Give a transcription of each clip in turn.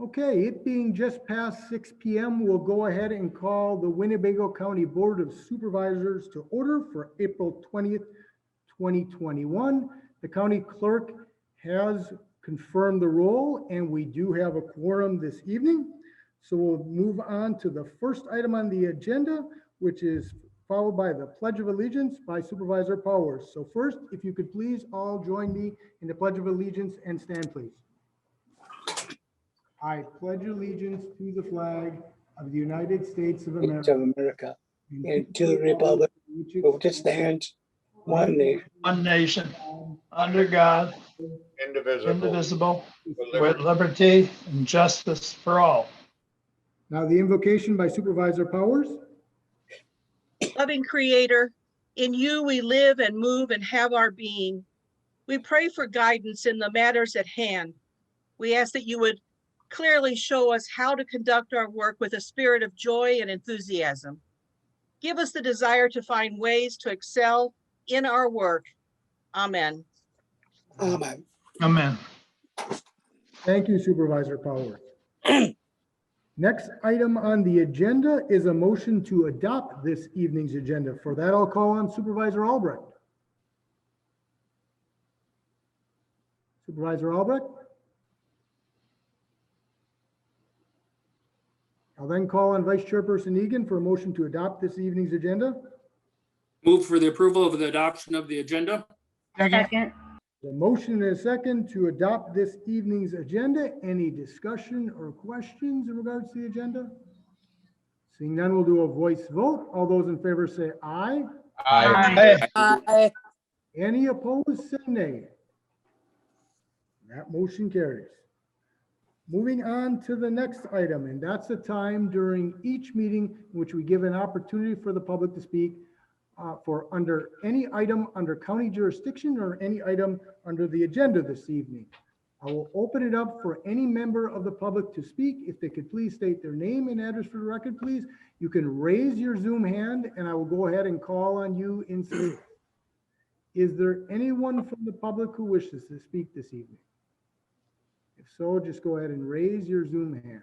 Okay, it being just past 6 p.m., we'll go ahead and call the Winnebago County Board of Supervisors to order for April 20th, 2021. The county clerk has confirmed the roll, and we do have a quorum this evening. So we'll move on to the first item on the agenda, which is followed by the Pledge of Allegiance by Supervisor Powers. So first, if you could please all join me in the Pledge of Allegiance and stand, please. I pledge allegiance to the flag of the United States of America, and to the republic for which it stands, one nation, under God, indivisible, with liberty and justice for all. Now the invocation by Supervisor Powers. Loving Creator, in you we live and move and have our being. We pray for guidance in the matters at hand. We ask that you would clearly show us how to conduct our work with a spirit of joy and enthusiasm. Give us the desire to find ways to excel in our work. Amen. Amen. Amen. Thank you, Supervisor Powers. Next item on the agenda is a motion to adopt this evening's agenda. For that, I'll call on Supervisor Albrecht. Supervisor Albrecht? I'll then call on Vice Chairperson Egan for a motion to adopt this evening's agenda. Move for the approval of the adoption of the agenda. Second. The motion is second to adopt this evening's agenda. Any discussion or questions in regards to the agenda? Seeing none, we'll do a voice vote. All those in favor say aye. Aye. Any opposed, say nay. That motion carries. Moving on to the next item, and that's the time during each meeting in which we give an opportunity for the public to speak for under any item under county jurisdiction or any item under the agenda this evening. I will open it up for any member of the public to speak. If they could please state their name and address for the record, please. You can raise your Zoom hand and I will go ahead and call on you in silence. Is there anyone from the public who wishes to speak this evening? If so, just go ahead and raise your Zoom hand.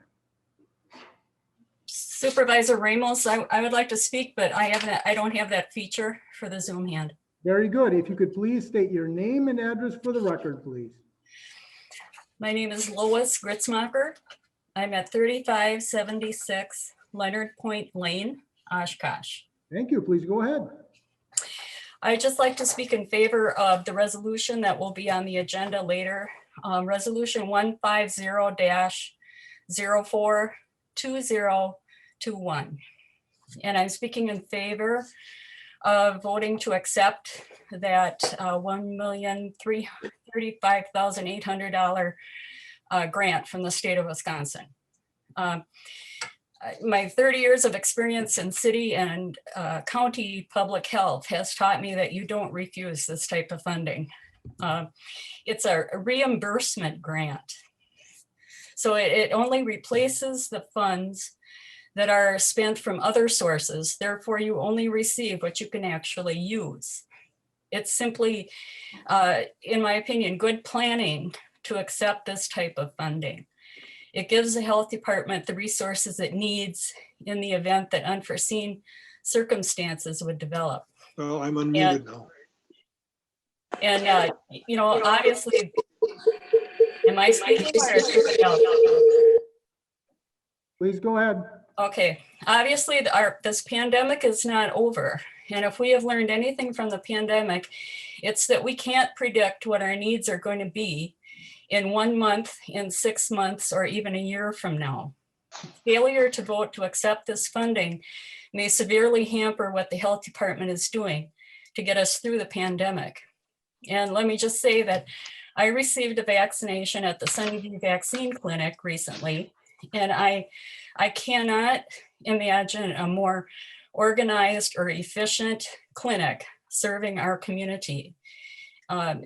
Supervisor Ramos, I would like to speak, but I don't have that feature for the Zoom hand. Very good. If you could please state your name and address for the record, please. My name is Lois Gritzmacher. I'm at 3576 Leonard Point Lane, Oshkosh. Thank you. Please go ahead. I'd just like to speak in favor of the resolution that will be on the agenda later. Resolution 150-042021. And I'm speaking in favor of voting to accept that $1,335,800 grant from the state of Wisconsin. My 30 years of experience in city and county public health has taught me that you don't refuse this type of funding. It's a reimbursement grant. So it only replaces the funds that are spent from other sources. Therefore, you only receive what you can actually use. It's simply, in my opinion, good planning to accept this type of funding. It gives the health department the resources it needs in the event that unforeseen circumstances would develop. Oh, I'm unmuted now. And, you know, obviously, am I speaking? Please go ahead. Okay, obviously this pandemic is not over. And if we have learned anything from the pandemic, it's that we can't predict what our needs are going to be in 1 month, in 6 months, or even a year from now. Failure to vote to accept this funding may severely hamper what the health department is doing to get us through the pandemic. And let me just say that I received a vaccination at the Sunnyview Vaccine Clinic recently, and I cannot imagine a more organized or efficient clinic serving our community.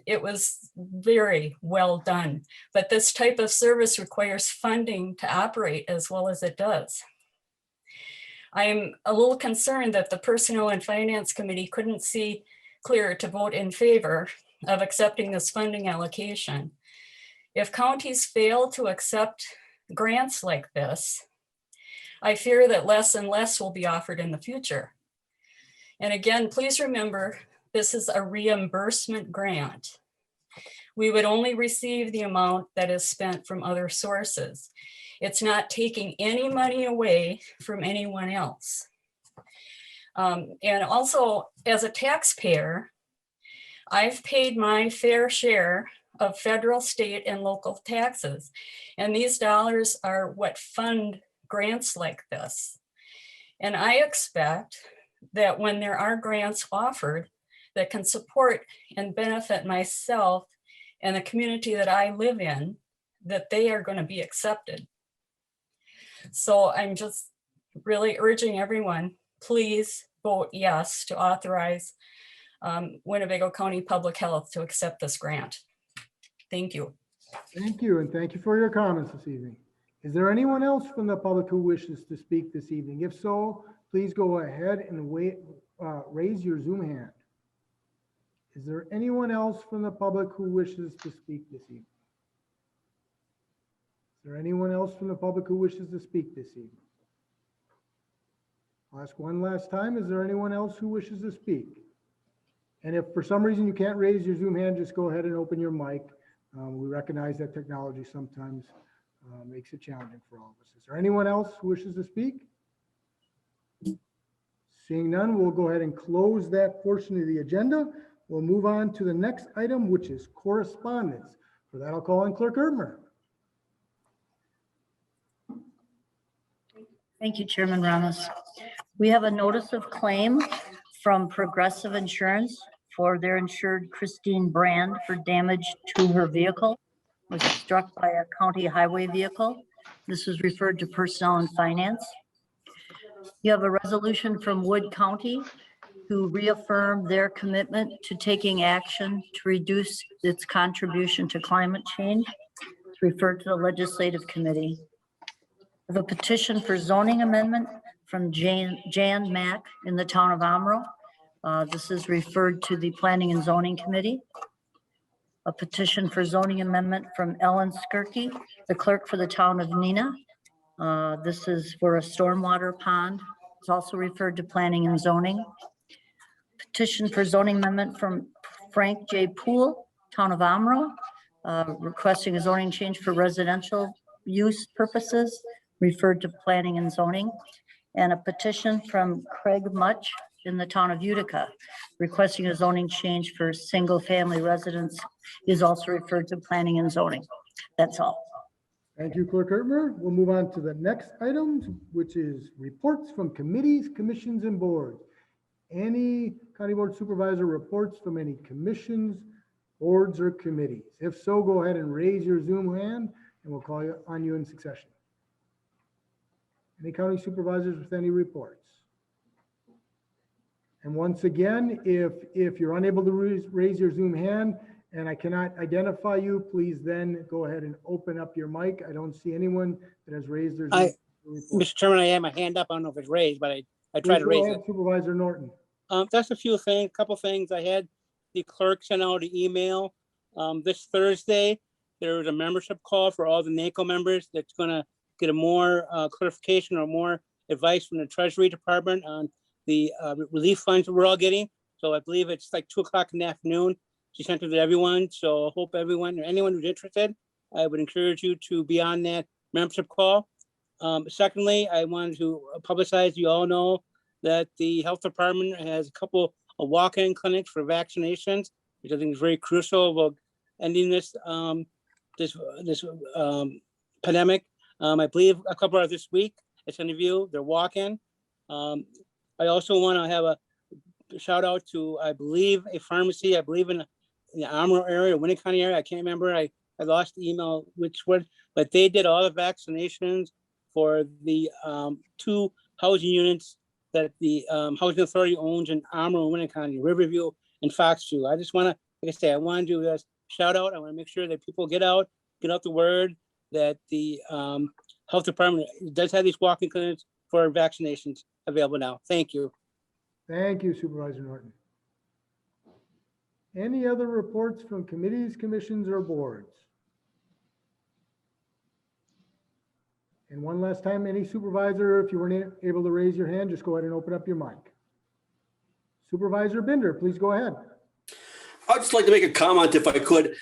It was very well done, but this type of service requires funding to operate as well as it does. I'm a little concerned that the Personnel and Finance Committee couldn't see clear to vote in favor of accepting this funding allocation. If counties fail to accept grants like this, I fear that less and less will be offered in the future. And again, please remember, this is a reimbursement grant. We would only receive the amount that is spent from other sources. It's not taking any money away from anyone else. And also, as a taxpayer, I've paid my fair share of federal, state, and local taxes. And these dollars are what fund grants like this. And I expect that when there are grants offered that can support and benefit myself and the community that I live in, that they are going to be accepted. So I'm just really urging everyone, please vote yes to authorize Winnebago County Public Health to accept this grant. Thank you. Thank you, and thank you for your comments this evening. Is there anyone else from the public who wishes to speak this evening? If so, please go ahead and raise your Zoom hand. Is there anyone else from the public who wishes to speak this evening? Is there anyone else from the public who wishes to speak this evening? I'll ask one last time. Is there anyone else who wishes to speak? And if for some reason you can't raise your Zoom hand, just go ahead and open your mic. We recognize that technology sometimes makes it challenging for all of us. Is there anyone else who wishes to speak? Seeing none, we'll go ahead and close that portion of the agenda. We'll move on to the next item, which is correspondence. For that, I'll call on Clerk Erdmer. Thank you, Chairman Ramos. We have a notice of claim from Progressive Insurance for their insured Christine Brand for damage to her vehicle. Was struck by a county highway vehicle. This was referred to Personnel and Finance. You have a resolution from Wood County who reaffirmed their commitment to taking action to reduce its contribution to climate change. It's referred to the Legislative Committee. We have a petition for zoning amendment from Jan Mack in the town of Amro. This is referred to the Planning and Zoning Committee. A petition for zoning amendment from Ellen Skirky, the clerk for the town of Neenah. This is for a stormwater pond. It's also referred to Planning and Zoning. Petition for zoning amendment from Frank J. Poole, town of Amro, requesting a zoning change for residential use purposes, referred to Planning and Zoning. And a petition from Craig Much in the town of Utica, requesting a zoning change for single-family residence, is also referred to Planning and Zoning. That's all. Thank you, Clerk Erdmer. We'll move on to the next item, which is reports from committees, commissions, and boards. Any county board supervisor reports from any commissions, boards, or committees? If so, go ahead and raise your Zoom hand, and we'll call on you in succession. Any county supervisors with any reports? And once again, if you're unable to raise your Zoom hand and I cannot identify you, please then go ahead and open up your mic. I don't see anyone that has raised their Zoom report. Mr. Chairman, I have my hand up. I don't know if it's raised, but I tried to raise it. Supervisor Norton. That's a few things, couple things. I had the clerk send out an email this Thursday. There was a membership call for all the NACO members that's going to get a more clarification or more advice from the Treasury Department on the relief funds that we're all getting. So I believe it's like 2 o'clock in the afternoon. She sent it to everyone. So I hope everyone or anyone who's interested, I would encourage you to be on that membership call. Secondly, I wanted to publicize, you all know that the health department has a couple of walk-in clinics for vaccinations, which I think is very crucial about ending this pandemic. I believe a couple are this week. It's an interview. They're walk-in. I also want to have a shout out to, I believe, a pharmacy. I believe in the Amro area, Winnebago County area. I can't remember. I lost the email which one, but they did all the vaccinations for the 2 housing units that the housing authority owns in Amro, Winnebago County, Riverview, and Foxview. I just want to, like I say, I want to do this shout out. I want to make sure that people get out the word that the health department does have these walk-in clinics for vaccinations available now. Thank you. Thank you, Supervisor Norton. Any other reports from committees, commissions, or boards? And one last time, any supervisor, if you weren't able to raise your hand, just go ahead and open up your mic. Supervisor Bender, please go ahead. I'd just like to make a comment if I could.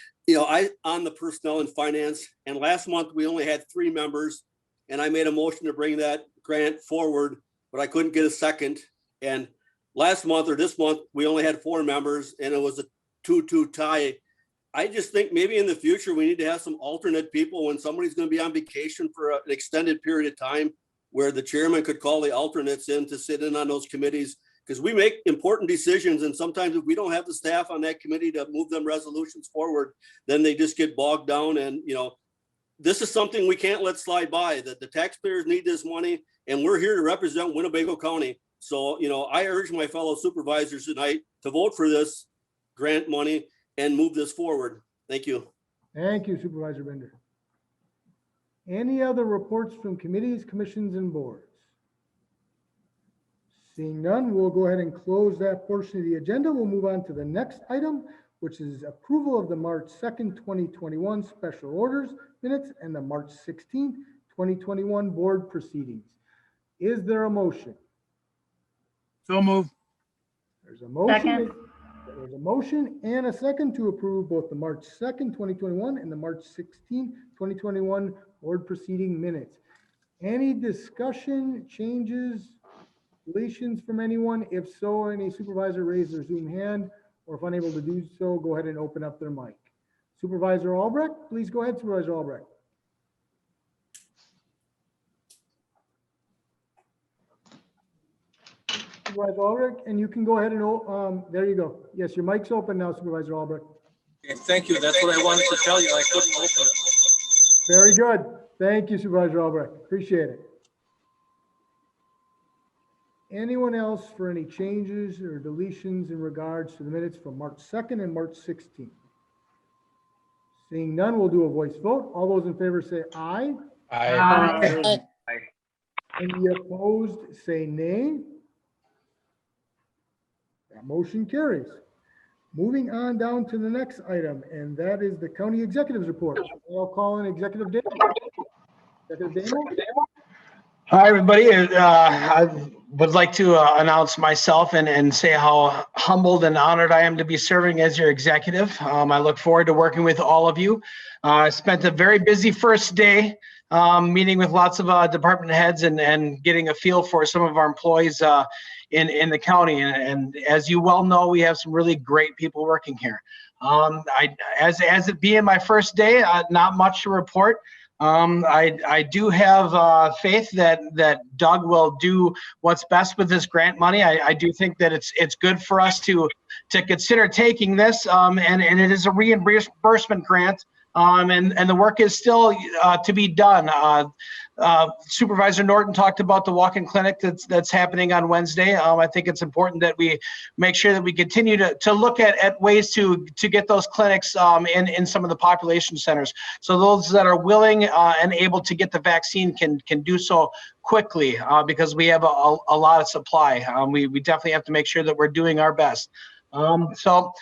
On the personnel and finance, and last month we only had 3 members, and I made a motion to bring that grant forward, but I couldn't get a second. And last month or this month, we only had 4 members, and it was a 2-2 tie. I just think maybe in the future, we need to have some alternate people when somebody's going to be on vacation for an extended period of time, where the chairman could call the alternates in to sit in on those committees. Because we make important decisions, and sometimes if we don't have the staff on that committee to move them resolutions forward, then they just get bogged down. And, this is something we can't let slide by, that the taxpayers need this money, and we're here to represent Winnebago County. So, I urge my fellow supervisors tonight to vote for this grant money and move this forward. Thank you. Thank you, Supervisor Bender. Any other reports from committees, commissions, and boards? Seeing none, we'll go ahead and close that portion of the agenda. We'll move on to the next item, which is approval of the March 2nd, 2021 special orders minutes and the March 16th, 2021 board proceedings. Is there a motion? So move. There's a motion. Second. There's a motion and a second to approve both the March 2nd, 2021 and the March 16th, 2021 board proceeding minutes. Any discussion, changes, deletions from anyone? If so, any supervisor raise their Zoom hand, or if unable to do so, go ahead and open up their mic. Supervisor Albrecht, please go ahead, Supervisor Albrecht. Supervisor Albrecht, and you can go ahead and, there you go. Yes, your mic's open now, Supervisor Albrecht. Okay, thank you. That's what I wanted to tell you. I couldn't open it. Very good. Thank you, Supervisor Albrecht. Appreciate it. Anyone else for any changes or deletions in regards to the minutes from March 2nd and March 16th? Seeing none, we'll do a voice vote. All those in favor say aye. Aye. Any opposed, say nay. That motion carries. Moving on down to the next item, and that is the county executive's report. I'll call in Executive Damo. Executive Damo. Hi, everybody. I would like to announce myself and say how humbled and honored I am to be serving as your executive. I look forward to working with all of you. I spent a very busy first day meeting with lots of department heads and getting a feel for some of our employees in the county. And as you well know, we have some really great people working here. As it being my first day, not much to report. I do have faith that Doug will do what's best with this grant money. I do think that it's good for us to consider taking this, and it is a reimbursement grant, and the work is still to be done. Supervisor Norton talked about the walk-in clinic that's happening on Wednesday. I think it's important that we make sure that we continue to look at ways to get those clinics in some of the population centers. So those that are willing and able to get the vaccine can do so quickly because we have a lot of supply. We definitely have to make sure that we're doing our best. So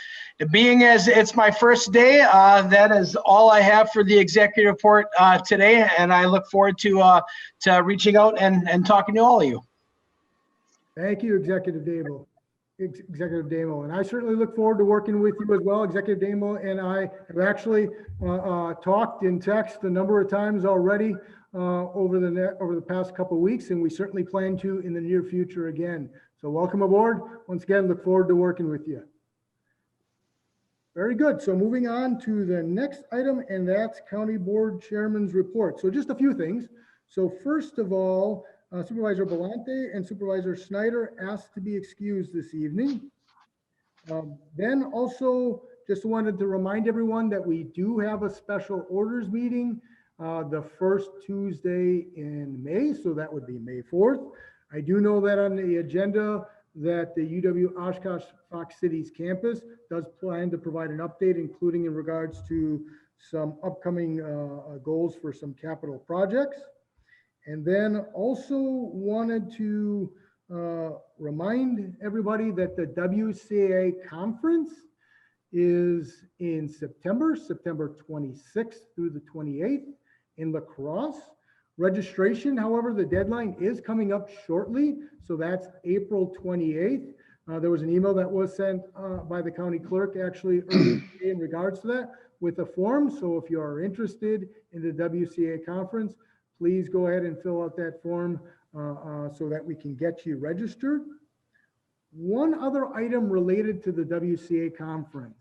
being as it's my first day, that is all I have for the executive report today, and I look forward to reaching out and talking to all of you. Thank you, Executive Damo. Executive Damo, and I certainly look forward to working with you as well. Executive Damo and I have actually talked in text a number of times already over the past couple of weeks, and we certainly plan to in the near future again. So welcome aboard. Once again, look forward to working with you. Very good. So moving on to the next item, and that's County Board Chairman's report. So just a few things. So first of all, Supervisor Belante and Supervisor Snyder asked to be excused this evening. Then also just wanted to remind everyone that we do have a special orders meeting the first Tuesday in May. So that would be May 4th. I do know that on the agenda that the UW Oshkosh Fox Cities campus does plan to provide an update, including in regards to some upcoming goals for some capital projects. And then also wanted to remind everybody that the WCA conference is in September 26th through the 28th in La Crosse. Registration, however, the deadline is coming up shortly, so that's April 28th. There was an email that was sent by the county clerk actually earlier today in regards to that with a form. So if you are interested in the WCA conference, please go ahead and fill out that form so that we can get you registered. One other item related to the WCA conference.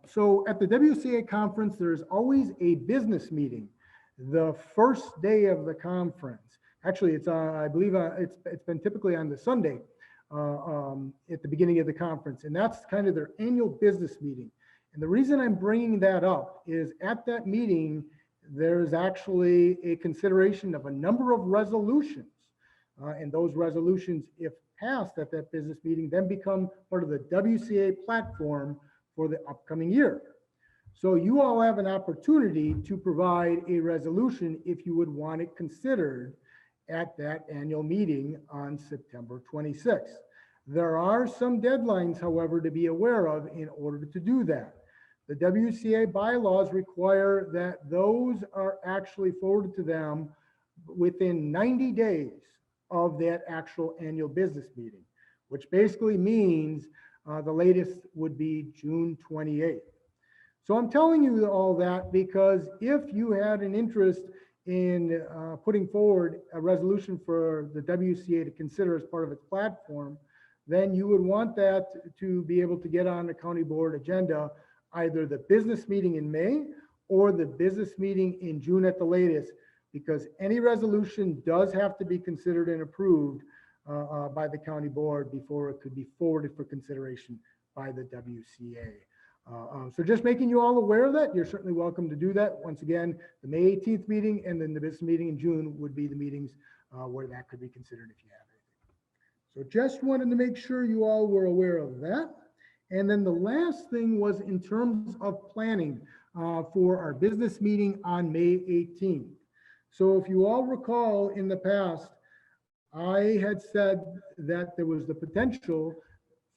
So at the WCA conference, there's always a business meeting the first day of the conference. Actually, it's I believe it's been typically on the Sunday at the beginning of the conference, and that's kind of their annual business meeting. And the reason I'm bringing that up is at that meeting, there's actually a consideration of a number of resolutions. And those resolutions, if passed at that business meeting, then become part of the WCA platform for the upcoming year. So you all have an opportunity to provide a resolution if you would want it considered at that annual meeting on September 26th. There are some deadlines, however, to be aware of in order to do that. The WCA bylaws require that those are actually forwarded to them within 90 days of that actual annual business meeting, which basically means the latest would be June 28th. So I'm telling you all that because if you had an interest in putting forward a resolution for the WCA to consider as part of its platform, then you would want that to be able to get on the county board agenda, either the business meeting in May or the business meeting in June at the latest, because any resolution does have to be considered and approved by the county board before it could be forwarded for consideration by the WCA. So just making you all aware of that. You're certainly welcome to do that. Once again, the May 18th meeting and then the business meeting in June would be the meetings where that could be considered if you have anything. So just wanted to make sure you all were aware of that. And then the last thing was in terms of planning for our business meeting on May 18th. So if you all recall in the past, I had said that there was the potential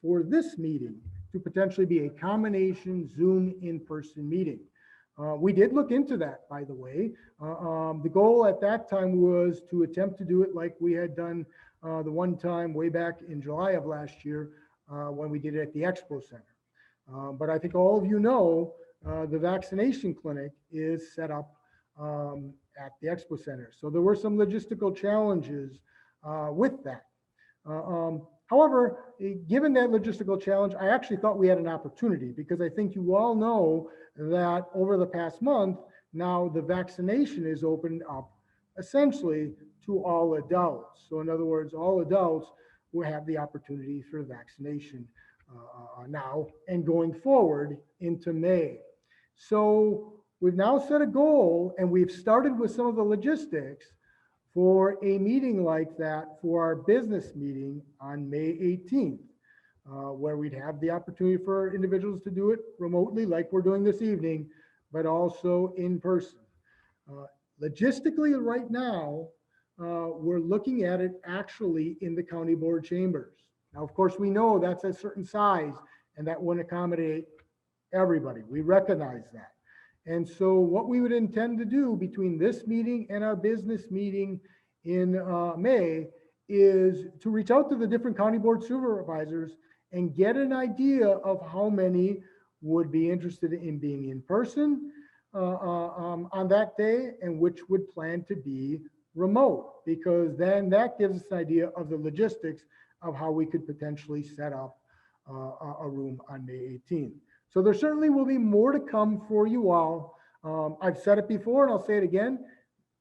for this meeting to potentially be a combination Zoom in-person meeting. We did look into that, by the way. The goal at that time was to attempt to do it like we had done the one time way back in July of last year when we did it at the Expo Center. But I think all of you know the vaccination clinic is set up at the Expo Center. So there were some logistical challenges with that. However, given that logistical challenge, I actually thought we had an opportunity because I think you all know that over the past month, now the vaccination is opened up essentially to all adults. So in other words, all adults will have the opportunity for vaccination now and going forward into May. So we've now set a goal and we've started with some of the logistics for a meeting like that for our business meeting on May 18th, where we'd have the opportunity for individuals to do it remotely like we're doing this evening, but also in person. Logistically right now, we're looking at it actually in the county board chambers. Now, of course, we know that's a certain size and that wouldn't accommodate everybody. We recognize that. And so what we would intend to do between this meeting and our business meeting in May is to reach out to the different county board supervisors and get an idea of how many would be interested in being in person on that day and which would plan to be remote, because then that gives us an idea of the logistics of how we could potentially set up a room on May 18th. So there certainly will be more to come for you all. I've said it before and I'll say it again.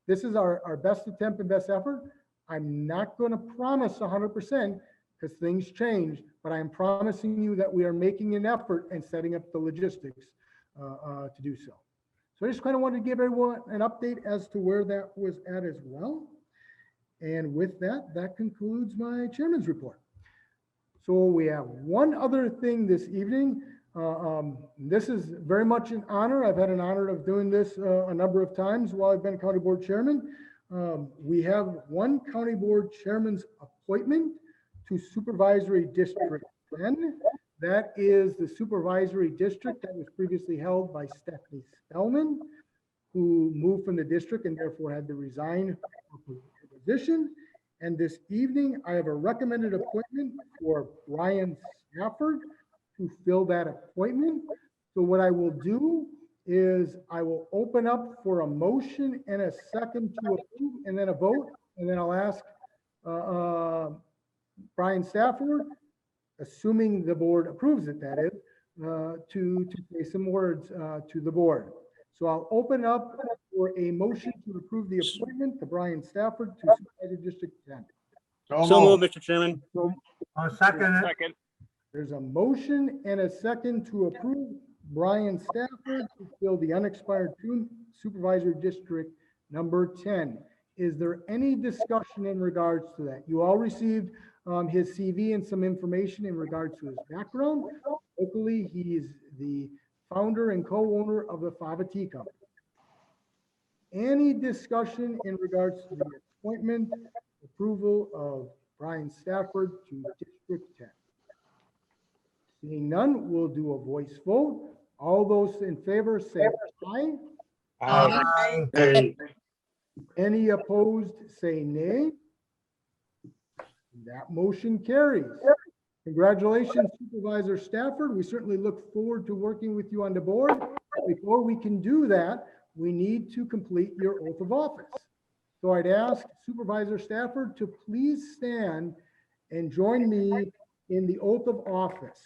This is our best attempt and best effort. I'm not going to promise 100% because things change, but I'm promising you that we are making an effort and setting up the logistics to do so. So I just kind of wanted to give everyone an update as to where that was at as well. And with that, that concludes my chairman's report. So we have one other thing this evening. This is very much an honor. I've had an honor of doing this a number of times while I've been county board chairman. We have one county board chairman's appointment to Supervisory District 10. That is the Supervisory District that was previously held by Stephanie Spellman. who moved from the district and therefore had to resign from her position. And this evening, I have a recommended appointment for Brian Stafford to fill that appointment. So what I will do is I will open up for a motion and a second to approve and then a vote. And then I'll ask Brian Stafford, assuming the board approves it, that is, to say some words to the board. So I'll open up for a motion to approve the appointment to Brian Stafford to Supervisor District 10. So moved, Mr. Chairman. Second. There's a motion and a second to approve Brian Stafford to fill the unexpired term, Supervisor District number 10. Is there any discussion in regards to that? You all received his CV and some information in regards to his background. Locally, he is the founder and co-owner of the Fava Tea Company. Any discussion in regards to the appointment, approval of Brian Stafford to District 10? Seeing none, we'll do a voice vote. All those in favor say aye. Aye. Any opposed, say nay. That motion carries. Congratulations, Supervisor Stafford. We certainly look forward to working with you on the board. Before we can do that, we need to complete your oath of office. So I'd ask Supervisor Stafford to please stand and join me in the oath of office.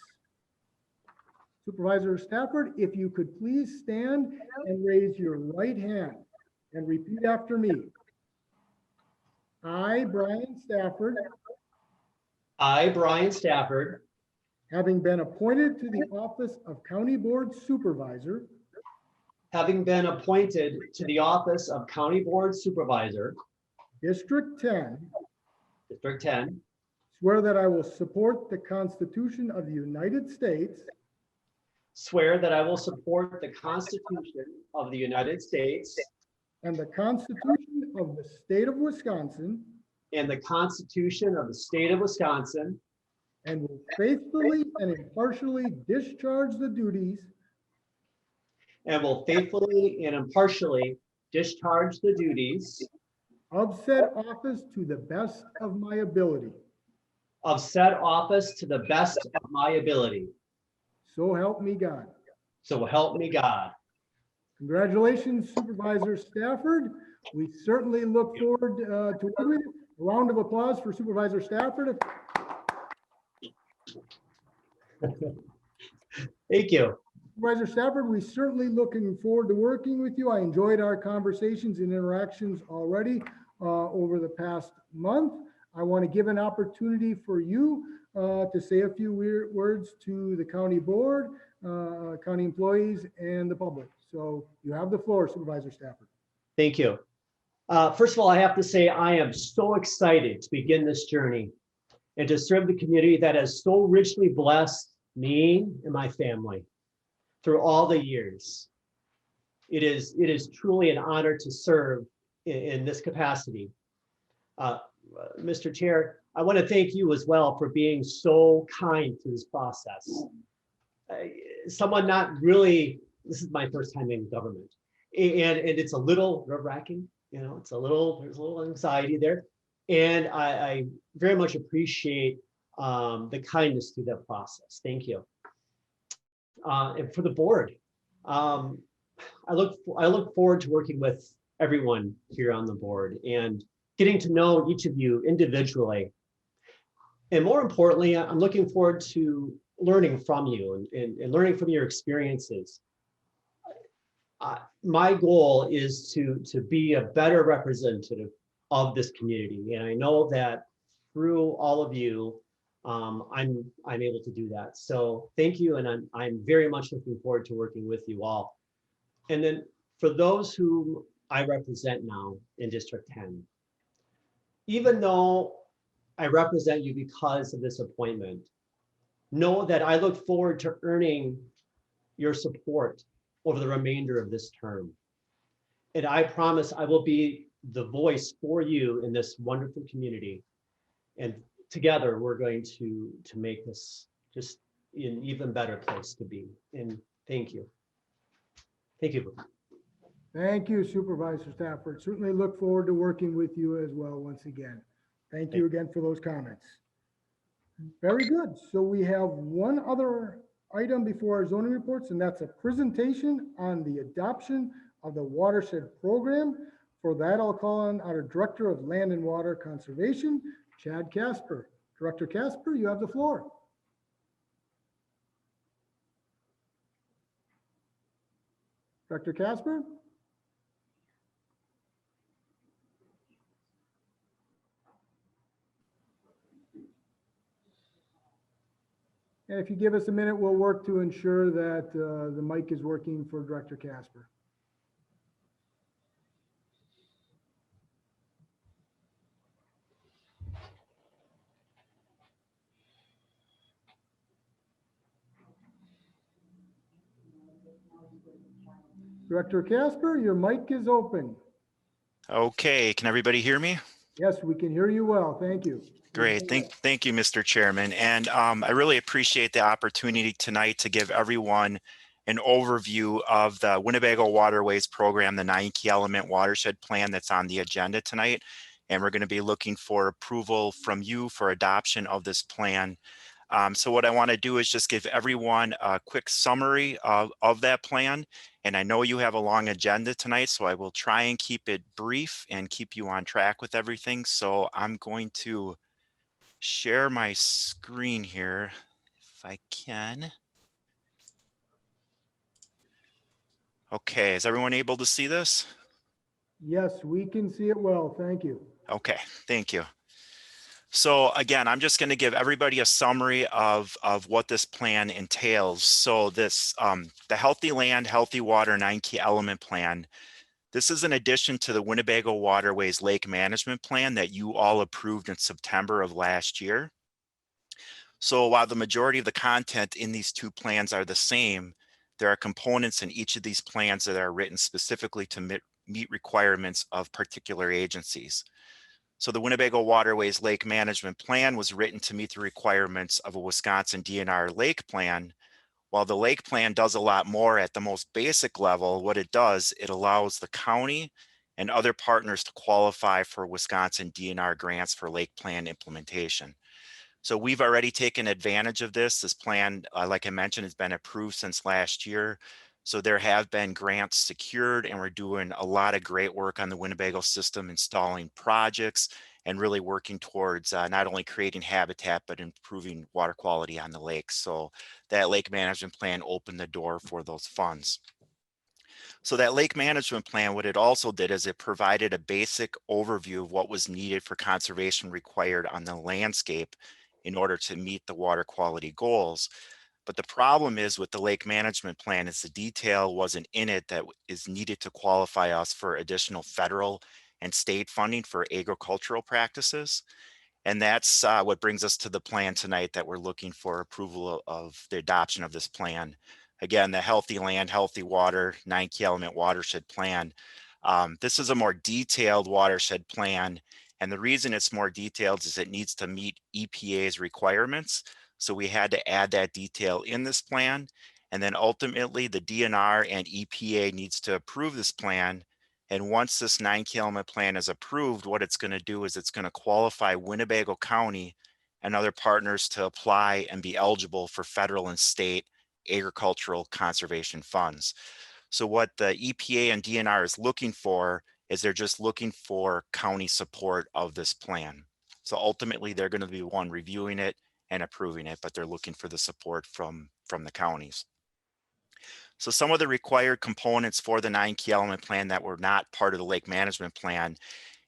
Supervisor Stafford, if you could please stand and raise your right hand and repeat after me. I, Brian Stafford, I, Brian Stafford, having been appointed to the office of County Board Supervisor, having been appointed to the office of County Board Supervisor, District 10, District 10, swear that I will support the Constitution of the United States swear that I will support the Constitution of the United States and the Constitution of the State of Wisconsin, and the Constitution of the State of Wisconsin, and will faithfully and impartially discharge the duties and will faithfully and impartially discharge the duties of said office to the best of my ability. of said office to the best of my ability. So help me God. So help me God. Congratulations, Supervisor Stafford. We certainly look forward to working with you. A round of applause for Supervisor Stafford. Thank you. Supervisor Stafford, we certainly looking forward to working with you. I enjoyed our conversations and interactions already over the past month. I want to give an opportunity for you to say a few words to the county board, county employees, and the public. So you have the floor, Supervisor Stafford. Thank you. First of all, I have to say I am so excited to begin this journey and to serve the community that has so richly blessed me and my family through all the years. It is truly an honor to serve in this capacity. Mr. Chair, I want to thank you as well for being so kind to this process. Someone not really, this is my first time in government, and it's a little nerve-wracking, you know, there's a little anxiety there. And I very much appreciate the kindness through that process. Thank you. And for the board, I look forward to working with everyone here on the board and getting to know each of you individually. And more importantly, I'm looking forward to learning from you and learning from your experiences. My goal is to be a better representative of this community. And I know that through all of you, I'm able to do that. So thank you. And I'm very much looking forward to working with you all. And then for those who I represent now in District 10, even though I represent you because of this appointment, know that I look forward to earning your support over the remainder of this term. And I promise I will be the voice for you in this wonderful community. And together we're going to make this just an even better place to be. And thank you. Thank you. Thank you, Supervisor Stafford. Certainly look forward to working with you as well once again. Thank you again for those comments. Very good. So we have one other item before our zoning reports, and that's a presentation on the adoption of the Watershed program. For that, I'll call on our Director of Land and Water Conservation, Chad Casper. Director Casper, you have the floor. Director Casper? And if you give us a minute, we'll work to ensure that the mic is working for Director Casper. Director Casper, your mic is open. Okay, can everybody hear me? Yes, we can hear you well. Thank you. Great, thank you, Mr. Chairman. And I really appreciate the opportunity tonight to give everyone an overview of the Winnebago Waterways program, the 9 key element watershed plan that's on the agenda tonight. And we're going to be looking for approval from you for adoption of this plan. So what I want to do is just give everyone a quick summary of that plan. And I know you have a long agenda tonight, so I will try and keep it brief and keep you on track with everything. So I'm going to share my screen here if I can. Okay, is everyone able to see this? Yes, we can see it well. Thank you. Okay, thank you. So again, I'm just going to give everybody a summary of what this plan entails. So this, the Healthy Land, Healthy Water 9 key element plan, this is in addition to the Winnebago Waterways Lake Management Plan that you all approved in September of last year. So while the majority of the content in these two plans are the same, there are components in each of these plans that are written specifically to meet requirements of particular agencies. So the Winnebago Waterways Lake Management Plan was written to meet the requirements of a Wisconsin DNR lake plan. While the lake plan does a lot more at the most basic level, what it does, it allows the county and other partners to qualify for Wisconsin DNR grants for lake plan implementation. So we've already taken advantage of this. This plan, like I mentioned, has been approved since last year. So there have been grants secured, and we're doing a lot of great work on the Winnebago system, installing projects and really working towards not only creating habitat, but improving water quality on the lake. So that lake management plan opened the door for those funds. So that lake management plan, what it also did is it provided a basic overview of what was needed for conservation required on the landscape in order to meet the water quality goals. But the problem is with the lake management plan is the detail wasn't in it that is needed to qualify us for additional federal and state funding for agricultural practices. And that's what brings us to the plan tonight that we're looking for approval of the adoption of this plan. Again, the Healthy Land, Healthy Water 9 key element watershed plan. This is a more detailed watershed plan. And the reason it's more detailed is it needs to meet EPA's requirements. So we had to add that detail in this plan. And then ultimately the DNR and EPA needs to approve this plan. And once this 9 key element plan is approved, what it's going to do is it's going to qualify Winnebago County and other partners to apply and be eligible for federal and state agricultural conservation funds. So what the EPA and DNR is looking for is they're just looking for county support of this plan. So ultimately they're going to be one reviewing it and approving it, but they're looking for the support from the counties. So some of the required components for the 9 key element plan that were not part of the lake management plan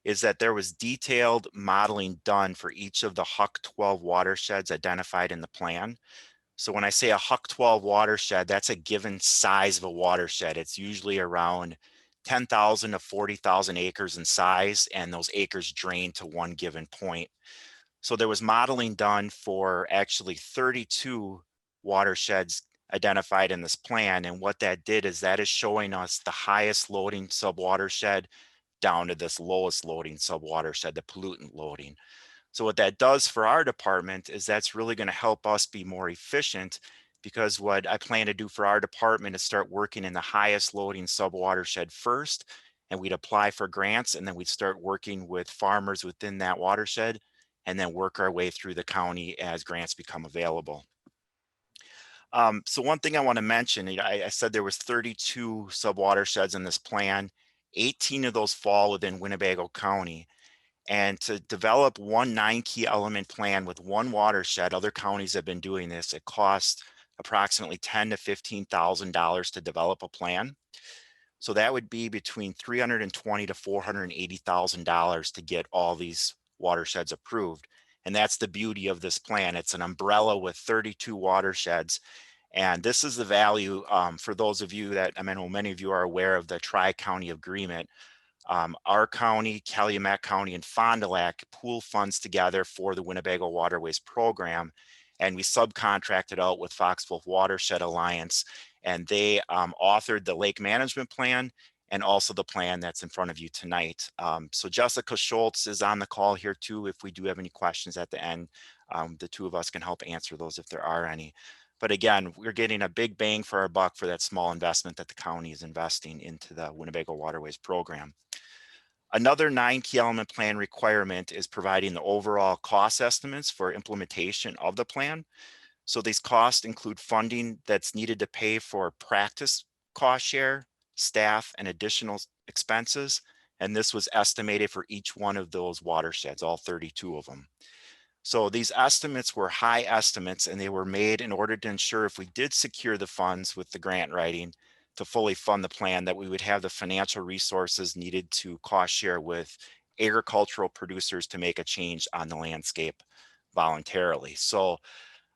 is that there was detailed modeling done for each of the HUC 12 watersheds identified in the plan. So when I say a HUC 12 watershed, that's a given size of a watershed. It's usually around 10,000 to 40,000 acres in size, and those acres drain to one given point. So there was modeling done for actually 32 watersheds identified in this plan. And what that did is that is showing us the highest loading subwatershed down to this lowest loading subwatershed, the pollutant loading. So what that does for our department is that's really going to help us be more efficient because what I plan to do for our department is start working in the highest loading sub-watershed first, and we'd apply for grants, and then we'd start working with farmers within that watershed, and then work our way through the county as grants become available. So one thing I want to mention, I said there was 32 sub-watersheds in this plan. 18 of those fall within Winnebago County. And to develop one 9 key element plan with one watershed, other counties have been doing this. It costs approximately $10,000 to $15,000 to develop a plan. So that would be between $320,000 to $480,000 to get all these watersheds approved. And that's the beauty of this plan. It's an umbrella with 32 watersheds. And this is the value for those of you that, I know many of you are aware of the Tri-County Agreement. Our county, Calumet County, and Fond du Lac pool funds together for the Winnebago Waterways program. And we subcontracted out with Foxwolf Watershed Alliance, and they authored the lake management plan and also the plan that's in front of you tonight. So Jessica Schultz is on the call here too. If we do have any questions at the end, the two of us can help answer those if there are any. But again, we're getting a big bang for our buck for that small investment that the county is investing into the Winnebago Waterways program. Another 9 key element plan requirement is providing the overall cost estimates for implementation of the plan. So these costs include funding that's needed to pay for practice cost share, staff, and additional expenses. And this was estimated for each one of those watersheds, all 32 of them. So these estimates were high estimates, and they were made in order to ensure if we did secure the funds with the grant writing to fully fund the plan, that we would have the financial resources needed to cost share with agricultural producers to make a change on the landscape voluntarily. So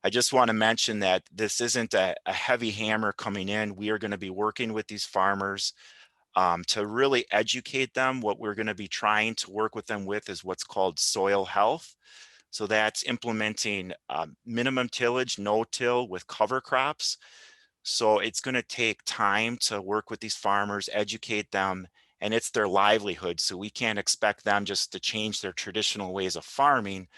I just want to mention that this isn't a heavy hammer coming in. We are going to be working with these farmers to really educate them. What we're going to be trying to work with them with is what's called soil health. So that's implementing minimum tillage, no-till with cover crops. So it's going to take time to work with these farmers, educate them, and it's their livelihood. So we can't expect them just to change their traditional ways of farming.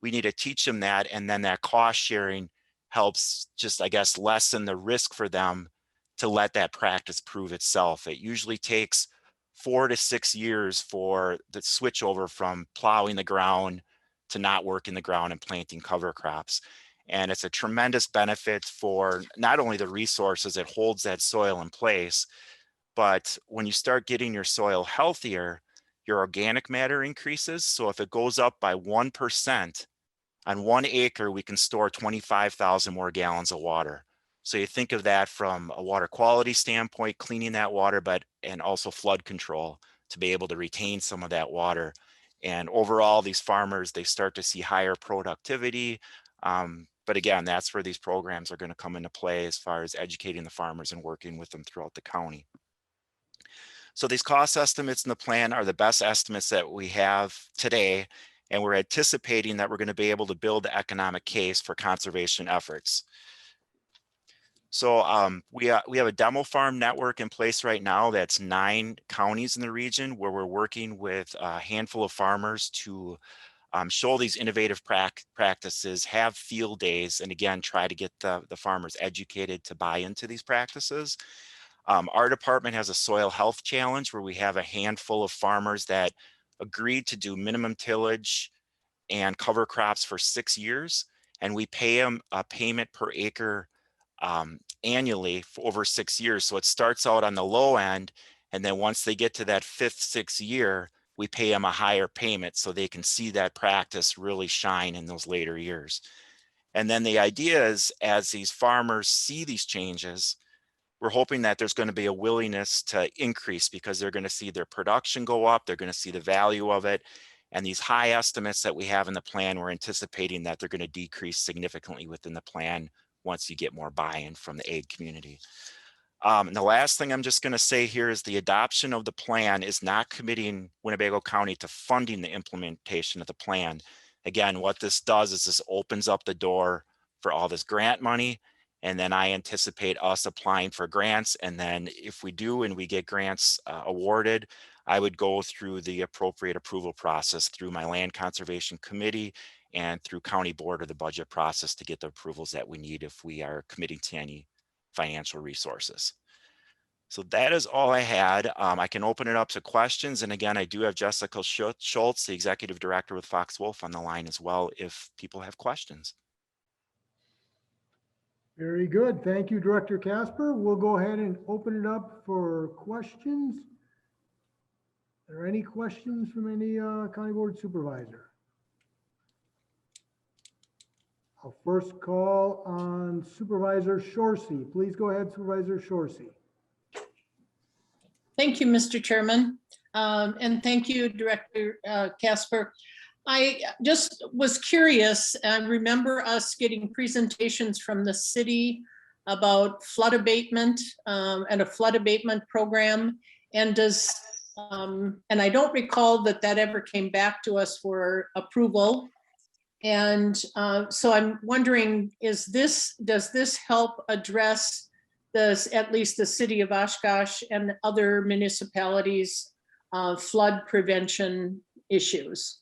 We need to teach them that, and then that cost sharing helps just, I guess, lessen the risk for them to let that practice prove itself. It usually takes 4 to 6 years for the switch over from plowing the ground to not working the ground and planting cover crops. And it's a tremendous benefit for not only the resources, it holds that soil in place, but when you start getting your soil healthier, your organic matter increases. So if it goes up by 1% on 1 acre, we can store 25,000 more gallons of water. So you think of that from a water quality standpoint, cleaning that water, and also flood control to be able to retain some of that water. And overall, these farmers, they start to see higher productivity. But again, that's where these programs are going to come into play as far as educating the farmers and working with them throughout the county. So these cost estimates in the plan are the best estimates that we have today. And we're anticipating that we're going to be able to build the economic case for conservation efforts. So we have a demo farm network in place right now. That's 9 counties in the region where we're working with a handful of farmers to show these innovative practices, have field days, and again, try to get the farmers educated to buy into these practices. Our department has a soil health challenge where we have a handful of farmers that agreed to do minimum tillage and cover crops for 6 years, and we pay them a payment per acre annually for over 6 years. So it starts out on the low end, and then once they get to that 5th, 6th year, we pay them a higher payment so they can see that practice really shine in those later years. And then the idea is, as these farmers see these changes, we're hoping that there's going to be a willingness to increase because they're going to see their production go up, they're going to see the value of it. And these high estimates that we have in the plan, we're anticipating that they're going to decrease significantly within the plan once you get more buy-in from the ag community. And the last thing I'm just going to say here is the adoption of the plan is not committing Winnebago County to funding the implementation of the plan. Again, what this does is this opens up the door for all this grant money. And then I anticipate us applying for grants. And then if we do and we get grants awarded, I would go through the appropriate approval process through my land conservation committee and through county board or the budget process to get the approvals that we need if we are committing to any financial resources. So that is all I had. I can open it up to questions. And again, I do have Jessica Schultz, the executive director with Fox Wolf, on the line as well, if people have questions. Very good. Thank you, Director Casper. We'll go ahead and open it up for questions. Are there any questions from any county board supervisor? I'll first call on Supervisor Shorsey. Please go ahead, Supervisor Shorsey. Thank you, Mr. Chairman. And thank you, Director Casper. I just was curious and remember us getting presentations from the city about flood abatement and a flood abatement program. And and I don't recall that ever came back to us for approval. And so I'm wondering, does this help address at least the city of Oshkosh and other municipalities flood prevention issues?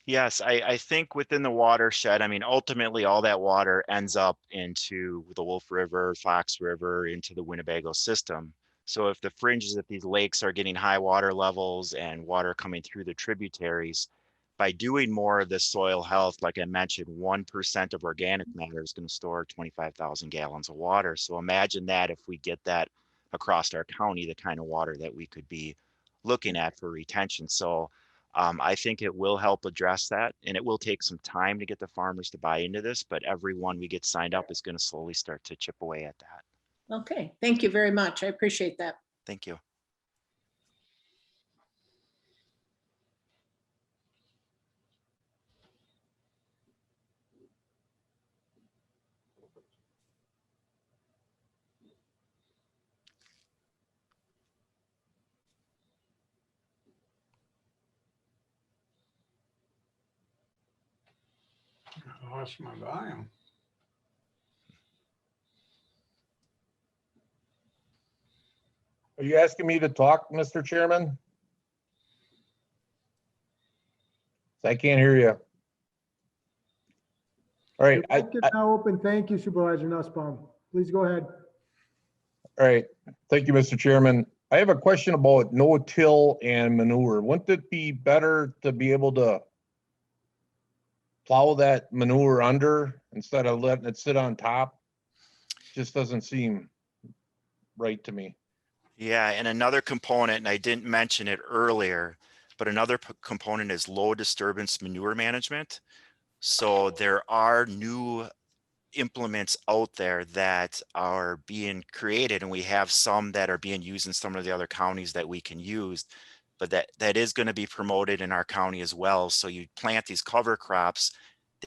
Yes, I think within the watershed, I mean, ultimately all that water ends up into the Wolf River, Fox River, into the Winnebago system. So if the fringes of these lakes are getting high water levels and water coming through the tributaries, by doing more of the soil health, like I mentioned, 1% of organic matter is going to store 25,000 gallons of water. So imagine that if we get that across our county, the kind of water that we could be looking at for retention. So I think it will help address that, and it will take some time to get the farmers to buy into this, but everyone we get signed up is going to slowly start to chip away at that. Okay, thank you very much. I appreciate that. Thank you. I lost my volume. Are you asking me to talk, Mr. Chairman? I can't hear you. All right. Your mic is now open. Thank you, Supervisor Nussbaum. Please go ahead. All right. Thank you, Mr. Chairman. I have a question about no-till and manure. Wouldn't it be better to be able to plow that manure under instead of letting it sit on top? Just doesn't seem right to me. Yeah, and another component, and I didn't mention it earlier, but another component is low disturbance manure management. So there are new implements out there that are being created, and we have some that are being used in some of the other counties that we can use, but that is going to be promoted in our county as well. So you plant these cover crops,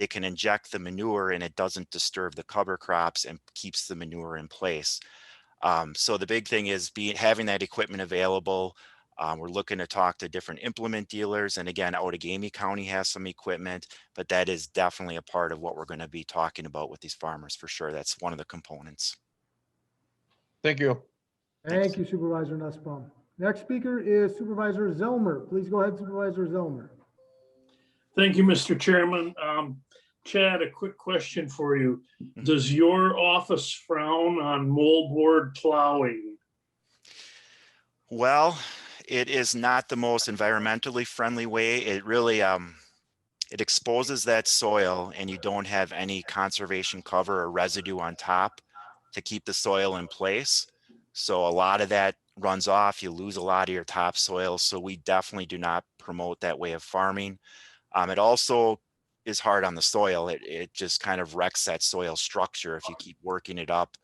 they can inject the manure and it doesn't disturb the cover crops and keeps the manure in place. So the big thing is having that equipment available. We're looking to talk to different implement dealers. And again, Outagamie County has some equipment, but that is definitely a part of what we're going to be talking about with these farmers for sure. That's one of the components. Thank you. Thank you, Supervisor Nussbaum. Next speaker is Supervisor Zelmer. Please go ahead, Supervisor Zelmer. Thank you, Mr. Chairman. Chad, a quick question for you. Does your office frown on moldboard plowing? Well, it is not the most environmentally friendly way. It really, it exposes that soil and you don't have any conservation cover or residue on top to keep the soil in place. So a lot of that runs off, you lose a lot of your topsoil. So we definitely do not promote that way of farming. It also is hard on the soil. It just kind of wrecks that soil structure. If you keep working it up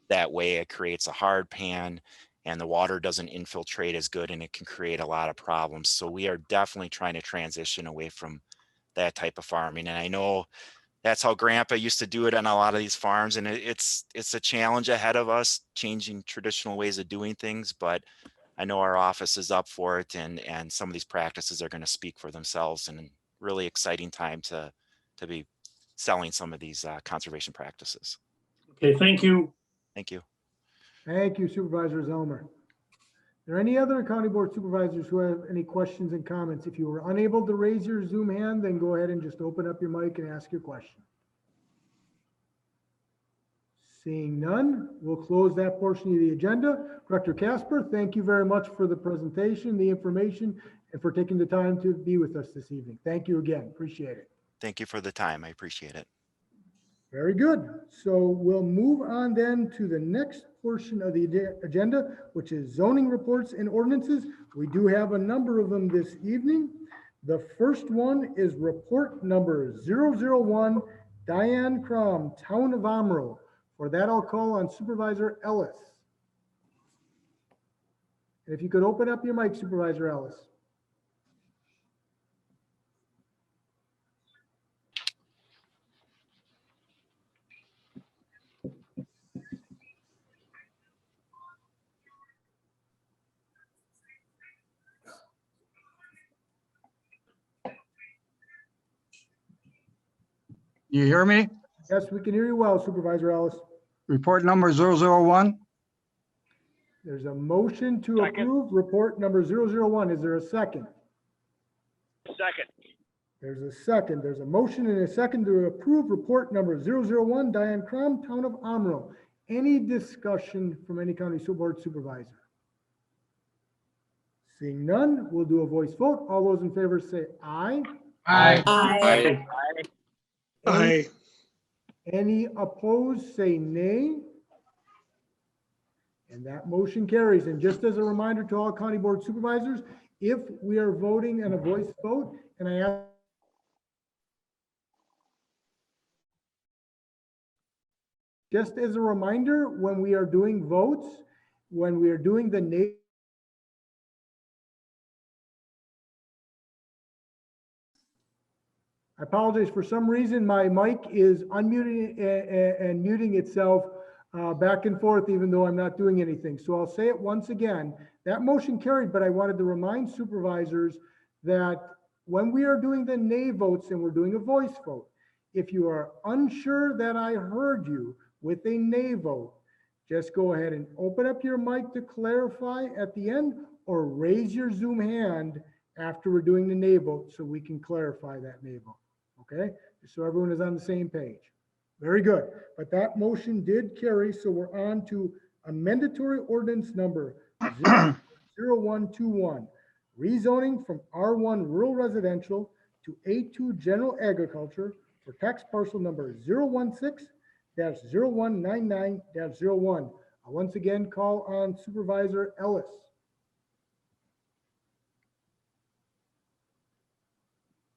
that way, it creates a hard pan and the water doesn't infiltrate as good and it can create a lot of problems. So we are definitely trying to transition away from that type of farming. And I know that's how Grandpa used to do it on a lot of these farms. And it's a challenge ahead of us, changing traditional ways of doing things, but I know our office is up for it, and some of these practices are going to speak for themselves, and really exciting time to be selling some of these conservation practices. Okay, thank you. Thank you. Thank you, Supervisor Zelmer. Are there any other county board supervisors who have any questions and comments? If you were unable to raise your Zoom hand, then go ahead and just open up your mic and ask your question. Seeing none, we'll close that portion of the agenda. Director Casper, thank you very much for the presentation, the information, and for taking the time to be with us this evening. Thank you again. Appreciate it. Thank you for the time. I appreciate it. Very good. So we'll move on then to the next portion of the agenda, which is zoning reports and ordinances. We do have a number of them this evening. The first one is report number 001, Diane Crum, Town of Amro. For that, I'll call on Supervisor Ellis. And if you could open up your mic, Supervisor Ellis. You hear me? Yes, we can hear you well, Supervisor Ellis. Report number 001. There's a motion to approve report number 001. Is there a second? Second. There's a second. There's a motion and a second to approve report number 001, Diane Crum, Town of Amro. Any discussion from any county school board supervisor? Seeing none, we'll do a voice vote. All those in favor say aye. Aye. Aye. Aye. Any opposed, say nay. And that motion carries. And just as a reminder to all county board supervisors, if we are voting in a voice vote, and I ask just as a reminder, when we are doing votes, when we are doing the nay, I apologize, for some reason my mic is unmuting and muting itself back and forth, even though I'm not doing anything. So I'll say it once again. That motion carried, but I wanted to remind supervisors that when we are doing the nay votes and we're doing a voice vote, if you are unsure that I heard you with a nay vote, just go ahead and open up your mic to clarify at the end, or raise your Zoom hand after we're doing the nay vote so we can clarify that nay vote. Okay, so everyone is on the same page. Very good. But that motion did carry, so we're on to amendatory ordinance number 0121, rezoning from R1 rural residential to A2 general agriculture for tax parcel number 016-0199-01. I'll once again call on Supervisor Ellis.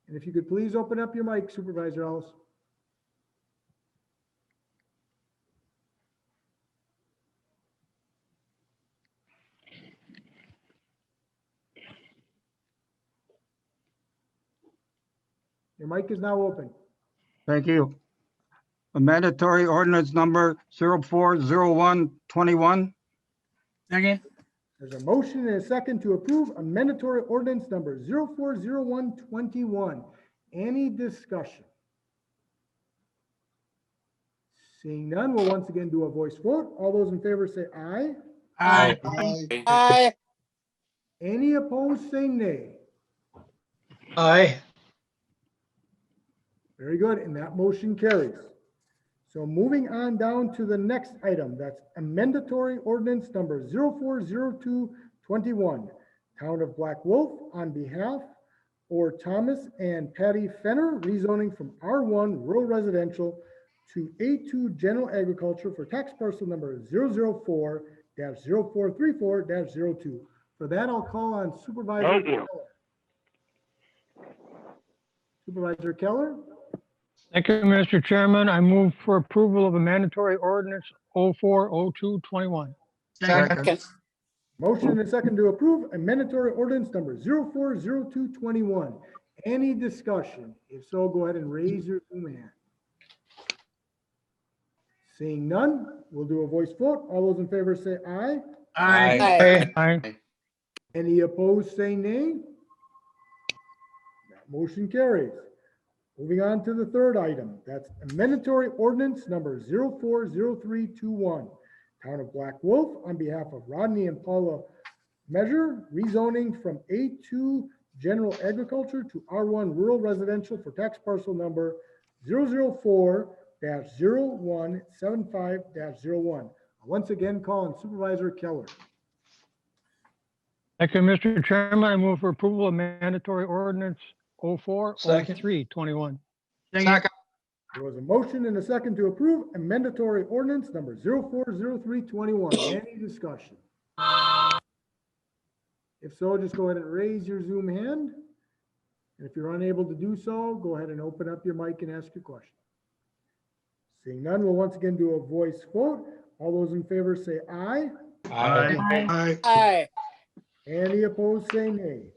And if you could please open up your mic, Supervisor Ellis. Your mic is now open. Thank you. A mandatory ordinance number 040121. Second. There's a motion and a second to approve a mandatory ordinance number 040121. Any discussion? Seeing none, we'll once again do a voice vote. All those in favor say aye. Aye. Aye. Any opposed, say nay. Aye. Very good, and that motion carries. So moving on down to the next item, that's amendatory ordinance number 040221. Town of Black Wolf on behalf or Thomas and Patty Fenner, rezoning from R1 rural residential to A2 general agriculture for tax parcel number 004-0434-02. For that, I'll call on Supervisor Keller. Supervisor Keller? Thank you, Mr. Chairman. I move for approval of a mandatory ordinance 040221. Second. Motion and a second to approve a mandatory ordinance number 040221. Any discussion? If so, go ahead and raise your Zoom hand. Seeing none, we'll do a voice vote. All those in favor say aye. Aye. Any opposed, say nay. That motion carries. Moving on to the third item, that's amendatory ordinance number 040321. Town of Black Wolf on behalf of Rodney and Paula measure rezoning from A2 general agriculture to R1 rural residential for tax parcel number 004-0175-01. Once again, call on Supervisor Keller. Thank you, Mr. Chairman. I move for approval of mandatory ordinance 04-03-21. Second. There was a motion and a second to approve a mandatory ordinance number 04-03-21. Any discussion? If so, just go ahead and raise your Zoom hand. And if you're unable to do so, go ahead and open up your mic and ask your question. Seeing none, we'll once again do a voice vote. All those in favor say aye. Aye. Aye. Any opposed, say nay.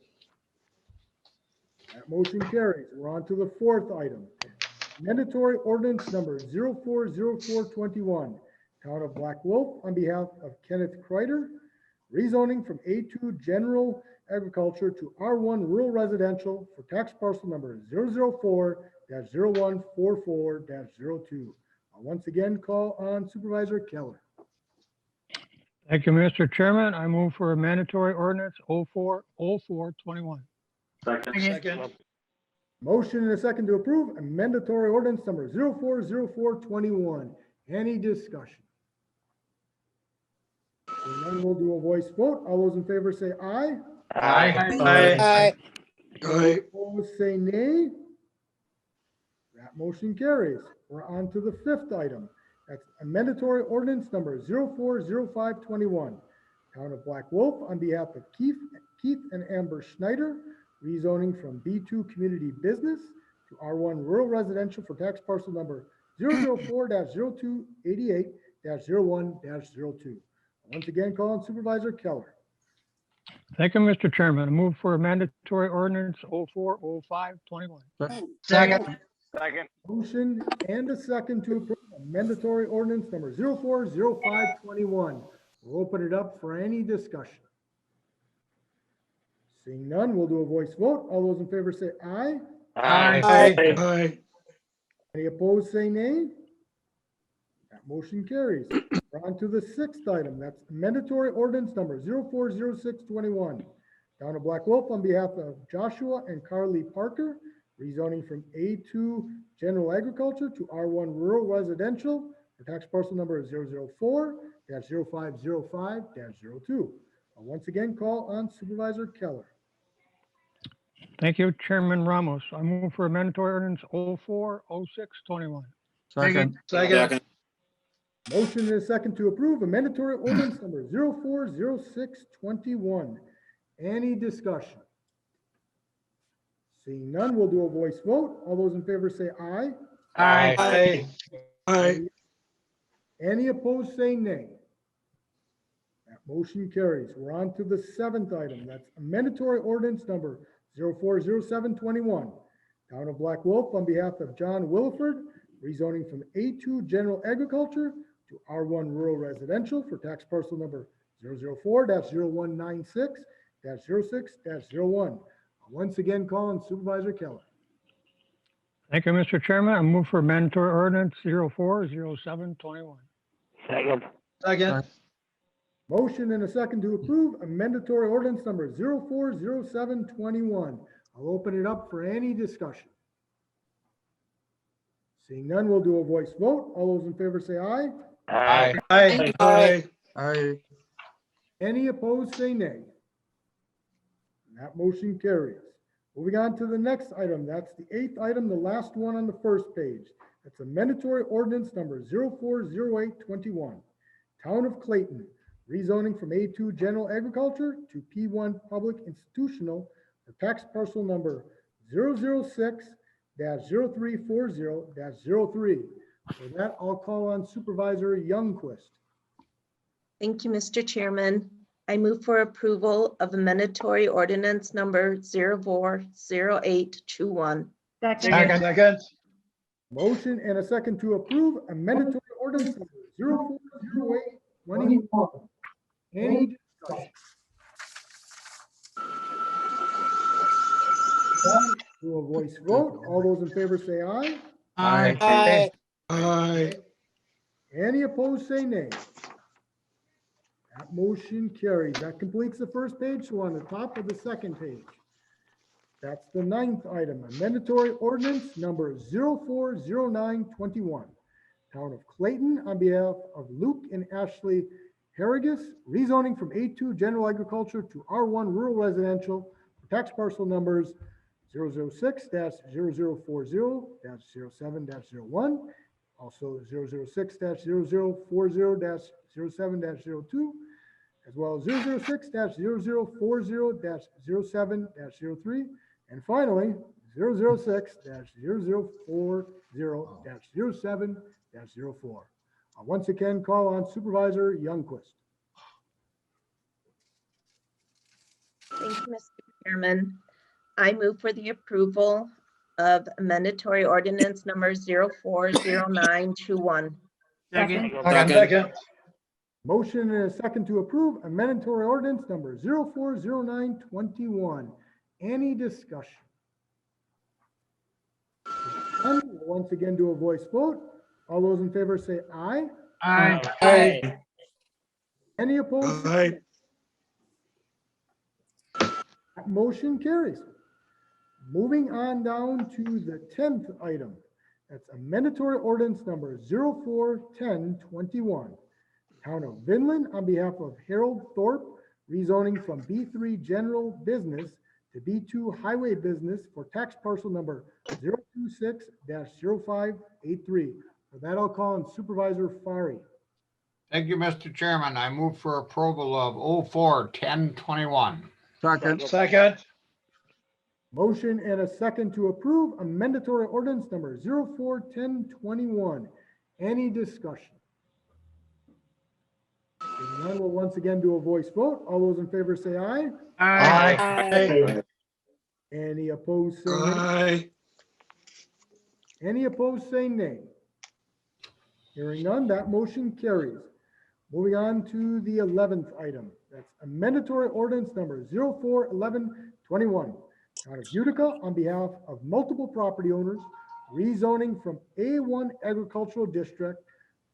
That motion carries. We're on to the fourth item. Mandatory ordinance number 040421. Town of Black Wolf, on behalf of Kenneth Kreider, rezoning from A2 general agriculture to R1 rural residential for tax parcel number 004-0144-02. I'll once again call on Supervisor Keller. Thank you, Mr. Chairman. I move for a mandatory ordinance 04-04-21. Second. Motion and a second to approve a mandatory ordinance number 040421. Any discussion? Seeing none, we'll do a voice vote. All those in favor say aye. Aye. Opposed, say nay. That motion carries. We're on to the fifth item. That's a mandatory ordinance number 040521. Town of Black Wolf, on behalf of Keith and Amber Schneider, rezoning from B2 community business to R1 rural residential for tax parcel number 004-0288-01-02. Once again, call on Supervisor Keller. Thank you, Mr. Chairman. I move for a mandatory ordinance 04-05-21. Second. Motion and a second to approve a mandatory ordinance number 040521. We'll open it up for any discussion. Seeing none, we'll do a voice vote. All those in favor say aye. Aye. Any opposed, say nay. That motion carries. We're on to the sixth item. That's mandatory ordinance number 040621. Town of Black Wolf, on behalf of Joshua and Carly Parker, rezoning from A2 general agriculture to R1 rural residential for tax parcel number 004-0505-02. Once again, call on Supervisor Keller. Thank you, Chairman Ramos. I move for a mandatory ordinance 04-06-21. Second. Motion and a second to approve a mandatory ordinance number 040621. Any discussion? Seeing none, we'll do a voice vote. All those in favor say aye. Any opposed, say nay. That motion carries. We're on to the seventh item. That's a mandatory ordinance number 040721. Town of Black Wolf, on behalf of John Williford, rezoning from A2 general agriculture to R1 rural residential for tax parcel number 004-0196-06-01. Once again, call on Supervisor Keller. Thank you, Mr. Chairman. I move for a mandatory ordinance 04-07-21. Second. Motion and a second to approve a mandatory ordinance number 040721. I'll open it up for any discussion. Seeing none, we'll do a voice vote. All those in favor say aye. Any opposed, say nay. That motion carries. Moving on to the next item. That's the eighth item, the last one on the first page. That's a mandatory ordinance number 040821. Town of Clayton, rezoning from A2 general agriculture to P1 public institutional for tax parcel number 006-0340-03. For that, I'll call on Supervisor Youngquist. Thank you, Mr. Chairman. I move for approval of a mandatory ordinance number 040821. Second. Motion and a second to approve a mandatory ordinance number 040821. Any discussion? Do a voice vote. All those in favor say aye. Aye. Any opposed, say nay. That motion carries. That completes the first page. So on the top of the second page, that's the 9th item, a mandatory ordinance number 040921. Town of Clayton, on behalf of Luke and Ashley Harrigus, rezoning from A2 General Agriculture to R1 Rural Residential for tax parcel numbers 006-0040-07-01, also 006-0040-07-02, as well as 006-0040-07-03, and finally 006-0040-07-04. Once again, call on Supervisor Youngquist. Thank you, Mr. Chairman. I move for the approval of mandatory ordinance number 040921. Second. Motion and a second to approve a mandatory ordinance number 040921. Any discussion? None. We'll once again do a voice vote. All those in favor say aye. Aye. Any opposed? Aye. That motion carries. Moving on down to the 10th item. That's a mandatory ordinance number 041021. Town of Vinland, on behalf of Harold Thorpe, rezoning from B3 General Business to B2 Highway Business for tax parcel number 026-0583. For that, I'll call on Supervisor Fari. Thank you, Mr. Chairman. I move for approval of 041021. Second. Motion and a second to approve a mandatory ordinance number 041021. Any discussion? Seeing none, we'll once again do a voice vote. All those in favor say aye. Aye. Any opposed say nay. Aye. Any opposed say nay. Hearing none, that motion carries. Moving on to the 11th item. That's a mandatory ordinance number 041121. Town of Utica, on behalf of multiple property owners, rezoning from A1 Agricultural District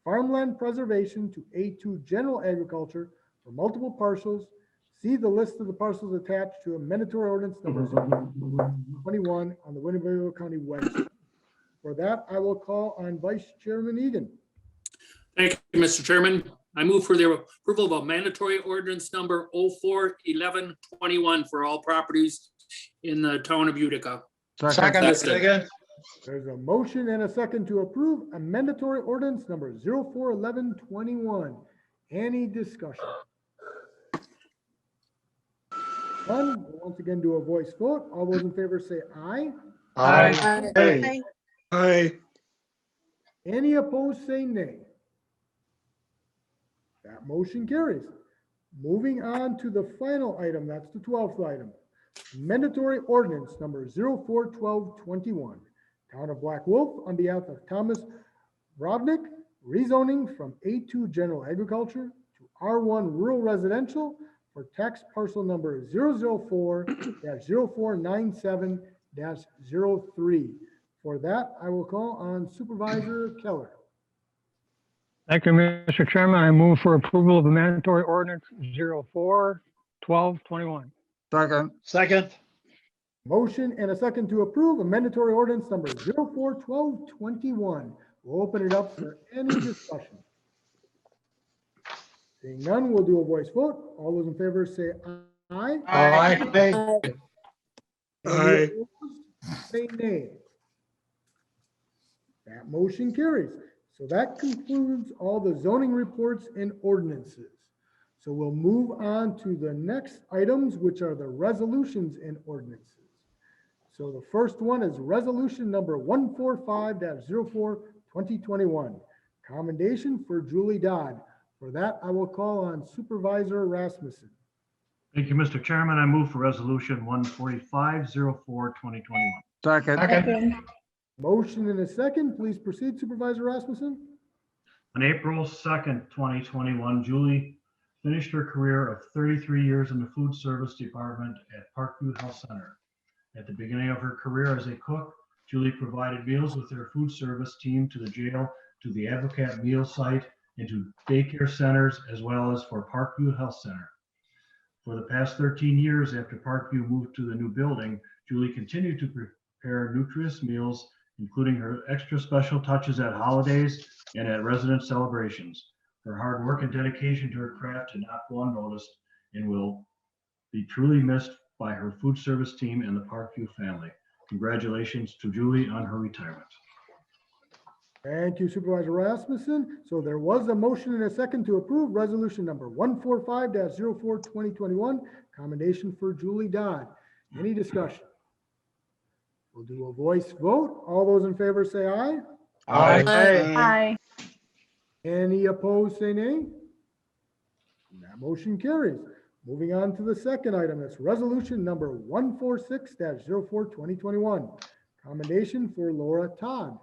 Farmland Preservation to A2 General Agriculture for multiple parcels. See the list of the parcels attached to a mandatory ordinance number 21 on the Winnebago County website. For that, I will call on Vice Chairman Egan. Thank you, Mr. Chairman. I move for the approval of a mandatory ordinance number 041121 for all properties in the town of Utica. Second. There's a motion and a second to approve a mandatory ordinance number 041121. Any discussion? None. We'll once again do a voice vote. All those in favor say aye. Aye. Aye. Any opposed say nay. That motion carries. Moving on to the final item, that's the 12th item. Mandatory ordinance number 041221. Town of Black Wolf, on behalf of Thomas Robnick, rezoning from A2 General Agriculture to R1 Rural Residential for tax parcel number 004-0497-03. For that, I will call on Supervisor Keller. Thank you, Mr. Chairman. I move for approval of the mandatory ordinance 041221. Second. Motion and a second to approve a mandatory ordinance number 041221. We'll open it up for any discussion. Seeing none, we'll do a voice vote. All those in favor say aye. Aye. Any opposed? Say nay. That motion carries. So that concludes all the zoning reports and ordinances. So we'll move on to the next items, which are the resolutions and ordinances. So the first one is resolution number 145-04-2021, commendation for Julie Dodd. For that, I will call on Supervisor Rasmussen. Thank you, Mr. Chairman. I move for resolution 145-04-2021. Second. Motion and a second. Please proceed, Supervisor Rasmussen. On April 2nd, 2021, Julie finished her career of 33 years in the food service department at Parkview Health Center. At the beginning of her career as a cook, Julie provided meals with her food service team to the jail, to the Advocate meal site, into daycare centers as well as for Parkview Health Center. For the past 13 years after Parkview moved to the new building, Julie continued to prepare nutritious meals, including her extra special touches at holidays and at resident celebrations. Her hard work and dedication to her craft did not go unnoticed and will be truly missed by her food service team and the Parkview family. Congratulations to Julie on her retirement. Thank you, Supervisor Rasmussen. So there was a motion and a second to approve resolution number 145-04-2021, commendation for Julie Dodd. Any discussion? We'll do a voice vote. All those in favor say aye. Aye. Any opposed, say nay. That motion carries. Moving on to the second item, that's resolution number 146-04-2021, commendation for Laura Todd.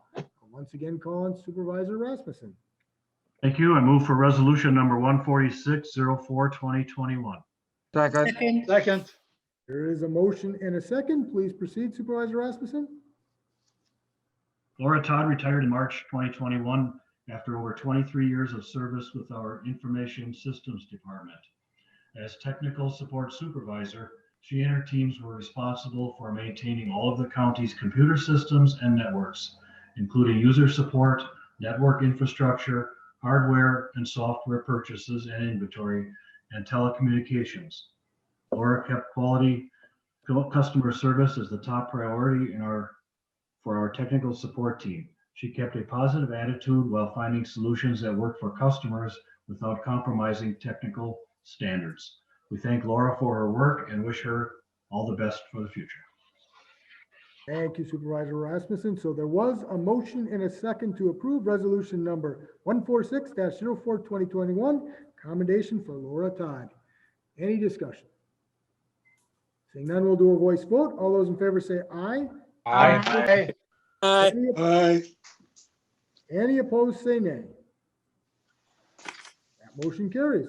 Once again, call on Supervisor Rasmussen. Thank you. I move for resolution number 146-04-2021. Second. Second. There is a motion and a second. Please proceed, Supervisor Rasmussen. Laura Todd retired in March 2021 after over 23 years of service with our Information Systems Department. As Technical Support Supervisor, she and her teams were responsible for maintaining all of the county's computer systems and networks, including user support, network infrastructure, hardware and software purchases and inventory, and telecommunications. Laura kept quality customer service as the top priority for our technical support team. She kept a positive attitude while finding solutions that work for customers without compromising technical standards. We thank Laura for her work and wish her all the best for the future. Thank you, Supervisor Rasmussen. So there was a motion and a second to approve resolution number 146-04-2021, commendation for Laura Todd. Any discussion? Seeing none, we'll do a voice vote. All those in favor say aye. Aye. Aye. Any opposed, say nay. That motion carries.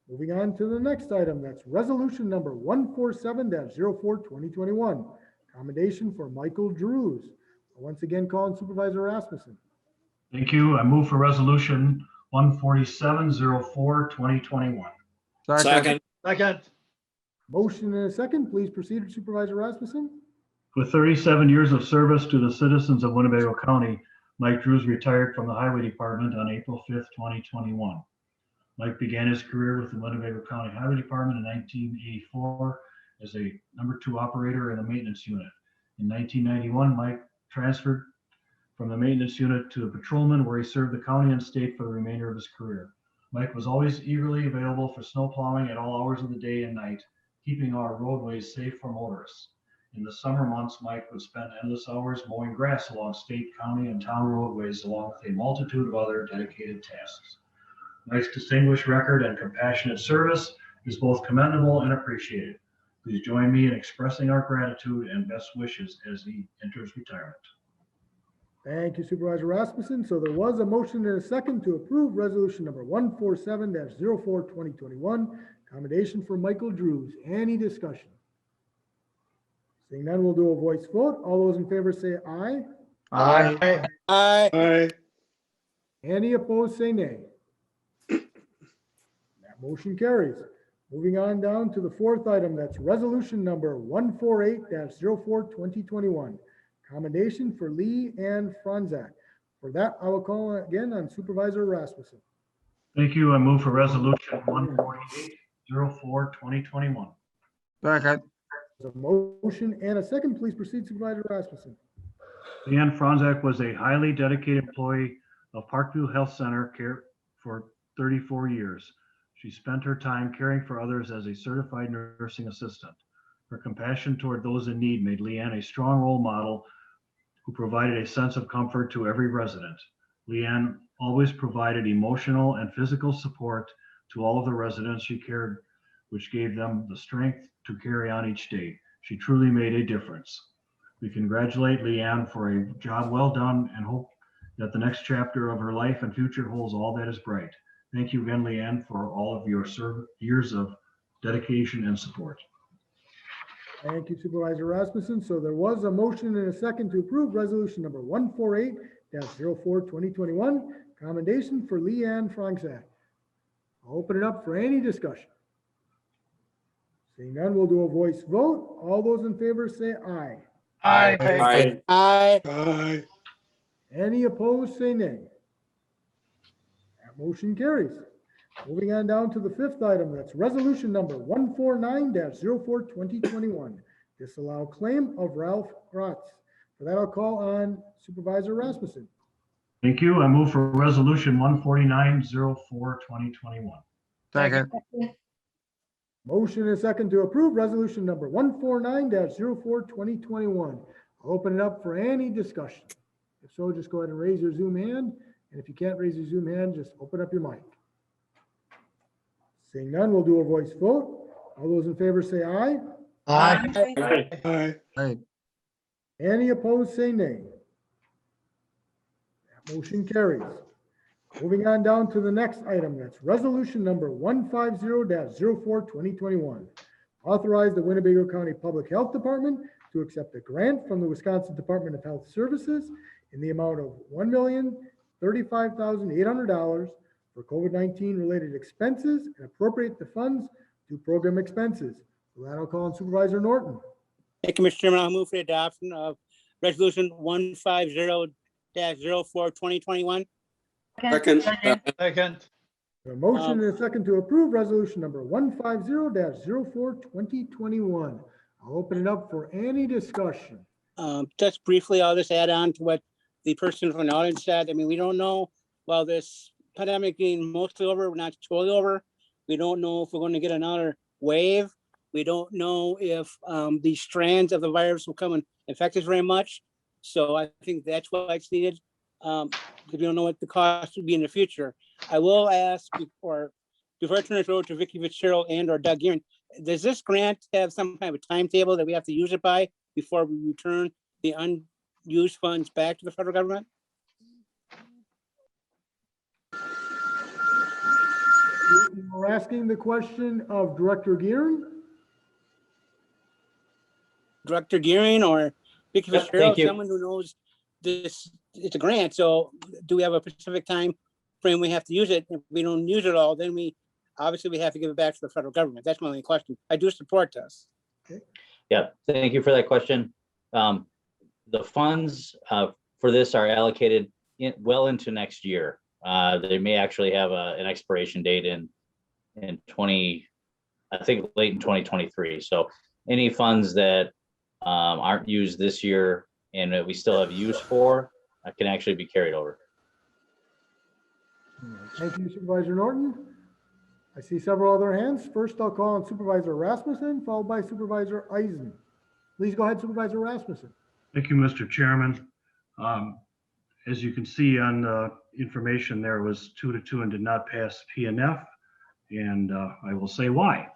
Moving on to the next item, that's resolution number 147-04-2021, commendation for Michael Drews. Once again, calling Supervisor Rasmussen. Thank you. I move for resolution 147-04-2021. Second. Motion and a second. Please proceed, Supervisor Rasmussen. With 37 years of service to the citizens of Winnebago County, Mike Drews retired from the Highway Department on April 5th, 2021. Mike began his career with the Winnebago County Highway Department in 1984 as a number 2 operator in the maintenance unit. In 1991, Mike transferred from the maintenance unit to a patrolman, where he served the county and state for the remainder of his career. Mike was always eagerly available for snow plowing at all hours of the day and night, keeping our roadways safe for motorists. In the summer months, Mike would spend endless hours mowing grass along state, county, and town roadways, along with a multitude of other dedicated tasks. Mike's distinguished record and compassionate service is both commendable and appreciated. Please join me in expressing our gratitude and best wishes as he enters retirement. Thank you, Supervisor Rasmussen. So there was a motion and a second to approve resolution number 147-04-2021, commendation for Michael Drews. Any discussion? Seeing none, we'll do a voice vote. All those in favor say aye. Aye. Any opposed, say nay. That motion carries. Moving on down to the fourth item, that's resolution number 148-04-2021, commendation for Lee Ann Franzak. For that, I will call again on Supervisor Rasmussen. Thank you. I move for resolution 148-04-2021. Second. There's a motion and a second. Please proceed, Supervisor Rasmussen. Leanne Franzak was a highly dedicated employee of Parkview Health Center care for 34 years. She spent her time caring for others as a certified nursing assistant. Her compassion toward those in need made Leanne a strong role model who provided a sense of comfort to every resident. Leanne always provided emotional and physical support to all of the residents she cared, which gave them the strength to carry on each day. She truly made a difference. We congratulate Leanne for a job well done and hope that the next chapter of her life and future holds all that is bright. Thank you again, Leanne, for all of your years of dedication and support. Thank you, Supervisor Rasmussen. So there was a motion and a second to approve resolution number 148-04-2021, Commendation for Leanne Franczak. I'll open it up for any discussion. Seeing none, we'll do a voice vote. All those in favor say aye. Aye. Aye. Any opposed, say nay. That motion carries. Moving on down to the fifth item, that's resolution number 149-04-2021. Disallow claim of Ralph Gratz. For that, I'll call on Supervisor Rasmussen. Thank you. I move for resolution 149-04-2021. Second. Motion and a second to approve resolution number 149-04-2021. I'll open it up for any discussion. If so, just go ahead and raise your Zoom hand. And if you can't raise your Zoom hand, just open up your mic. Seeing none, we'll do a voice vote. All those in favor say aye. Aye. Aye. Any opposed, say nay. That motion carries. Moving on down to the next item, that's resolution number 150-04-2021. Authorize the Winnebago County Public Health Department to accept a grant from the Wisconsin Department of Health Services in the amount of $1,035,800 for COVID-19 related expenses and appropriate the funds to program expenses. So that'll call on Supervisor Norton. Thank you, Mr. Chairman. I'll move for the adoption of resolution 150-04-2021. Second. Second. A motion and a second to approve resolution number 150-04-2021. I'll open it up for any discussion. Just briefly, I'll just add on to what the person from the audience said. I mean, we don't know, while this pandemic being mostly over, not totally over. We don't know if we're going to get another wave. We don't know if the strands of the virus will come and infect us very much. So I think that's why it's needed. Because we don't know what the cost would be in the future. I will ask before I turn it over to Vicky Fitzgerald and or Doug Gearing, does this grant have some kind of a timetable that we have to use it by before we return the unused funds back to the federal government? We're asking the question of Director Gearing. Director Gearing or Vicky Yep, Fitzgerald, thank you. someone who knows this, it's a grant, so do we have a specific time frame we have to use it? If we don't use it all, then we have to give it back to the federal government. That's my only question. I do support this. Yeah, thank you for that question. The funds for this are allocated well into next year. They may actually have an expiration date in 20, I think late in 2023. So any funds that aren't used this year and that we still have use for can actually be carried over. Thank you, Supervisor Norton. I see several other hands. First, I'll call on Supervisor Rasmussen, followed by Supervisor Eisen. Please go ahead, Supervisor Rasmussen. Thank you, Mr. Chairman. As you can see on the information, there was 2-2 and did not pass PNF, and I will say why.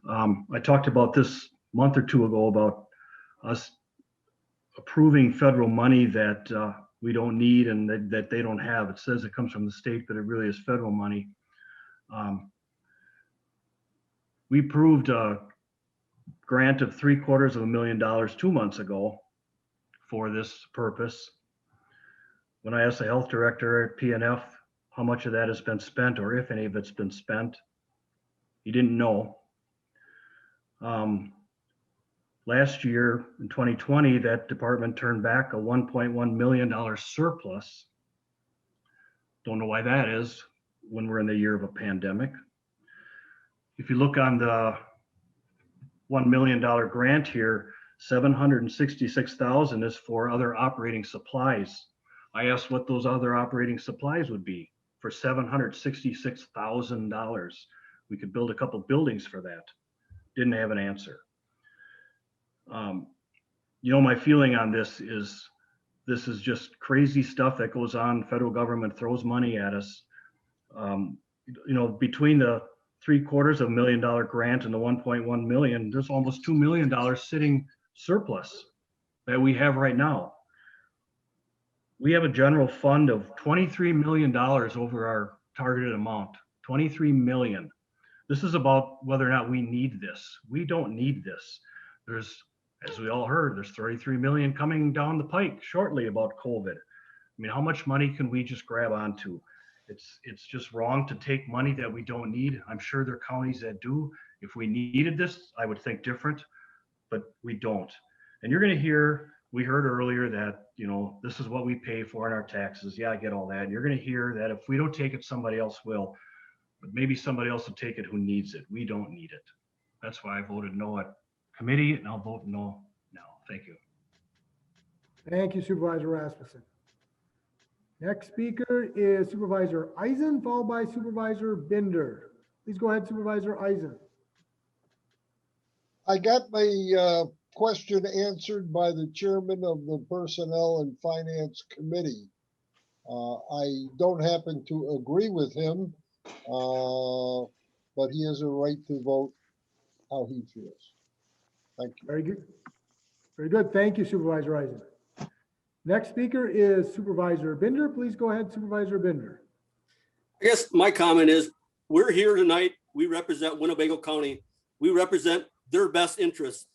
I talked about this a month or two ago about us approving federal money that we don't need and that they don't have. It says it comes from the state, but it really is federal money. We approved a grant of $750,000 2 months ago for this purpose. When I asked the health director at PNF how much of that has been spent or if any of it's been spent, he didn't know. Last year in 2020, that department turned back a $1.1 million surplus. Don't know why that is when we're in the year of a pandemic. If you look on the $1 million grant here, $766,000 is for other operating supplies. I asked what those other operating supplies would be for $766,000. We could build a couple buildings for that. Didn't have an answer. My feeling on this is just crazy stuff that goes on. Federal government throws money at us. Between the $750,000 grant and the 1.1 million, there's almost $2 million sitting surplus that we have right now. We have a general fund of $23 million over our targeted amount, 23 million. This is about whether or not we need this. We don't need this. There's, as we all heard, there's 33 million coming down the pike shortly about COVID. mean, how much money can we just grab onto? It's just wrong to take money that we don't need. I'm sure there are counties that do. If we needed this, I would think different, but we don't. And you're gonna hear, we heard earlier that, you know, this is what we pay for in our taxes. Yeah, I get all that. And you're gonna hear that if we don't take it, somebody else will, but maybe somebody else will take it who needs it. We don't need it. That's why I voted no at committee, and I'll vote no now. Thank you. Thank you, Supervisor Rasmussen. Next speaker is Supervisor Eisen, followed by Supervisor Bender. Please go ahead, Supervisor Eisen. I got my question answered by the chairman of the Personnel and Finance Committee. I don't happen to agree with him, but he has a right to vote how he feels. Thank you. Very good. Very good. Thank you, Supervisor Eisen. Next speaker is Supervisor Bender. Please go ahead, Supervisor Bender. I guess my comment is, we're here tonight. We represent Winnebago County. We represent their best interests.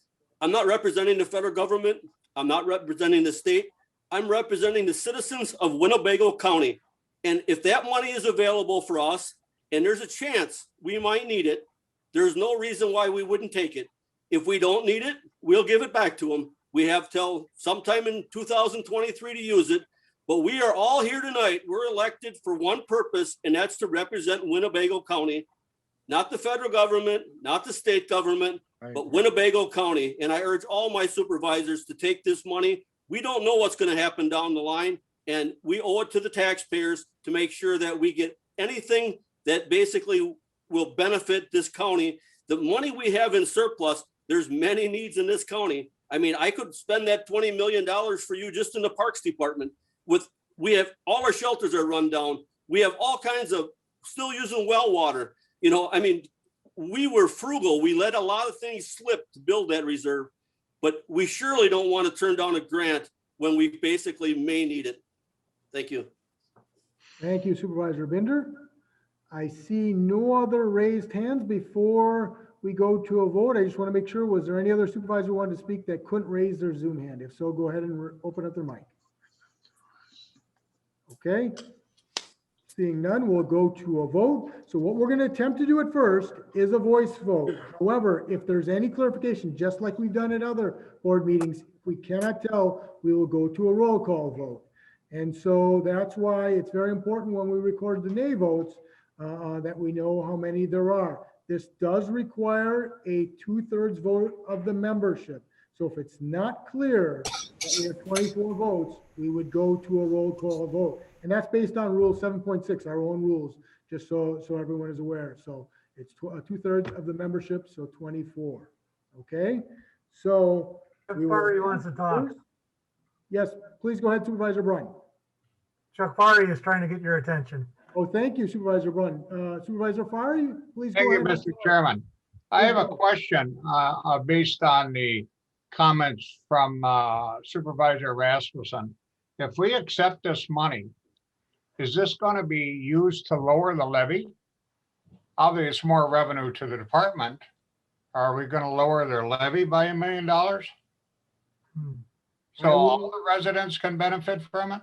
I'm not representing the federal government. I'm not representing the state. I'm representing the citizens of Winnebago County. And if that money is available for us, and there's a chance we might need it, there's no reason why we wouldn't take it. If we don't need it, we'll give it back to them. We have till sometime in 2023 to use it, but we are all here tonight. We're elected for one purpose, and that's to represent Winnebago County, not the federal government, not the state government, but Winnebago County. And I urge all my supervisors to take this money. We don't know what's going to happen down the line, and we owe it to the taxpayers to make sure that we get anything that basically will benefit this county. The money we have in surplus, there's many needs in this county. I mean, I could spend that $20 million for you just in the Parks Department. We have all our shelters are run down. We have all kinds of still using well water. You know, I mean, we were frugal. We let a lot of things slip to build that reserve, but we surely don't want to turn down a grant when we basically may need it. Thank you. Thank you, Supervisor Bender. I see no other raised hands before we go to a vote. I just want to make sure, was there any other supervisor who wanted to speak that couldn't raise their Zoom hand? If so, go ahead and open up their mic. Okay. Seeing none, we'll go to a vote. So what we're going to attempt to do at first is a voice vote. However, if there's any clarification, just like we've done at other board meetings, if we cannot tell, we will go to a roll call vote. And so that's why it's very important when we record the nay votes that we know how many there are. This does require a 2/3 vote of the membership. So if it's not clear that we have 24 votes, we would go to a roll call vote. And that's based on Rule 7.6, our own rules, just so everyone is aware. So it's 2/3 of the membership, so 24. Okay, so Chuck Farley wants to talk. Yes, please go ahead, Supervisor Brun. Chuck Farley is trying to get your attention. Oh, thank you, Supervisor Brun. Supervisor Fari, please go Thank you, ahead. Mr. Chairman. I have a question based on the comments from Supervisor Rasmussen. If we accept this money, is this going to be used to lower the levy? Obviously, it's more revenue to the department. Are we going to lower their levy by $1 million? So all the residents can benefit from it?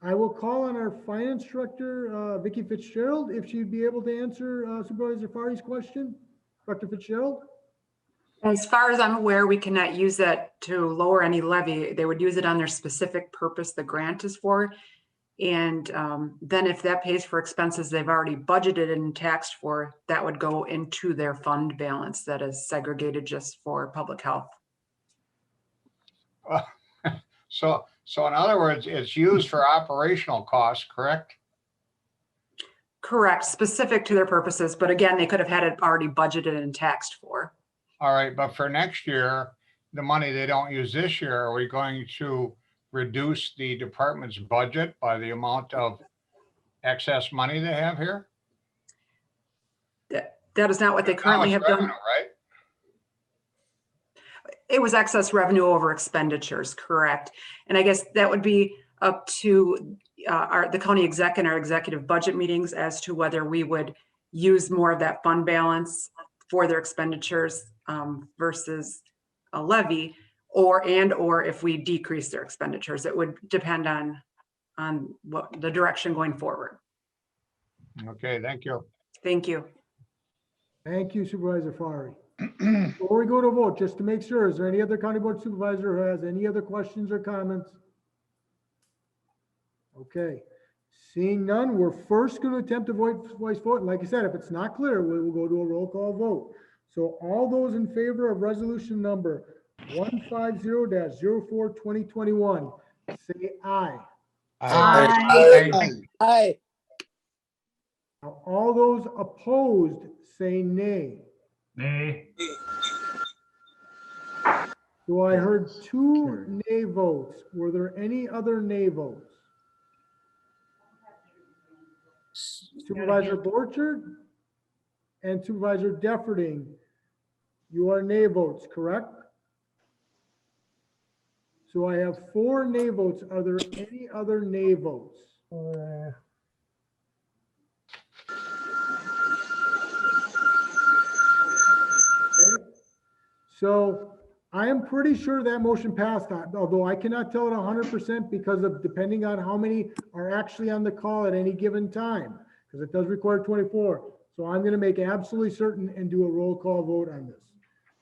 I will call on our finance director, Vicki Fitzgerald, if she'd be able to answer Supervisor Fari's question. Dr. Fitzgerald? As far as I'm aware, we cannot use that to lower any levy. They would use it on their specific purpose the grant is for. And then if that pays for expenses they've already budgeted and taxed for, that would go into their fund balance that is segregated just for public health. So in other words, it's used for operational costs, correct? Correct, specific to their purposes. But again, they could have had it already budgeted and taxed for. All right, but for next year, the money they don't use this year, are we going to reduce the department's budget by the amount of excess money they have here? That is not what they currently have done. Right? It was excess revenue over expenditures, correct. And I guess that would be up to the county exec and our executive budget meetings as to whether we would use more of that fund balance for their expenditures versus a levy, or if we decrease their expenditures. It would depend on on what the direction going forward. Okay, thank you. Thank you. Thank you, Supervisor Fari. Before we go to vote, just to make sure, is there any other county board supervisor who has any other questions or comments? Okay, seeing none, we're first going to attempt to voice vote. And like I said, if it's not clear, we will go to a roll call vote. So all those in favor of resolution number 150-04-2021, say aye. Aye. Aye. Now, all those opposed, say nay. Nay. So I heard 2 nay votes. Were there any other nay votes? Supervisor Borchert and Supervisor Defferting, you are nay votes, correct? So I have 4 nay votes. Are there any other nay votes? Okay. So I am pretty sure that motion passed, although I cannot tell it 100% because of depending on how many are actually on the call at any given time, because it does require 24. So I'm going to make absolutely certain and do a roll call vote on this.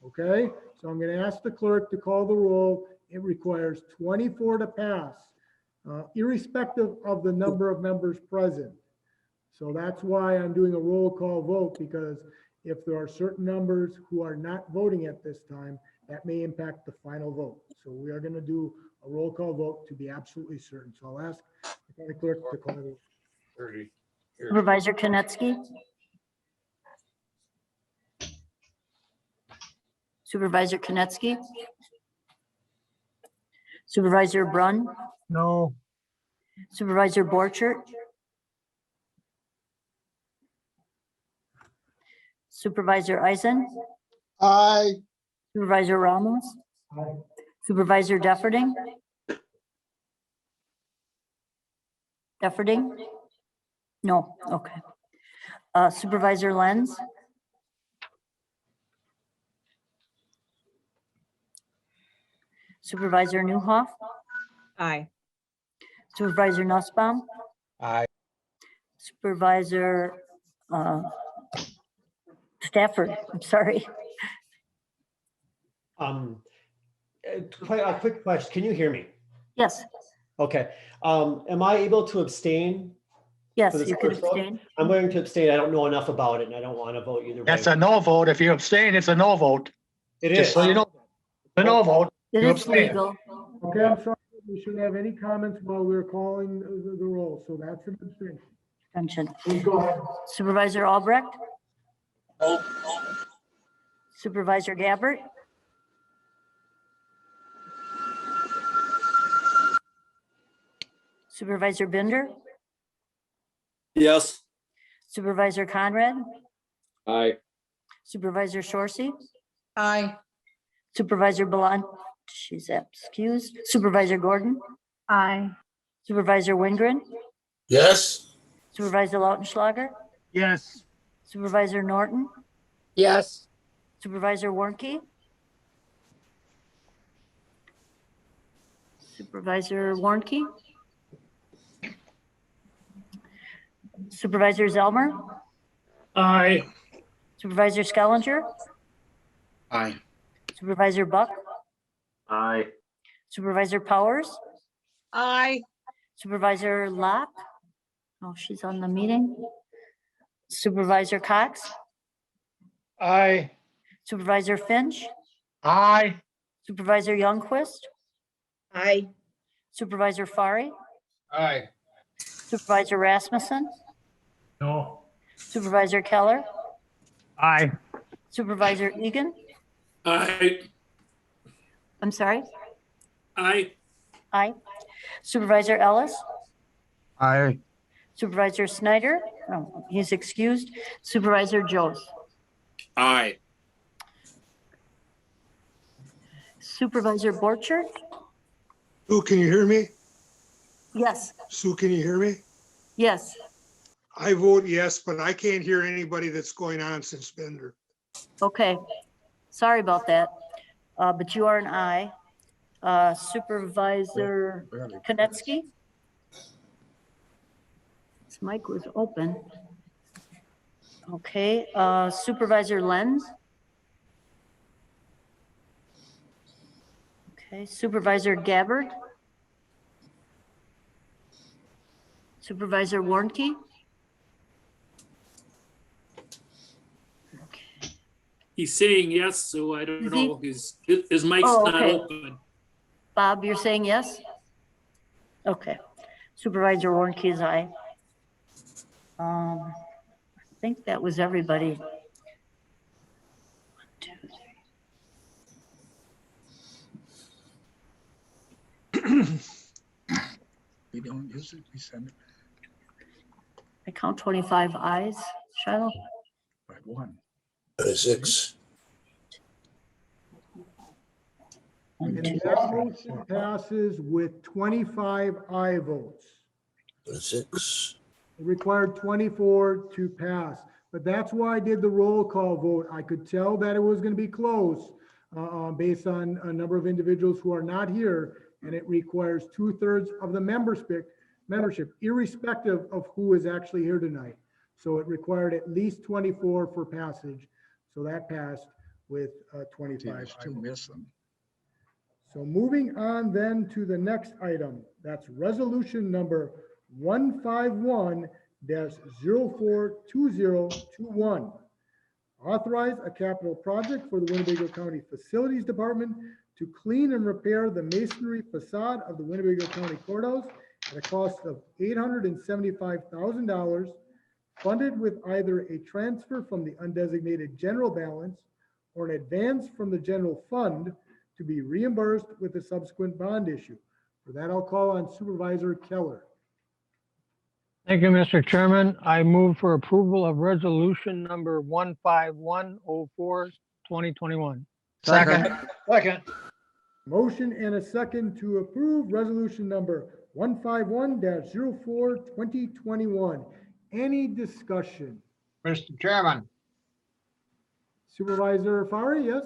Okay, so I'm going to ask the clerk to call the roll. It requires 24 to pass, irrespective of the number of members present. So that's why I'm doing a roll call vote, because if there are certain numbers who are not voting at this time, that may impact the final vote. So we are going to do a roll call vote to be absolutely certain. So I'll ask the county clerk to call the 30. Supervisor Konetsky. Supervisor Konetsky. Supervisor Brunn. No. Supervisor Borchert. Supervisor Eisen. Aye. Supervisor Ramos. Supervisor Defferting. Defferting? No, okay. Supervisor Lenz. Supervisor Newhoff. Aye. Supervisor Nussbaum. Aye. Supervisor Stafford, I'm sorry. A quick question. Can you hear me? Yes, Okay. Am I able to abstain? yes, for this you can first vote? abstain. I'm going to abstain. I don't know enough about it and I don't want to vote either way. That's a no vote. If you abstain, it's a no vote. It Just is. so you know, it's a no vote. It You is abstain. legal. Okay, I'm sorry. We shouldn't have any comments while we're calling the roll. So that's an abstention. Abstention. Please go ahead. Supervisor Albrecht. Supervisor Gabbard. Supervisor Bender. Yes. Supervisor Conrad. Aye. Supervisor Shorsey. Aye. Supervisor Blunt, she's excused. Supervisor Gordon. Aye. Supervisor Wingren. Yes. Supervisor Lautenschlager. Yes. Supervisor Norton. Yes. Supervisor Warnke. Supervisor Warnke. Supervisor Zelmer. Aye. Supervisor Skellinger. Aye. Supervisor Buck. Aye. Supervisor Powers. Aye. Supervisor Locke. Oh, she's on the meeting. Supervisor Cox. Aye. Supervisor Finch. Aye. Supervisor Youngquist. Aye. Supervisor Fari. Aye. Supervisor Rasmussen. No. Supervisor Keller. Aye. Supervisor Egan. Aye. I'm sorry. Aye. Aye. Supervisor Ellis. Aye. Supervisor Snyder. Oh, he's excused. Supervisor Joes. Aye. Supervisor Borchert. Sue, can you hear me? Yes. Sue, can you hear me? Yes. I vote yes, but I can't hear anybody that's going on since Bender. Okay. Sorry about that. But you are an aye. Supervisor Konetsky. His mic was open. Okay, Supervisor Lenz. Okay, Supervisor Gabbard. Supervisor Warnke. He's saying yes, so I don't Is he? know. His mic's Oh, not okay. open. Bob, you're saying yes? Okay. Supervisor Warnke is aye. I think that was everybody. 1, 2, 3. We don't use it, we send it I count 25 ayes. Shiloh? by one. 6. And that motion passes with 25 aye votes. 6. It required 24 to pass, but that's why I did the roll call vote. I could tell that it was going to be close based on a number of individuals who are not here, and it requires 2/3 of the membership, irrespective of who is actually here tonight. So it required at least 24 for passage. So that passed with 25. Still missing. So moving on then to the next item, that's resolution number 151-042021. Authorize a capital project for the Winnebago County Facilities Department to clean and repair the masonry facade of the Winnebago County Courthouse at a cost of $875,000, funded with either a transfer from the undesignated general balance or an advance from the general fund to be reimbursed with a subsequent bond issue. For that, I'll call on Supervisor Keller. Thank you, Mr. Chairman. I move for approval of resolution number 15104-2021. Second. Motion and a second to approve resolution number 151-04-2021. Any discussion? Mr. Chairman. Supervisor Fari, yes?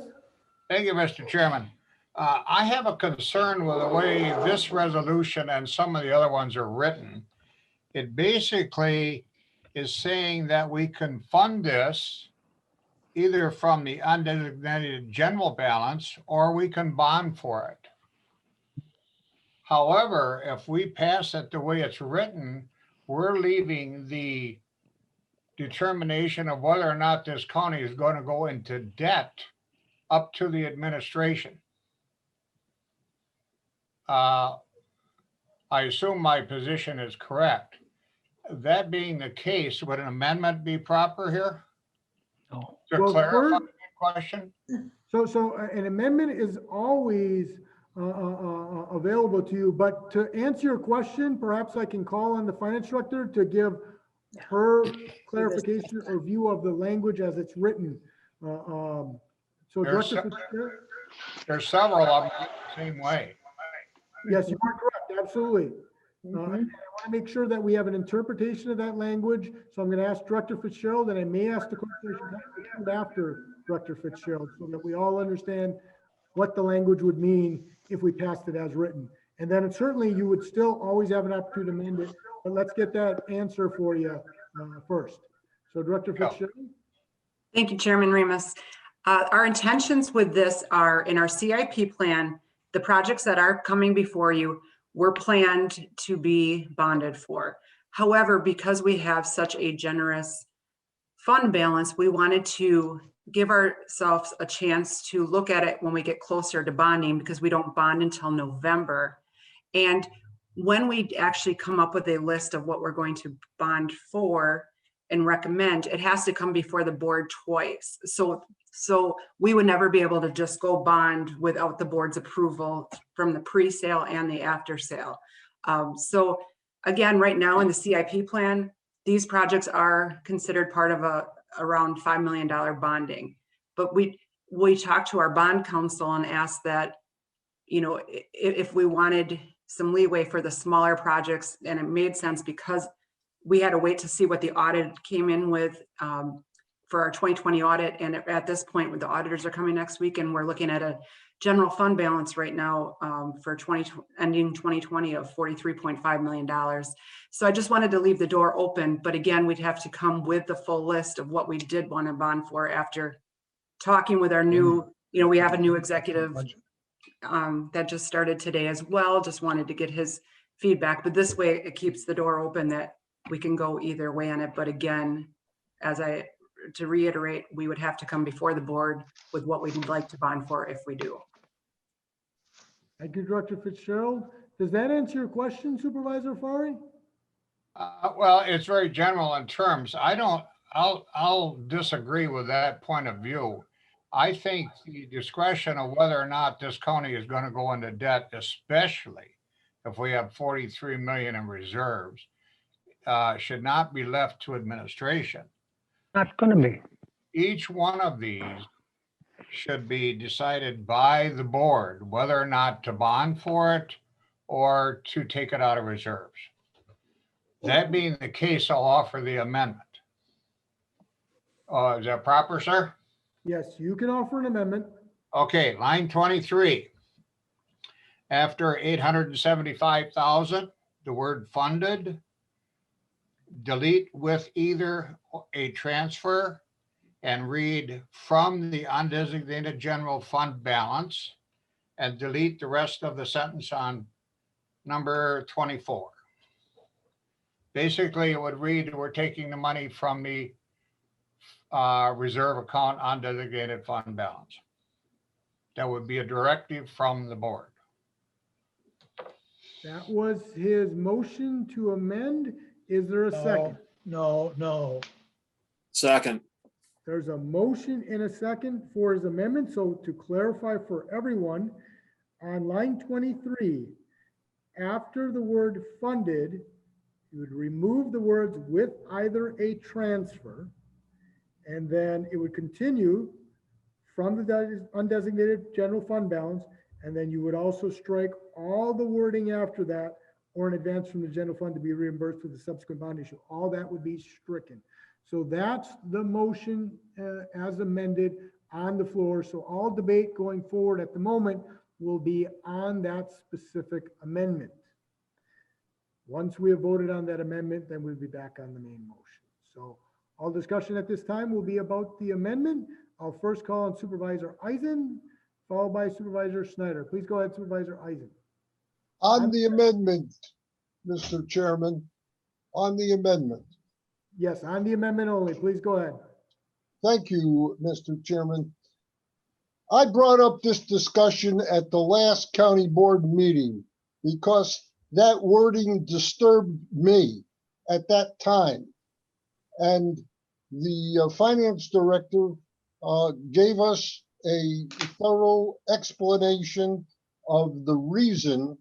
Thank you, Mr. Chairman. I have a concern with the way this resolution and some of the other ones are written. It basically is saying that we can fund this either from the undesignated general balance or we can bond for it. However, if we pass it the way it's written, we're leaving the determination of whether or not this county is going to go into debt up to the administration. I assume my position is correct. That being the case, would an amendment be proper here? No. To Well, clarify first- the question? So an amendment is always available to you, but to answer your question, perhaps I can call on the finance director to give her clarification or view of the language as it's written. So There's Director se- Fitzgerald? There's several of them the same way. Yes, you are correct, absolutely. I want to make sure that we have an interpretation of that language, so I'm going to ask Director Fitzgerald, and I may ask the clerk after Director Fitzgerald, so that we all understand what the language would mean if we passed it as written. And then certainly you would still always have an opportunity to amend it, but let's get that answer for you first. So Director Fitzgerald? Thank you, Chairman Remus. Our intentions with this are in our CIP plan, the projects that are coming before you were planned to be bonded for. However, because we have such a generous fund balance, we wanted to give ourselves a chance to look at it when we get closer to bonding, because we don't bond until November. And when we actually come up with a list of what we're going to bond for and recommend, it has to come before the board twice. So we would never be able to just go bond without the board's approval from the pre-sale and the after sale. So again, right now in the CIP plan, these projects are considered part of around $5 million bonding. But we talked to our bond counsel and asked that, you know, if we wanted some leeway for the smaller projects, and it made sense because we had to wait to see what the audit came in with for our 2020 audit. And at this point, the auditors are coming next week, and we're looking at a general fund balance right now for ending 2020 of $43.5 million. So I just wanted to leave the door open, but again, we'd have to come with the full list of what we did want to bond for after talking with our new, we have a new executive that just started today as well. Just wanted to get his feedback, but this way it keeps the door open that we can go either way on it. But again, to reiterate, we would have to come before the board with what we'd like to bond for if we do. Thank you, Director Fitzgerald. Does that answer your question, Supervisor Fari? Well, it's very general in terms. I'll disagree with that point of view. I think the discretion of whether or not this county is going to go into debt, especially if we have 43 million in reserves, should not be left to administration. Not gonna be. Each one of these should be decided by the board, whether or not to bond for it or to take it out of reserves. That being the case, I'll offer the amendment. Is that proper, sir? Yes, you can offer an amendment. Okay, line 23. After 875,000, the word funded, delete with either a transfer and read from the undesignated general fund balance, and delete the rest of the sentence on number 24. Basically, it would read, we're taking the money from the reserve account undesignated fund balance. That would be a directive from the board. That was his motion to amend. Is there a second? No. Second. There's a motion and a second for his amendment. So to clarify for everyone, on line 23, after the word funded, you would remove the words with either a transfer, and then it would continue from the undesignated general fund balance, and then you would also strike all the wording after that, or an advance from the general fund to be reimbursed with the subsequent bond issue. All that would be stricken. So that's the motion as amended on the floor. So all debate going forward at the moment will be on that specific amendment. Once we have voted on that amendment, then we'll be back on the main motion. So all discussion at this time will be about the amendment. I'll first call on Supervisor Eisen, followed by Supervisor Schneider. Please go ahead, Supervisor Eisen. On the amendment, Mr. Chairman, on the amendment. Yes, on the amendment only. Please go ahead. Thank you, Mr. Chairman. I brought up this discussion at the last county board meeting because that wording disturbed me at that time. And the finance director gave us a thorough explanation of the reason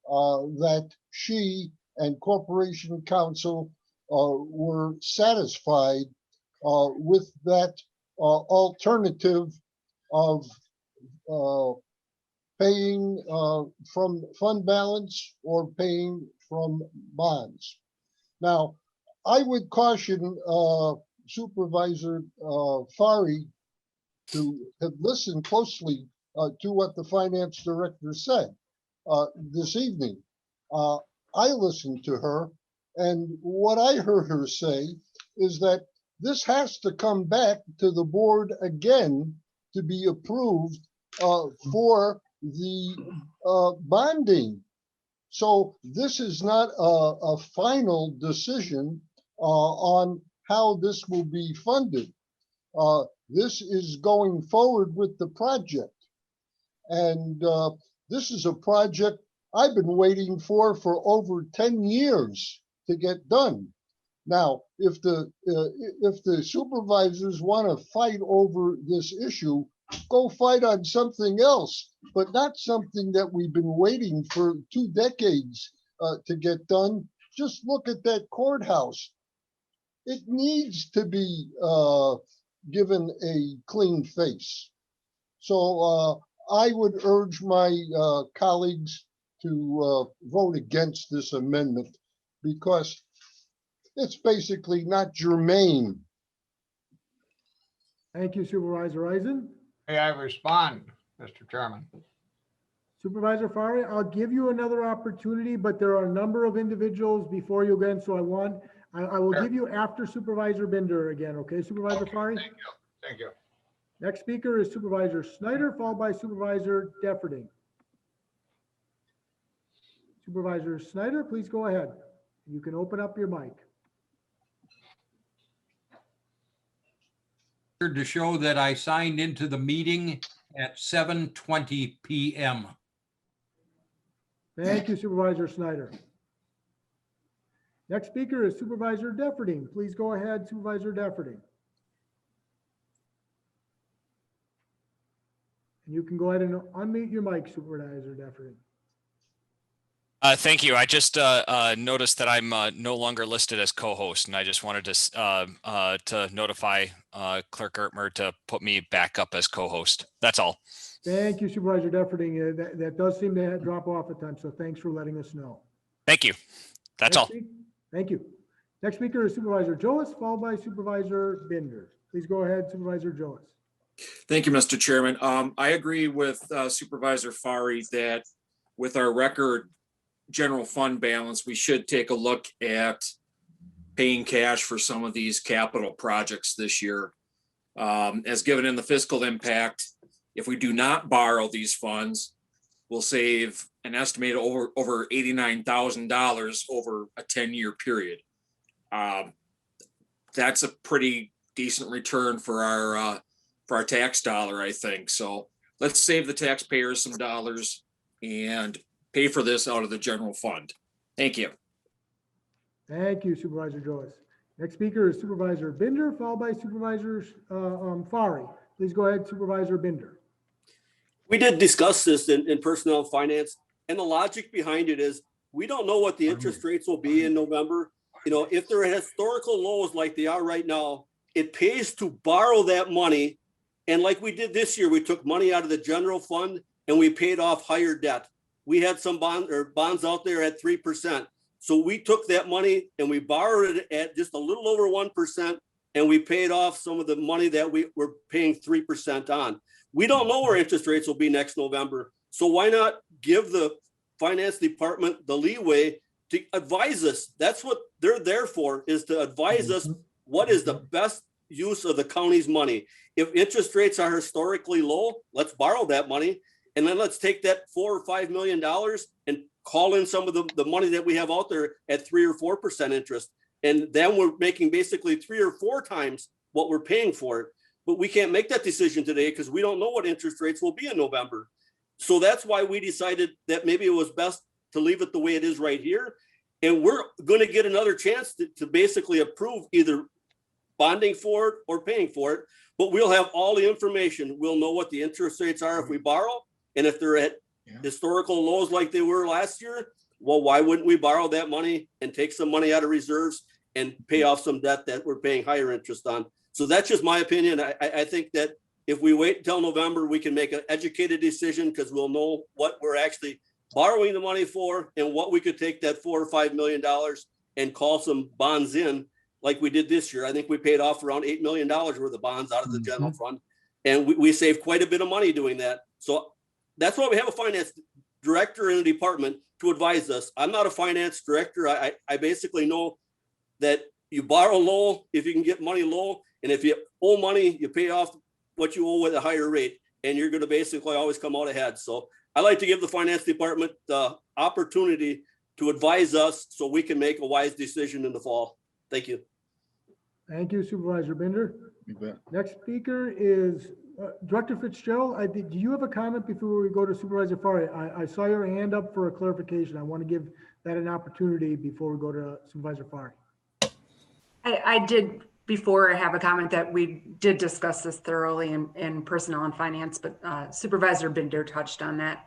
that she and Corporation Counsel were satisfied with that alternative of paying from fund balance or paying from bonds. Now, I would caution Supervisor Fari to have listened closely to what the finance director said this evening. I listened to her, and what I heard her say is that this has to come back to the board again to be approved for the bonding. So this is not a final decision on how this will be funded. This is going forward with the project. And this is a project I've been waiting for over 10 years to get done. Now, if the supervisors want to fight over this issue, go fight on something else, but not something that we've been waiting for 2 decades to get done. Just look at that courthouse. It needs to be given a clean face. So I would urge my colleagues to vote against this amendment because it's basically not germane. Thank you, Supervisor Eisen. May I respond? Mr. Chairman. Supervisor Fari, I'll give you another opportunity, but there are a number of individuals before you again, so I will give you after Supervisor Bender again, okay, Supervisor Fari? Thank you. Thank you. Next speaker is Supervisor Snyder, followed by Supervisor Defferting. Supervisor Snyder, please go ahead. You can open up your mic. To show that I signed into the meeting at 7:20 PM. Thank you, Supervisor Snyder. Next speaker is Supervisor Defferting. Please go ahead, Supervisor Defferting. And you can go ahead and unmute your mic, Supervisor Defferting. Thank you. I just noticed that I'm no longer listed as co-host, and I just wanted to notify Clerk Ertmer to put me back up as co-host. That's all. Thank you, Supervisor Defferting. That does seem to drop off at times, so thanks for letting us know. Thank you. That's all. Thank you. Next speaker is Supervisor Joas, followed by Supervisor Bender. Please go ahead, Supervisor Joas. Thank you, Mr. Chairman. I agree with Supervisor Fari that with our record general fund balance, we should take a look at paying cash for some of these capital projects this year. As given in the fiscal impact, if we do not borrow these funds, we'll save an estimated over $89,000 over a 10-year period. That's a pretty decent return for our tax dollar, I think. So let's save the taxpayers some dollars and pay for this out of the general fund. Thank you. Thank you, Supervisor Joas. Next speaker is Supervisor Bender, followed by Supervisor Fari. Please go ahead, Supervisor Bender. We did discuss this in personnel and finance, and the logic behind it is we don't know what the interest rates will be in November. You know, if they're at historical lows like they are right now, it pays to borrow that money. And like we did this year, we took money out of the general fund and we paid off higher debt. We had some bonds out there at 3%. So we took that money and we borrowed it at just a little over 1%, and we paid off some of the money that we were paying 3% on. We don't know where interest rates will be next November. So why not give the finance department the leeway to advise us? That's what they're there for, is to advise us what is the best use of the county's money. If interest rates are historically low, let's borrow that money. And then let's take that $4 or $5 million and call in some of the money that we have out there at 3 or 4% interest. And then we're making basically 3 or 4 times what we're paying for it. But we can't make that decision today because we don't know what interest rates will be in November. So that's why we decided that maybe it was best to leave it the way it is right here. And we're going to get another chance to basically approve either bonding for it or paying for it. But we'll have all the information. We'll know what the interest rates are if we borrow. And if they're at historical lows like they were last year, well, why wouldn't we borrow that money and take some money out of reserves and pay off some debt that we're paying higher interest on? So that's just my opinion. I think that if we wait until November, we can make an educated decision because we'll know what we're actually borrowing the money for and what we could take that $4 or $5 million and call some bonds in like we did this year. I think we paid off around $8 million worth of bonds out of the general fund. And we saved quite a bit of money doing that. So that's why we have a finance director in the department to advise us. I'm not a finance director. I basically know that you borrow low if you can get money low. And if you owe money, you pay off what you owe at a higher rate. And you're going to basically always come out ahead. So I like to give the finance department the opportunity to advise us so we can make a wise decision in the fall. Thank you. Thank you, Supervisor Bender. You bet. Next speaker is Director Fitzgerald. Do you have a comment before we go to Supervisor Fari? I saw your hand up for a clarification. I want to give that an opportunity before we go to Supervisor Fari. I did before have a comment that we did discuss this thoroughly in personnel and finance, but Supervisor Bender touched on that.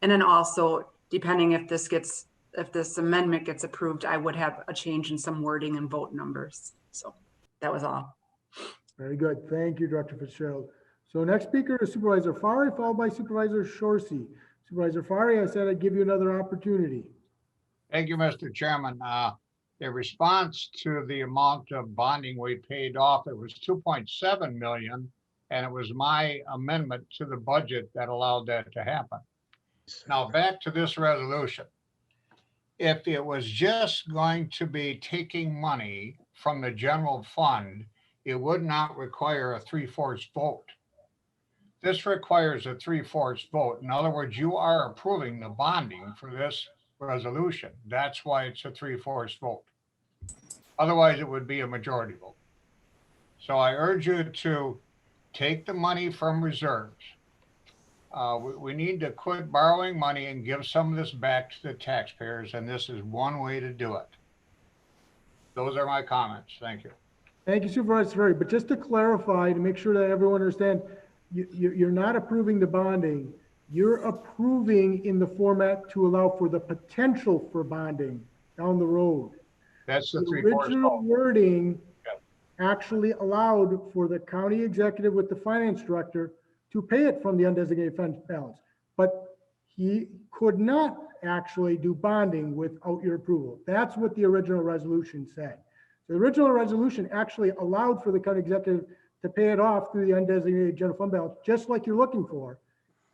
And then also, depending if this amendment gets approved, I would have a change in some wording and vote numbers. So that was all. Very good. Thank you, Director Fitzgerald. So next speaker is Supervisor Fari, followed by Supervisor Shorsey. Supervisor Fari, I said I'd give you another opportunity. Thank you, Mr. Chairman. In response to the amount of bonding we paid off, it was 2.7 million. And it was my amendment to the budget that allowed that to happen. Now, back to this resolution. If it was just going to be taking money from the general fund, it would not require a 3/4 vote. This requires a 3/4 vote. In other words, you are approving the bonding for this resolution. That's why it's a 3/4 vote. Otherwise, it would be a majority vote. So I urge you to take the money from reserves. We need to quit borrowing money and give some of this back to the taxpayers, and this is one way to do it. Those are my comments. Thank you. Thank you, Supervisor Ferry. But just to clarify, to make sure that everyone understands, you're not approving the bonding. You're approving in the format to allow for the potential for bonding down the road. That's the The 3/4 original vote. wording Yep. actually allowed for the county executive with the finance director to pay it from the undesignated fund balance. But he could not actually do bonding without your approval. That's what the original resolution said. The original resolution actually allowed for the county executive to pay it off through the undesignated general fund balance, just like you're looking for.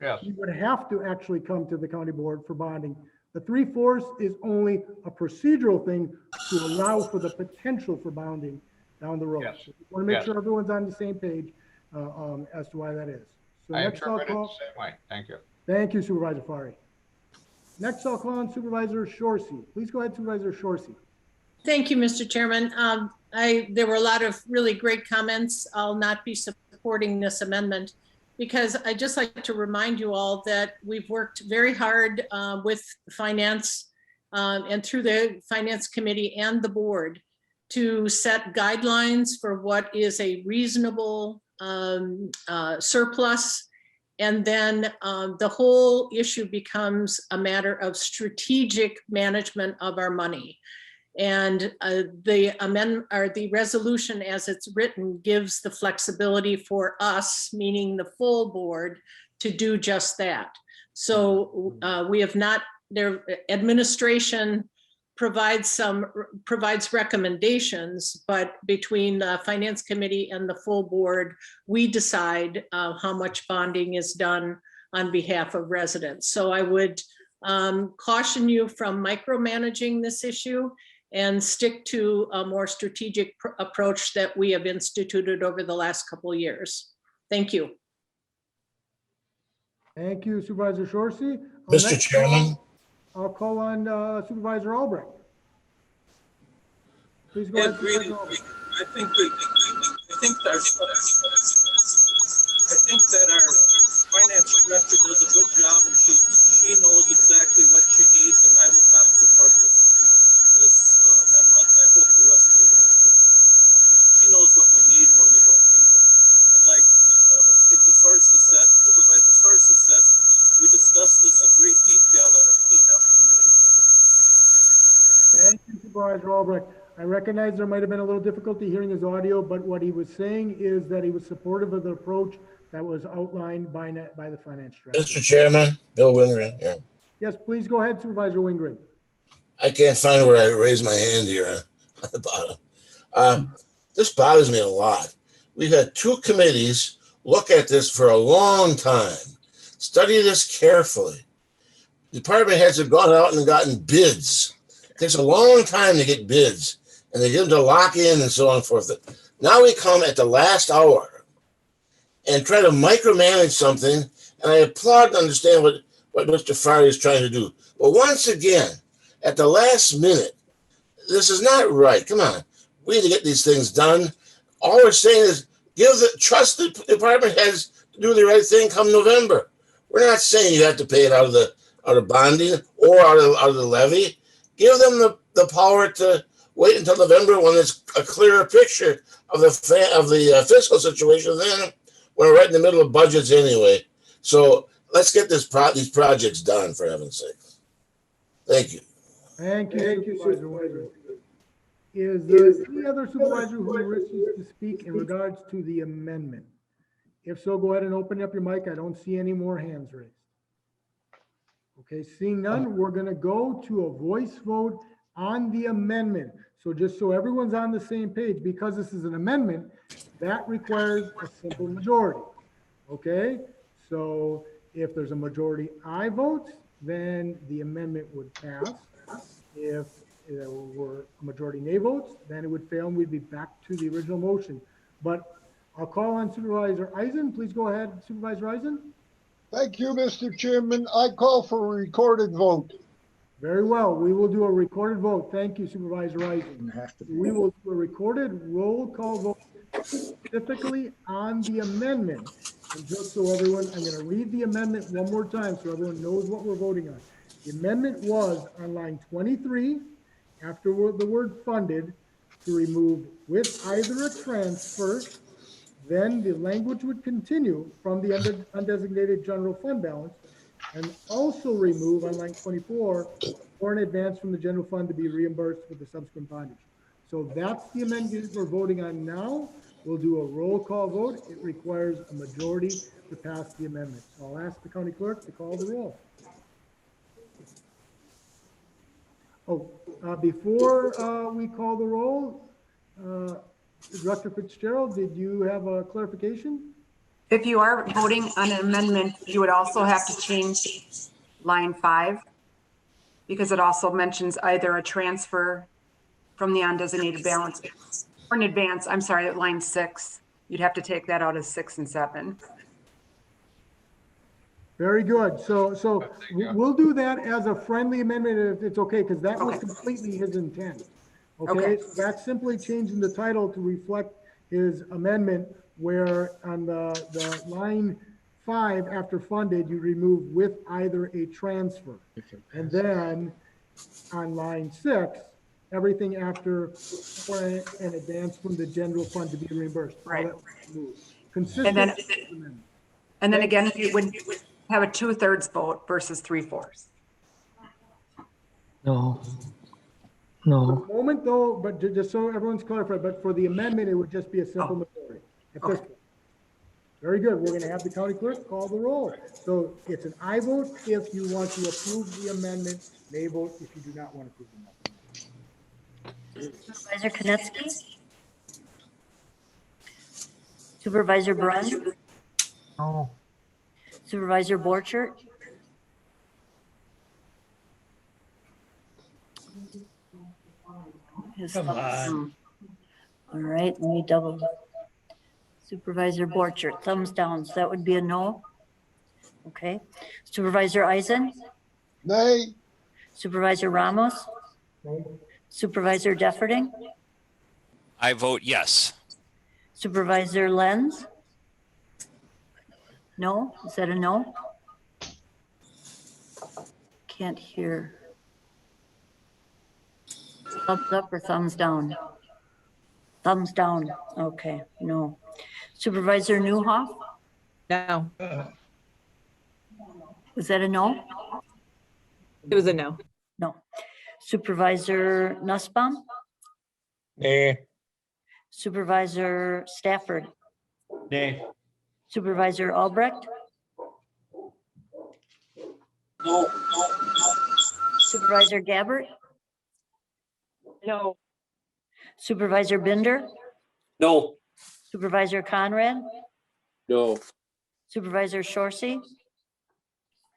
Yes. You would have to actually come to the county board for bonding. The 3/4 is only a procedural thing to allow for the potential for bonding down the road. Yes. So we want to make Yes. sure everyone's on the same page as to why that is. So I next I'll interpret it the call, same way. Thank you. thank you, Supervisor Fari. Next I'll call on Supervisor Shorsey. Please go ahead, Supervisor Shorsey. Thank you, Mr. Chairman. There were a lot of really great comments. I'll not be supporting this amendment because I'd just like to remind you all that we've worked very hard with finance and through the finance committee and the board to set guidelines for what is a reasonable surplus. And then the whole issue becomes a matter of strategic management of our money. And the amendment or the resolution as it's written gives the flexibility for us, meaning the full board, to do just that. So we have not, their administration provides recommendations, but between the finance committee and the full board, we decide how much bonding is done on behalf of residents. So I would caution you from micromanaging this issue and stick to a more strategic approach that we have instituted over the last couple of years. Thank you. Thank you, Supervisor Shorsey. Mr. Chairman. I'll call on Supervisor Albrecht. Please go ahead. Really, I think that our finance director does a good job, and she knows exactly what she needs, and I would not support this amendment. And I hope the rest of you don't use it. She knows what we need, what we don't need, and like Supervisor Sorcy said, we discussed this in great detail at our P&L committee. Thank you, Supervisor Albrecht. I recognize there might have been a little difficulty hearing his audio, but what he was saying is that he was supportive of the approach that was outlined by the finance director. Mr. Chairman, Bill Wingren here. Yes, please go ahead, Supervisor Wingren. I can't find where I raised my hand here on the bottom. This bothers me a lot. We've had two committees look at this for a long time, study this carefully. Department heads have gone out and gotten bids. It takes a long time to get bids, and they get them to lock in and so on and forth. Now we come at the last hour and try to micromanage something, and I applaud and understand what Mr. Fari is trying to do. But once again, at the last minute, this is not right. Come on. We need to get these things done. All we're saying is trust the department heads to do the right thing come November. We're not saying you have to pay it out of bonding or out of the levy. Give them the power to wait until November when there's a clearer picture of the fiscal situation. Then we're right in the middle of budgets anyway. So let's get these projects done, for heaven's sake. Thank you. Thank you, Supervisor Wingren. Is there any other supervisor who wishes to speak in regards to the amendment? If so, go ahead and open up your mic. I don't see any more hands raised. Okay, seeing none, we're going to go to a voice vote on the amendment. So just so everyone's on the same page, because this is an amendment, that requires a simple majority. Okay, so if there's a majority aye vote, then the amendment would pass. If there were a majority nay votes, then it would fail and we'd be back to the original motion. But I'll call on Supervisor Eisen. Please go ahead, Supervisor Eisen. Thank you, Mr. Chairman. I call for a recorded vote. Very well. We will do a recorded vote. Thank you, Supervisor Eisen. We will do a recorded roll call vote specifically on the amendment. And just so everyone, I'm going to read the amendment one more time so everyone knows what we're voting on. The amendment was on line 23, after the word funded, to remove with either a transfer, then the language would continue from the undesignated general fund balance, and also remove on line 24 or an advance from the general fund to be reimbursed with the subsequent bondage. So that's the amendment we're voting on now. We'll do a roll call vote. It requires a majority to pass the amendment. So I'll ask the county clerk to call the roll. Before we call the roll, Director Fitzgerald, did you have a clarification? If you are voting on an amendment, you would also have to change line 5 because it also mentions either a transfer from the undesignated balance or an advance. I'm sorry, at line 6. You'd have to take that out as 6 and 7. Very good. So we'll do that as a friendly amendment if it's okay, because that was completely his intent. Okay, so that's simply changing the title to reflect his amendment, where on the line 5 after funded, you remove with either a transfer. And then on line 6, everything after an advance from the general fund to be reimbursed. Right. Consistent. And then again, you would have a 2/3 vote versus 3/4. No. For the moment though, but just so everyone's clarified, but for the amendment, it would just be a simple majority at this point. Very good. We're going to have the county clerk call the roll. So it's an aye vote if you want to approve the amendment, nay vote if you do not want to approve the amendment. Supervisor Konetsky? Supervisor Brand? No. Supervisor Borchert? Come on. All right, let me double. Supervisor Borchert, thumbs down. So that would be a no. Okay. Supervisor Eisen? Nay. Supervisor Ramos? Supervisor Defferting? I vote yes. Supervisor Lenz? No? Is that a no? Can't hear. Thumbs up or thumbs down? Thumbs down. Okay, no. Supervisor Newhoff? No, Was that a no? it was a no. No. Supervisor Nussbaum? Nay. Supervisor Stafford? Nay. Supervisor Albrecht? No. Supervisor Gabbert? No. Supervisor Bender? No. Supervisor Conrad? No. Supervisor Shorsey?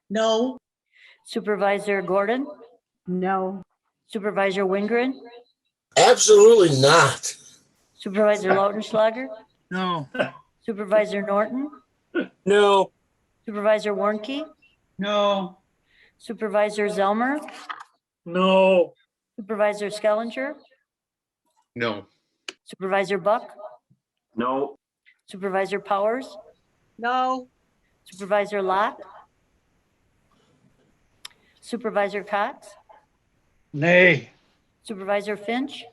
No. Supervisor Gordon? No. Supervisor Wingren? Absolutely not. Supervisor Lautenschlager? No. Supervisor Norton? No. Supervisor Warnke? No. Supervisor Zelmer? No. Supervisor Skellinger? No. Supervisor Buck? No. Supervisor Powers? No. Supervisor Locke? Supervisor Cox? Nay. Supervisor Finch?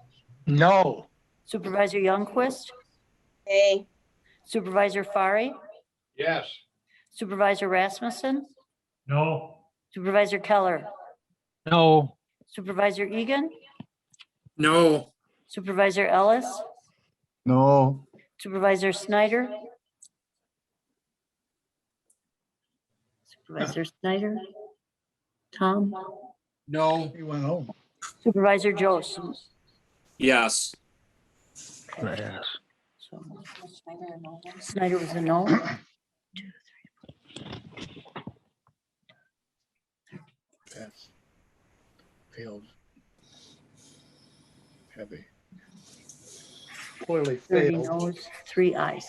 No. Supervisor Youngquist? Nay. Supervisor Fari? Yes. Supervisor Rasmussen? No. Supervisor Keller? No. Supervisor Egan? No. Supervisor Ellis? No. Supervisor Snyder? Supervisor Snyder? Tom? No. He went home. Supervisor Jost. Yes. Yes. So Snyder was a no. Pass. Failed. Heavy. Clearly 30 failed. noes, 3 ayes.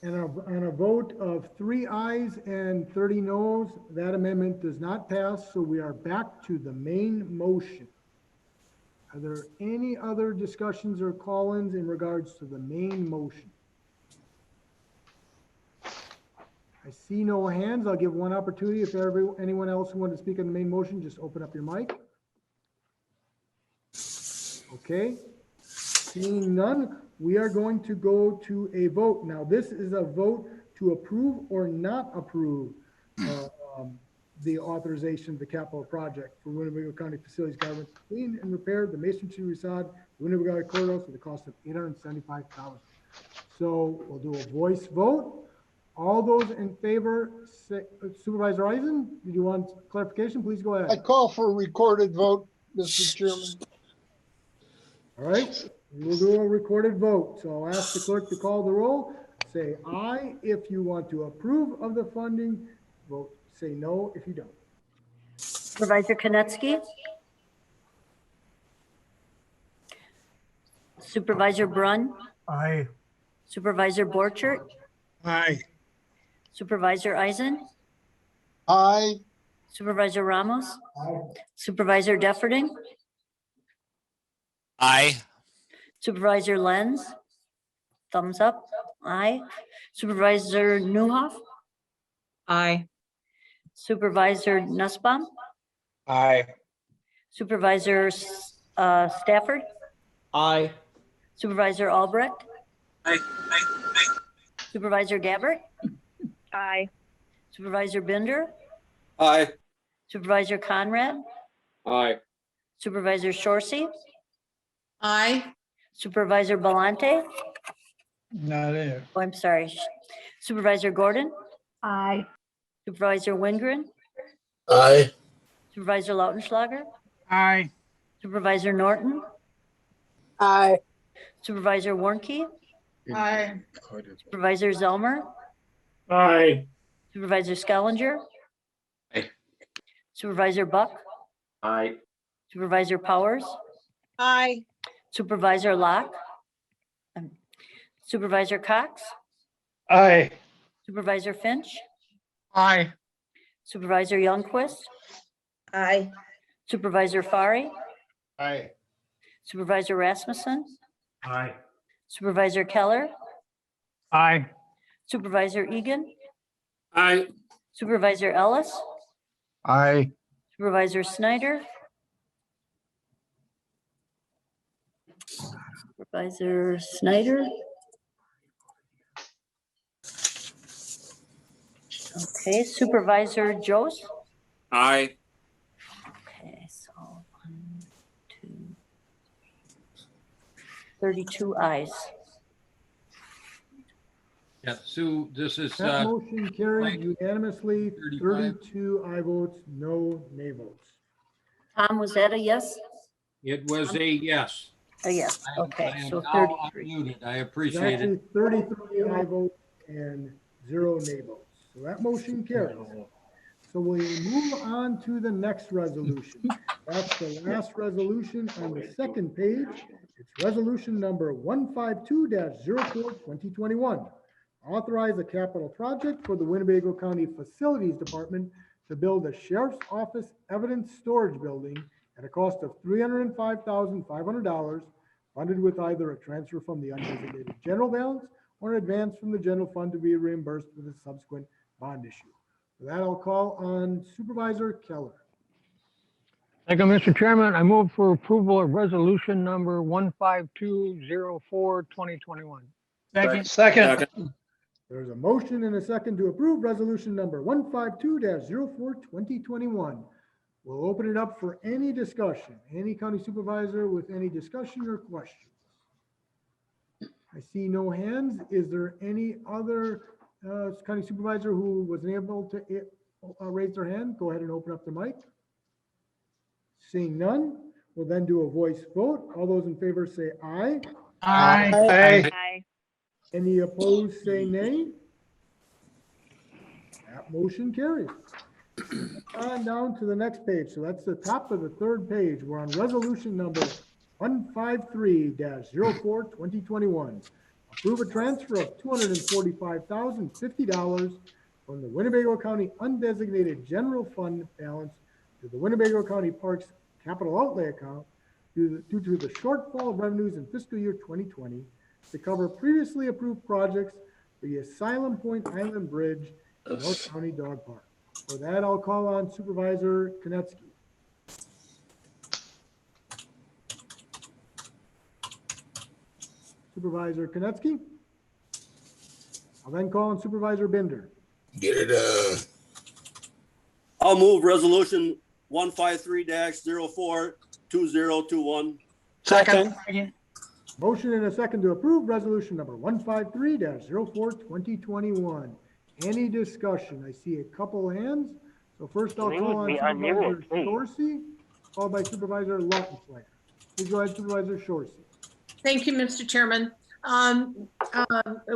And on a vote of 3 ayes and 30 noes, that amendment does not pass, so we are back to the main motion. Are there any other discussions or call-ins in regards to the main motion? I see no hands. I'll give one opportunity. If anyone else who wanted to speak on the main motion, just open up your mic. Okay. Seeing none, we are going to go to a vote. Now, this is a vote to approve or not approve the authorization of the capital project for Winnebago County Facilities Government to clean and repair the masonry facade, Winnebago Courthouse with a cost of $875,000. So we'll do a voice vote. All those in favor, Supervisor Eisen, did you want clarification? Please go I ahead. call for a recorded vote, Mr. Chairman. All right, we'll do a recorded vote. So I'll ask the clerk to call the roll. Say aye if you want to approve of the funding. Vote, say no if you don't. Supervisor Konetsky. Supervisor Brunn. Aye. Supervisor Borchert. Aye. Supervisor Eisen. Aye. Supervisor Ramos. Supervisor Defferting. Aye. Supervisor Lenz. Thumbs up. Aye. Supervisor Newhoff. Aye. Supervisor Nussbaum. Aye. Supervisor Stafford. Aye. Supervisor Albrecht. Aye. Supervisor Gabbard. Aye. Supervisor Bender. Aye. Supervisor Conrad. Aye. Supervisor Shorsey. Aye. Supervisor Belante. Not there. Oh, I'm sorry. Supervisor Gordon. Aye. Supervisor Wingren. Aye. Supervisor Lautenschlager. Aye. Supervisor Norton. Aye. Supervisor Warnke. Aye. Supervisor Zelmer. Aye. Supervisor Skellinger. Aye. Supervisor Buck. Aye. Supervisor Powers. Aye. Supervisor Locke. Supervisor Cox. Aye. Supervisor Finch. Aye. Supervisor Youngquist. Aye. Supervisor Fari. Aye. Supervisor Rasmussen. Aye. Supervisor Keller. Aye. Supervisor Egan. Aye. Supervisor Ellis. Aye. Supervisor Snyder. Supervisor Snyder. Okay, Supervisor Jost. Aye. Okay, so 1, 2, 32 ayes. Yeah, Sue, this is, That motion carried Mike. unanimously, 35. 32 aye votes, no nay votes. Tom, was that a yes? it was a yes. A yes, I am- okay, I am so now 33. unmuted. I It's appreciate actually it. 33 aye votes and 0 nay votes. So that motion carries. So we move on to the next resolution. That's the last resolution on the second page. It's resolution number 152-04-2021. Authorize a capital project for the Winnebago County Facilities Department to build a sheriff's office evidence storage building at a cost of $305,500, funded with either a transfer from the undesignated general balance or an advance from the general fund to be reimbursed with a subsequent bond issue. For that, I'll call on Supervisor Keller. Thank you, Mr. Chairman. I move for approval of resolution number 15204-2021. Second. There's a motion and a second to approve resolution number 152-04-2021. We'll open it up for any discussion. Any county supervisor with any discussion or questions? I see no hands. Is there any other county supervisor who wasn't able to raise their hand, go ahead and open up the mic. Seeing none, we'll then do a voice vote. All those in favor say aye. Aye. Any opposed, say nay. That motion carries. On down to the next page. So that's the top of the third page. We're on resolution number 153-04, 2021. Approve a transfer of $245,050 from the Winnebago County undesignated general fund balance to the Winnebago County Parks capital outlay account due to the shortfall of revenues in fiscal year 2020 to cover previously approved projects for the Asylum Point Island Bridge and North County Dog Park. For that, I'll call on Supervisor Konetsky. Supervisor Konetsky. I'll then call on Supervisor Bender. Get it done. I'll move resolution 153-04, 2021. Second. Motion and a second to approve resolution number 153-04, 2021. Any discussion? I see a couple hands. So first I'll call on Supervisor Shorsey, followed by Supervisor Lautenschlager. Please go ahead, Supervisor Shorsey. Thank you, Mr. Chairman.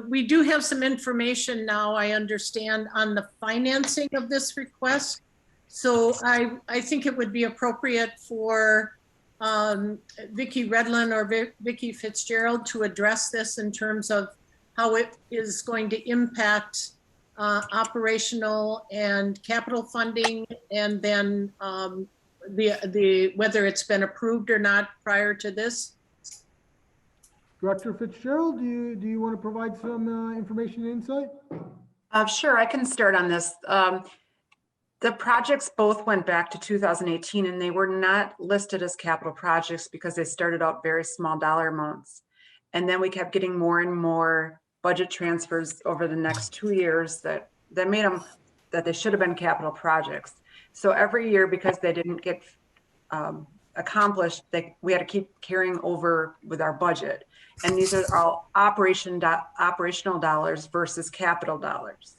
We do have some information now, I understand, on the financing of this request. So I think it would be appropriate for Vicki Redlin or Vicki Fitzgerald to address this in terms of how it is going to impact operational and capital funding, and then whether it's been approved or not prior to this. Director Fitzgerald, do you want to provide some information and insight? Sure, I can start on this. The projects both went back to 2018 and they were not listed as capital projects because they started out very small dollar amounts. And then we kept getting more and more budget transfers over the next 2 years that made them that they should have been capital projects. So every year, because they didn't get accomplished, we had to keep carrying over with our budget. And these are all operational dollars versus capital dollars.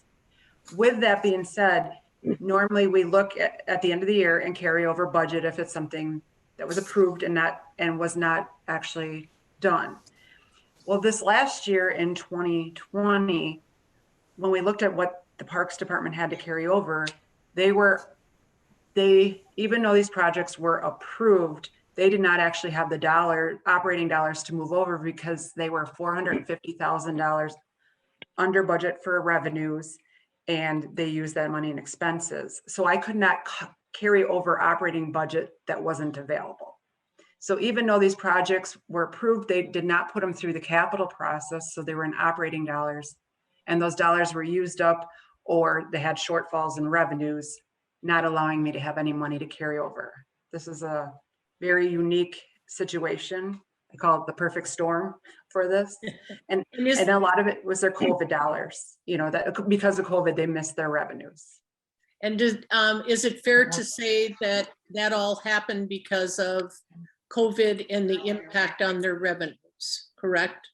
With that being said, normally we look at the end of the year and carry over budget if it's something that was approved and was not actually done. Well, this last year in 2020, when we looked at what the Parks Department had to carry over, even though these projects were approved, they did not actually have the operating dollars to move over because they were $450,000 under budget for revenues, and they used that money in expenses. So I could not carry over operating budget that wasn't available. So even though these projects were approved, they did not put them through the capital process. So they were in operating dollars, and those dollars were used up, or they had shortfalls in revenues, not allowing me to have any money to carry over. This is a very unique situation. I call it the perfect storm for this. And a lot of it was their COVID dollars, that because of COVID, they missed their revenues. And is it fair to say that all happened because of COVID and the impact on their revenues, correct?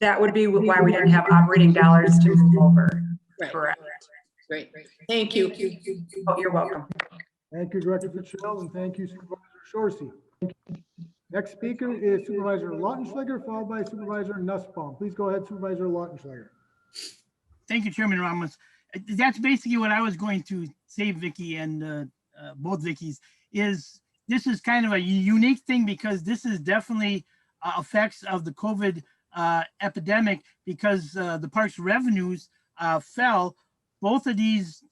That would be why we didn't have operating dollars to move over. Right. Correct. Great. Thank you. Oh, you're welcome. Thank you, Director Fitzgerald, and thank you, Supervisor Shorsey. Next speaker is Supervisor Lautenschlager, followed by Supervisor Nussbaum. Please go ahead, Supervisor Lautenschlager. Thank you, Chairman Ramos. That's basically what I was going to say, Vicki, and both Vickies, is this is kind of a unique thing because this is definitely effects of the COVID epidemic, because the park's revenues fell. Both of these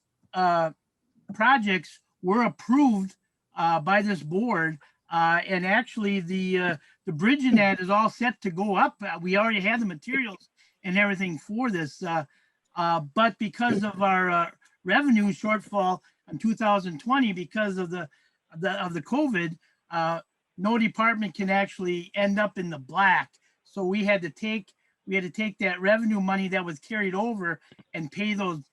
projects were approved by this board, and actually the bridge in that is all set to go up. We already have the materials and everything for this, but because of our revenue shortfall in 2020, because of the COVID, no department can actually end up in the black. So we had to take that revenue money that was carried over and pay those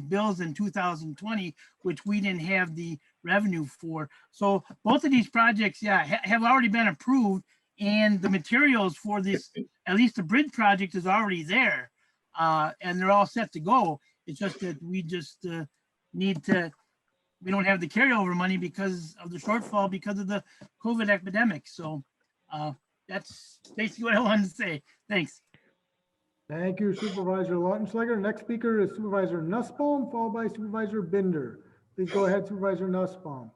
bills in 2020, which we didn't have the revenue for. So both of these projects, have already been approved, and the materials for this, at least the bridge project, is already there. and they're all set to go. It's just that we just need to, we don't have the carryover money because of the shortfall because of the COVID epidemic. So that's basically what I wanted to say. Thanks. Thank you, Supervisor Lautenschlager. Next speaker is Supervisor Nussbaum, followed by Supervisor Bender. Please go ahead, Supervisor Nussbaum.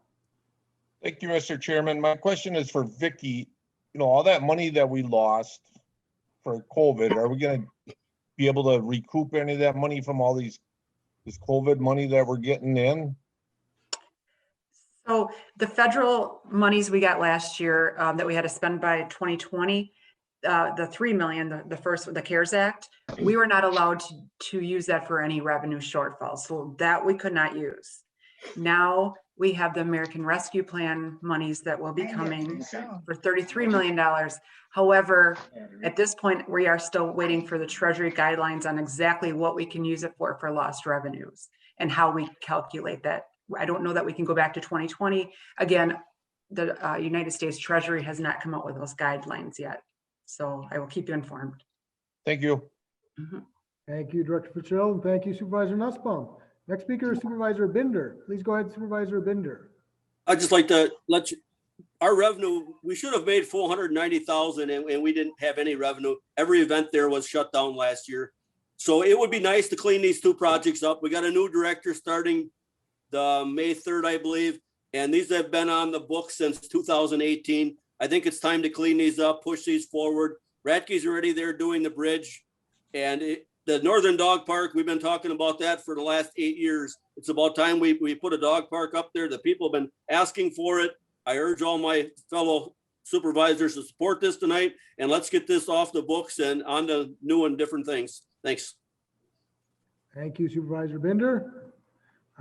Thank you, Mr. Chairman. My question is for Vicky. You know, all that money that we lost for COVID, are we going to be able to recoup any of that money from all this COVID money that we're getting in? So the federal monies we got last year that we had to spend by 2020, the 3 million, the first, the CARES Act, we were not allowed to use that for any revenue shortfall. So that we could not use. Now we have the American Rescue Plan monies that will be coming for $33 million. However, at this point, we are still waiting for the Treasury guidelines on exactly what we can use it for lost revenues and how we calculate that. I don't know that we can go back to 2020. Again, the United States Treasury has not come up with those guidelines yet. So I will keep you informed. Thank you. Thank you, Director Fitzgerald, and thank you, Supervisor Nussbaum. Next speaker is Supervisor Bender. Please go ahead, Supervisor Bender. I'd just like to let you, our revenue, we should have made 490,000 and we didn't have any revenue. Every event there was shut down last year. So it would be nice to clean these two projects up. We got a new director starting the May 3rd, I believe. And these have been on the book since 2018. I think it's time to clean these up, push these forward. Radke's already there doing the bridge. And the Northern Dog Park, we've been talking about that for the last 8 years. It's about time we put a dog park up there. The people have been asking for it. I urge all my fellow supervisors to support this tonight, and let's get this off the books and on to new and different things. Thanks. Thank you, Supervisor Bender.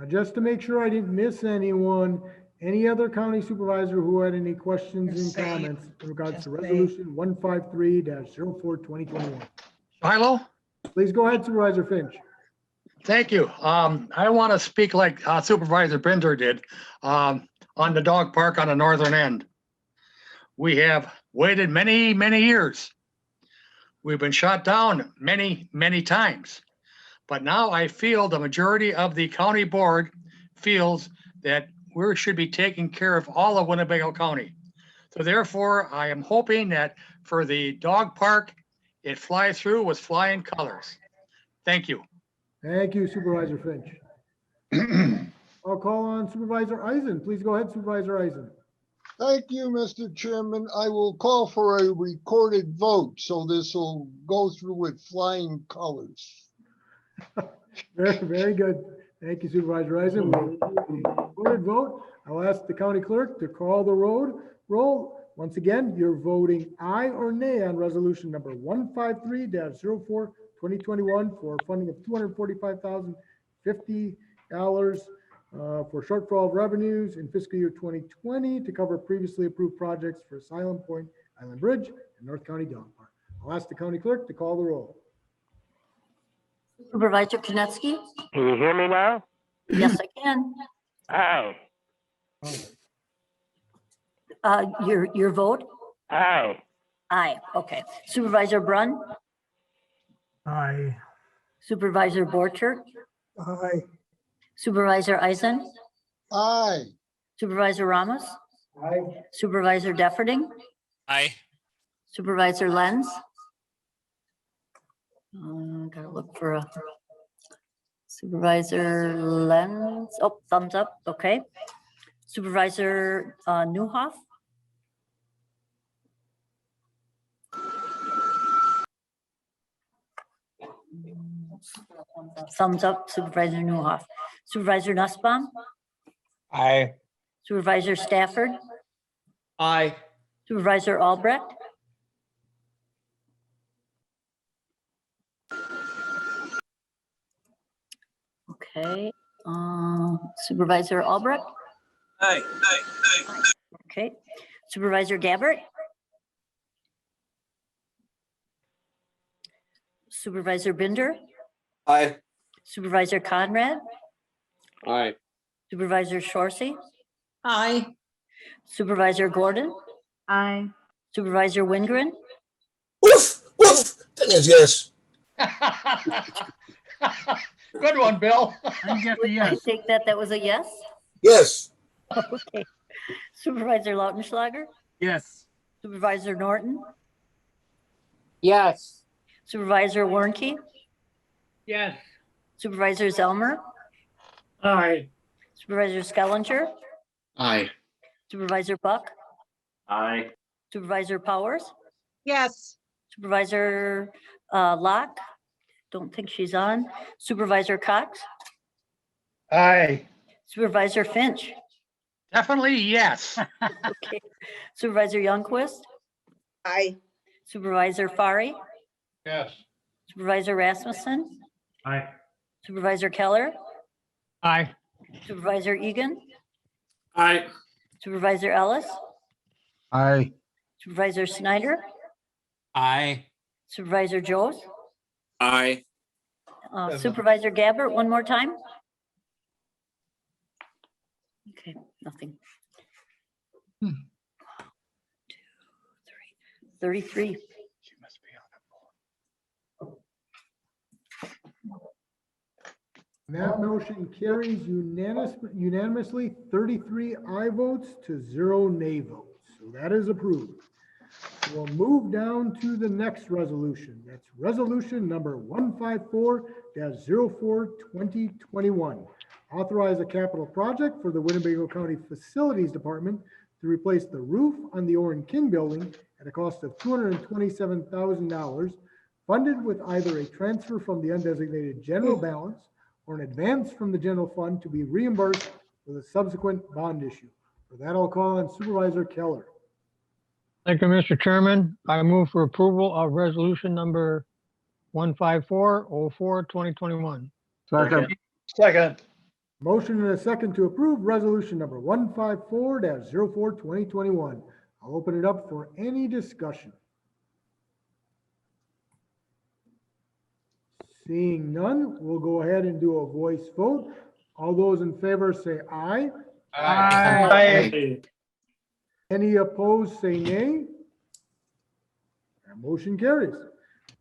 Just to make sure I didn't miss anyone, any other county supervisor who had any questions and comments in regards to Resolution 153-04-2021? Shiloh? Please go ahead, Supervisor Finch. Thank you. I want to speak like Supervisor Bender did on the dog park on the northern end. We have waited many, many years. We've been shot down many, many times. But now I feel the majority of the county board feels that we should be taking care of all of Winnebago County. So therefore, I am hoping that for the dog park, it fly through with flying colors. Thank you. Thank you, Supervisor Finch. I'll call on Supervisor Eisen. Please go ahead, Supervisor Eisen. Thank you, Mr. Chairman. I will call for a recorded vote, so this will go through with flying colors. Very, very good. Thank you, Supervisor Eisen. Recorded vote. I'll ask the county clerk to call the roll. Once again, you're voting aye or nay on resolution number 153-04-2021 for funding of $245,050 for shortfall of revenues in fiscal year 2020 to cover previously approved projects for Asylum Point Island Bridge and North County Dog Park. I'll ask the county clerk to call the roll. Supervisor Konecki? Can you hear me now? Yes, I can. Aye. Your vote? Aye. Aye, okay. Supervisor Brunn? Aye. Supervisor Borchert? Aye. Supervisor Eisen? Aye. Supervisor Ramos? Aye. Supervisor Defferting? Aye. Supervisor Lenz? Gotta look for a Supervisor Lenz. Oh, thumbs up. Okay. Supervisor Newhoff? Thumbs up, Supervisor Newhoff. Supervisor Nussbaum? Aye. Supervisor Stafford? Aye. Supervisor Albrecht? Okay, Supervisor Albrecht? Aye. Okay, Supervisor Gabbert? Supervisor Bender? Aye. Supervisor Conrad? Aye. Supervisor Shorsey? Aye. Supervisor Gordon? Aye. Supervisor Wingren? Woof, woof. That is yes. Good one, Bill. I guess a I yes. take that was a yes? Yes. Okay. Supervisor Lautenschlager, Yes. Supervisor Norton, Yes. Supervisor Warnke, Yes. Supervisor Zelmer, Aye. Supervisor Skellinger, Aye. Supervisor Buck, Aye. Supervisor Powers, Yes. Supervisor Locke, don't think she's on, Supervisor Cox, Aye. Supervisor Finch, Definitely yes. okay, Supervisor Youngquist, Aye. Supervisor Fari, Yes. Supervisor Rasmussen, Aye. Supervisor Keller, Aye. Supervisor Egan, Aye. Supervisor Ellis, Aye. Supervisor Snyder, Aye. Supervisor Joes, Aye. Supervisor Gabbert, one more time. Okay, nothing. 33. That motion carries unanimously, 33 aye votes to 0 nay votes. So that is approved. We'll move down to the next resolution. That's resolution number 154-04-2021. Authorize a capital project for the Winnebago County Facilities Department to replace the roof on the Orrin King building at a cost of $227,000, funded with either a transfer from the undesignated general balance or an advance from the general fund to be reimbursed with a subsequent bond issue. For that, I'll call on Supervisor Keller. Thank you, Mr. Chairman. I move for approval of resolution number 154-04-2021. Second. Second. Motion and a second to approve resolution number 154-04-2021. I'll open it up for any discussion. Seeing none, we'll go ahead and do a voice vote. All those in favor say aye. Aye. Any opposed, say nay. That motion carries.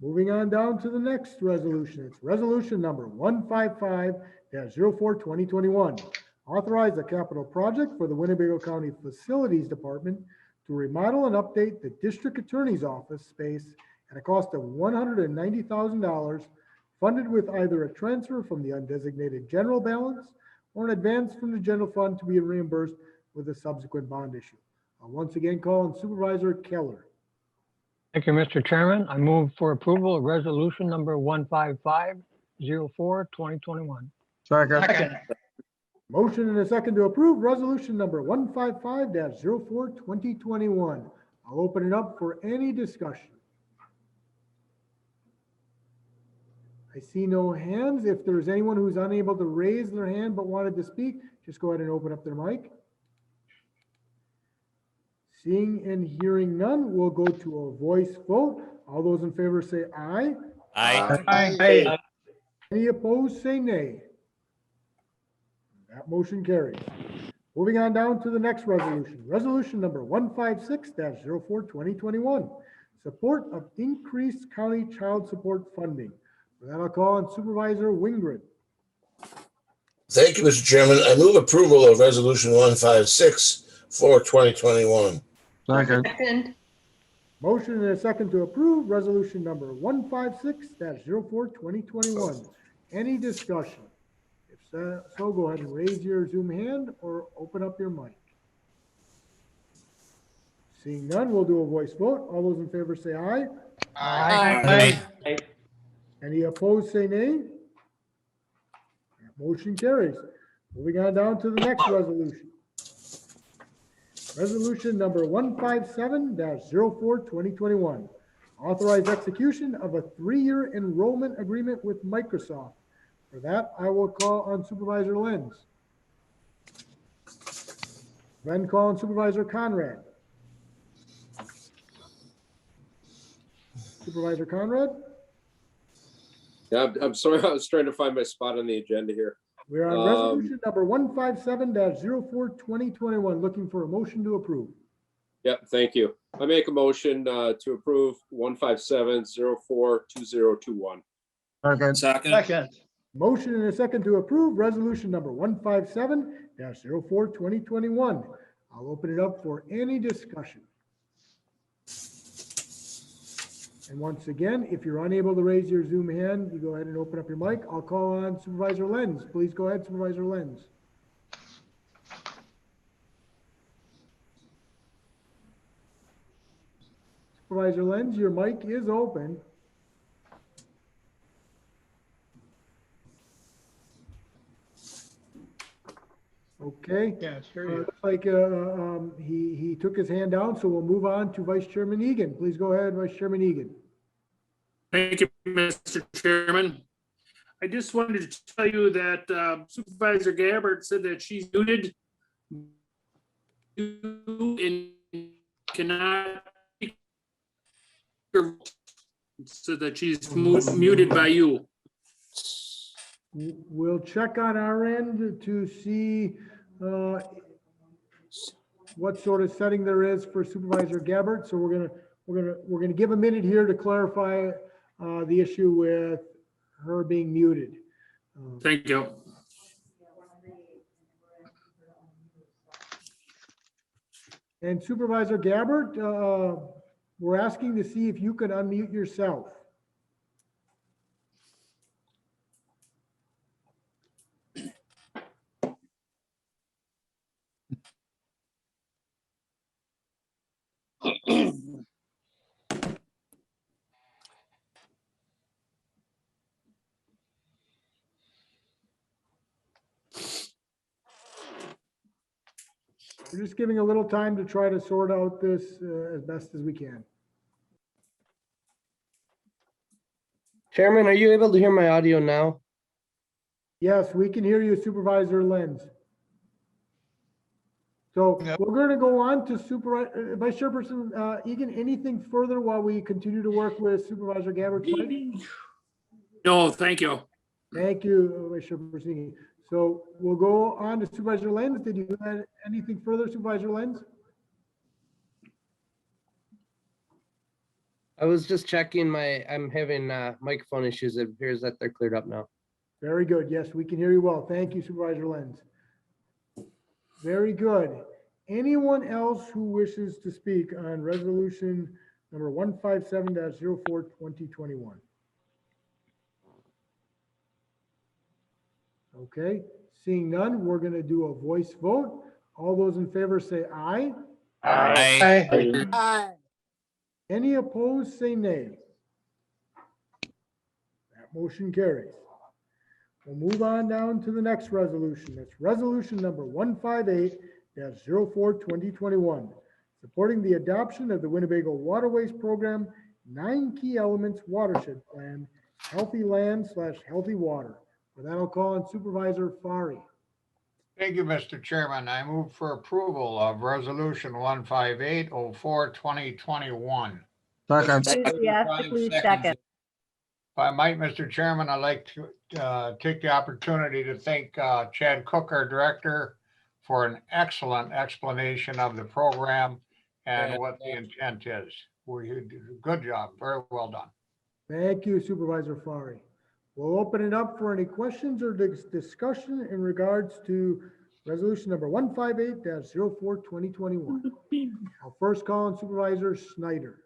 Moving on down to the next resolution. It's resolution number 155-04-2021. Authorize a capital project for the Winnebago County Facilities Department to remodel and update the district attorney's office space at a cost of $190,000, funded with either a transfer from the undesignated general balance or an advance from the general fund to be reimbursed with a subsequent bond issue. I'll once again call on Supervisor Keller. Thank you, Mr. Chairman. I move for approval of resolution number 155-04-2021. Second. Motion and a second to approve resolution number 155-04-2021. I'll open it up for any discussion. I see no hands. If there's anyone who's unable to raise their hand but wanted to speak, just go ahead and open up their mic. Seeing and hearing none, we'll go to a voice vote. All those in favor say aye. Aye. Aye. Any opposed, say nay. That motion carries. Moving on down to the next resolution. Resolution number 156-04-2021. Support of increased county child support funding. For that, I'll call on Supervisor Wingrid. Thank you, Mr. Chairman. I move approval of resolution 156-04-2021. Second. Second. Motion and a second to approve resolution number 156-04-2021. Any discussion? If so, go ahead and raise your Zoom hand or open up your mic. Seeing none, we'll do a voice vote. All those in favor say aye. Aye. Any opposed, say nay. That motion carries. Moving on down to the next resolution. Resolution number 157-04-2021. Authorize execution of a 3-year enrollment agreement with Microsoft. For that, I will call on Supervisor Lenz. Then call on Supervisor Conrad. Supervisor Conrad? Yeah, I'm sorry. I was trying to find my spot on the agenda here. We're on resolution number 157-04-2021, looking for a motion to approve. Yep, thank you. I make a motion to approve 157-04-2021. Second. Second. Motion and a second to approve resolution number 157-04-2021. I'll open it up for any discussion. And once again, if you're unable to raise your Zoom hand, you go ahead and open up your mic. I'll call on Supervisor Lenz. Please go ahead, Supervisor Lenz. Supervisor Lenz, your mic is open. Okay. Yeah, sure. Looks like he took his hand down, so we'll move on to Vice Chairman Egan. Please go ahead, Vice Chairman Egan. Thank you, Mr. Chairman. I just wanted to tell you that Supervisor Gabbard said that she's muted and cannot so that she's muted by you. We'll check on our end to see what sort of setting there is for Supervisor Gabbard. So we're gonna give a minute here to clarify the issue with her being muted. Thank you. And Supervisor Gabbard, we're asking to see if you could unmute yourself. We're just giving a little time to try to sort out this as best as we can. Chairman, are you able to hear my audio now? Yes, we can hear you, Supervisor Lenz. So we're going to go on to Vice Chairperson Egan. Anything further while we continue to work with Supervisor Gabbard? No, thank you. Thank you, Vice Chairperson Egan. So we'll go on to Supervisor Lenz. Did you add anything further, Supervisor Lenz? I was just checking I'm having microphone issues. It appears that they're cleared up now. Very good. Yes, we can hear you well. Thank you, Supervisor Lenz. Very good. Anyone else who wishes to speak on resolution number 157-04-2021? Okay, seeing none, we're going to do a voice vote. All those in favor say aye. Aye. Aye. Any opposed, say nay. That motion carries. We'll move on down to the next resolution. That's resolution number 158-04-2021, supporting the adoption of the Winnebago Waterways Program, 9 Key Elements Watershed Plan, Healthy Land / Healthy Water. For that, I'll call on Supervisor Fari. Thank you, Mr. Chairman. I move for approval of resolution 158-04-2021. Second. Enthusiastically second. If I might, Mr. Chairman, I'd like to take the opportunity to thank Chad Cook, our director, for an excellent explanation of the program and what the intent is. We did a good job. Very well done. Thank you, Supervisor Fari. We'll open it up for any questions or discussion in regards to resolution number 158-04-2021. I'll first call on Supervisor Snyder.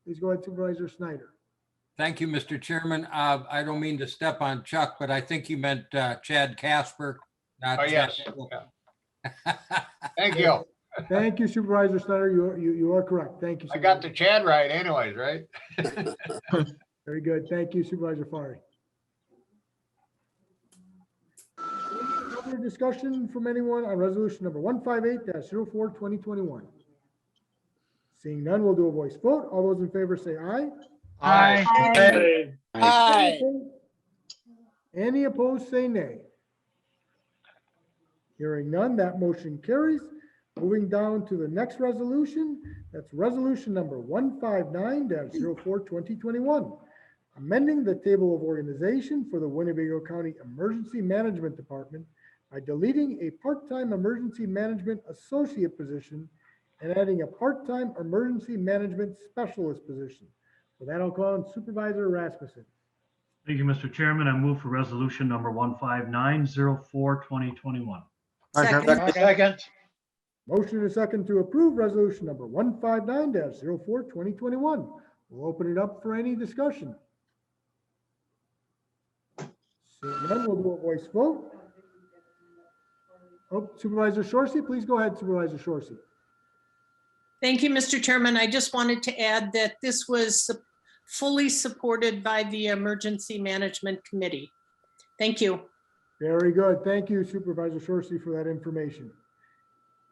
Please go ahead, Supervisor Snyder. Thank you, Mr. Chairman. I don't mean to step on Chuck, but I think you meant Chad Casper. Not yes. Chuck. Thank you. Thank you, Supervisor Snyder. You are correct. Thank you. I got the Chad right anyways, right? Very good. Thank you, Supervisor Fari. Any other discussion from anyone on resolution number 158-04-2021? Seeing none, we'll do a voice vote. All those in favor say aye. Aye. Aye. Aye. Any opposed, say nay. Hearing none, that motion carries. Moving down to the next resolution, that's resolution number 159-04-2021, amending the table of organization for the Winnebago County Emergency Management Department by deleting a part-time emergency management associate position and adding a part-time emergency management specialist position. For that, I'll call on Supervisor Rasmussen. Thank you, Mr. Chairman. I move for resolution number 15904, 2021. Second. Motion and a second to approve resolution number 159-04, 2021. We'll open it up for any discussion. Seeing none, we'll do a voice vote. Oh, Supervisor Shorsey, please go ahead, Supervisor Shorsey. Thank you, Mr. Chairman. I just wanted to add that this was fully supported by the Emergency Management Committee. Thank you. Very good. Thank you, Supervisor Shorsey, for that information.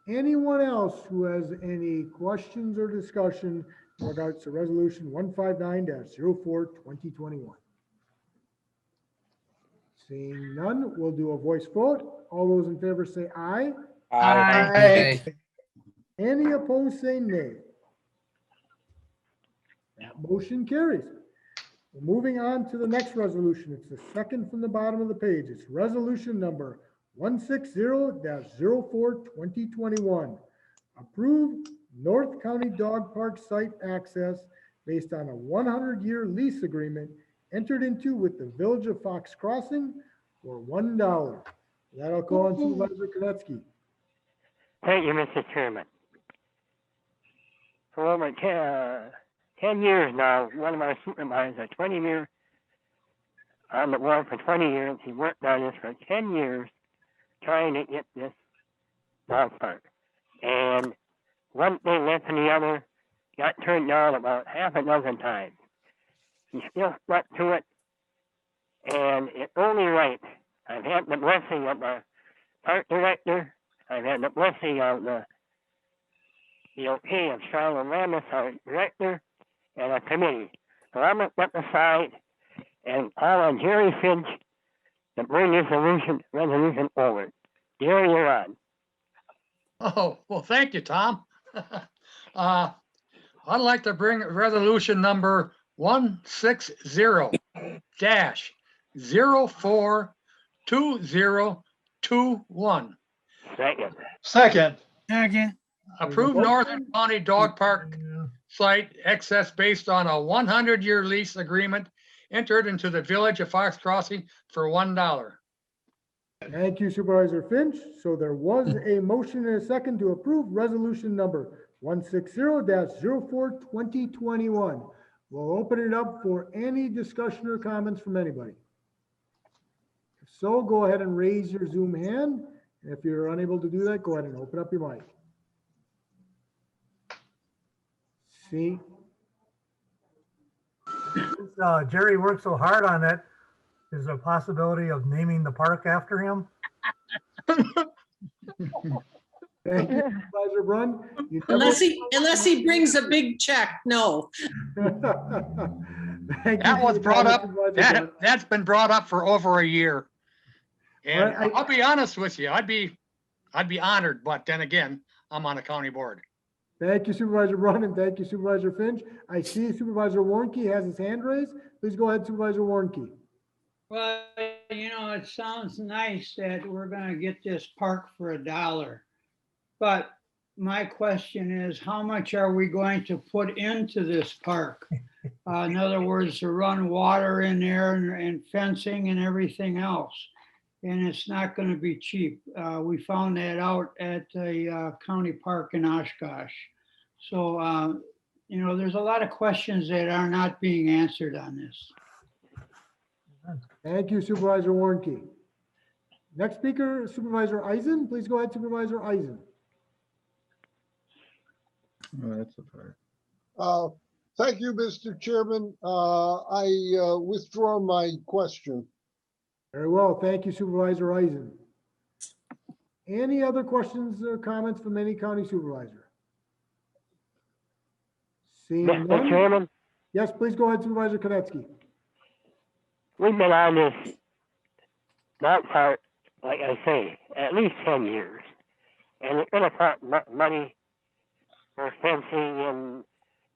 Anyone else who has any questions or discussion in regards to resolution 159-04, 2021? Seeing none, we'll do a voice vote. All those in favor say aye. Aye. Any opposed say nay. That motion carries. Moving on to the next resolution. It's the second from the bottom of the page. It's resolution number 160-04, 2021. Approve North County Dog Park site access based on a 100-year lease agreement entered into with the Village of Fox Crossing for $1. That'll call on Supervisor Konecki. Thank you, Mr. Chairman. For over 10 years now, one of my supervisors, 20 years, on the board for 20 years, he worked on this for 10 years, trying to get this dog park. And one thing led to the other, got turned down about half a dozen times. He still stuck to it, and it's only right. I've had the blessing of the park director, I've had the blessing of the okay of Charlotte Landis, our director, and a committee. So I'm going to step aside and call on Jerry Finch to bring this resolution forward. Jerry, you're on. Oh, well, thank you, Tom. I'd like to bring resolution number 160-042021. Second. Second. Second. Approve Northern County Dog Park site access based on a 100-year lease agreement entered into the Village of Fox Crossing for $1. Thank you, Supervisor Finch. So there was a motion and a second to approve resolution number 160-04, 2021. We'll open it up for any discussion or comments from anybody. If so, go ahead and raise your Zoom hand. If you're unable to do that, go ahead and open up your mic. See? Jerry worked so hard on it. Is there a possibility of naming the park after him? Thank you, Supervisor Brun. Unless he brings a big check, no. That was brought up, that's been brought up for over a year. And I'll be honest with you, I'd be honored, but then again, I'm on a county board. Thank you, Supervisor Brun, and thank you, Supervisor Finch. I see Supervisor Warnke has his hand raised. Please go ahead, Supervisor Warnke. Well, it sounds nice that we're gonna get this park for $1. But my question is, how much are we going to put into this park? In other words, to run water in there and fencing and everything else. And it's not gonna be cheap. We found that out at the county park in Oshkosh. So, there's a lot of questions that are not being answered on this. Thank you, Supervisor Warnke. Next speaker, Supervisor Eisen. Please go ahead, Supervisor Eisen. That's a part. Thank you, Mr. Chairman. I withdraw my question. Very well. Thank you, Supervisor Eisen. Any other questions or comments from any county supervisor? Seeing Mr. none? Chairman, Yes, please go ahead, Supervisor Konecki. we've been on this dog park, like I say, at least 10 years. And it's gonna cost money for fencing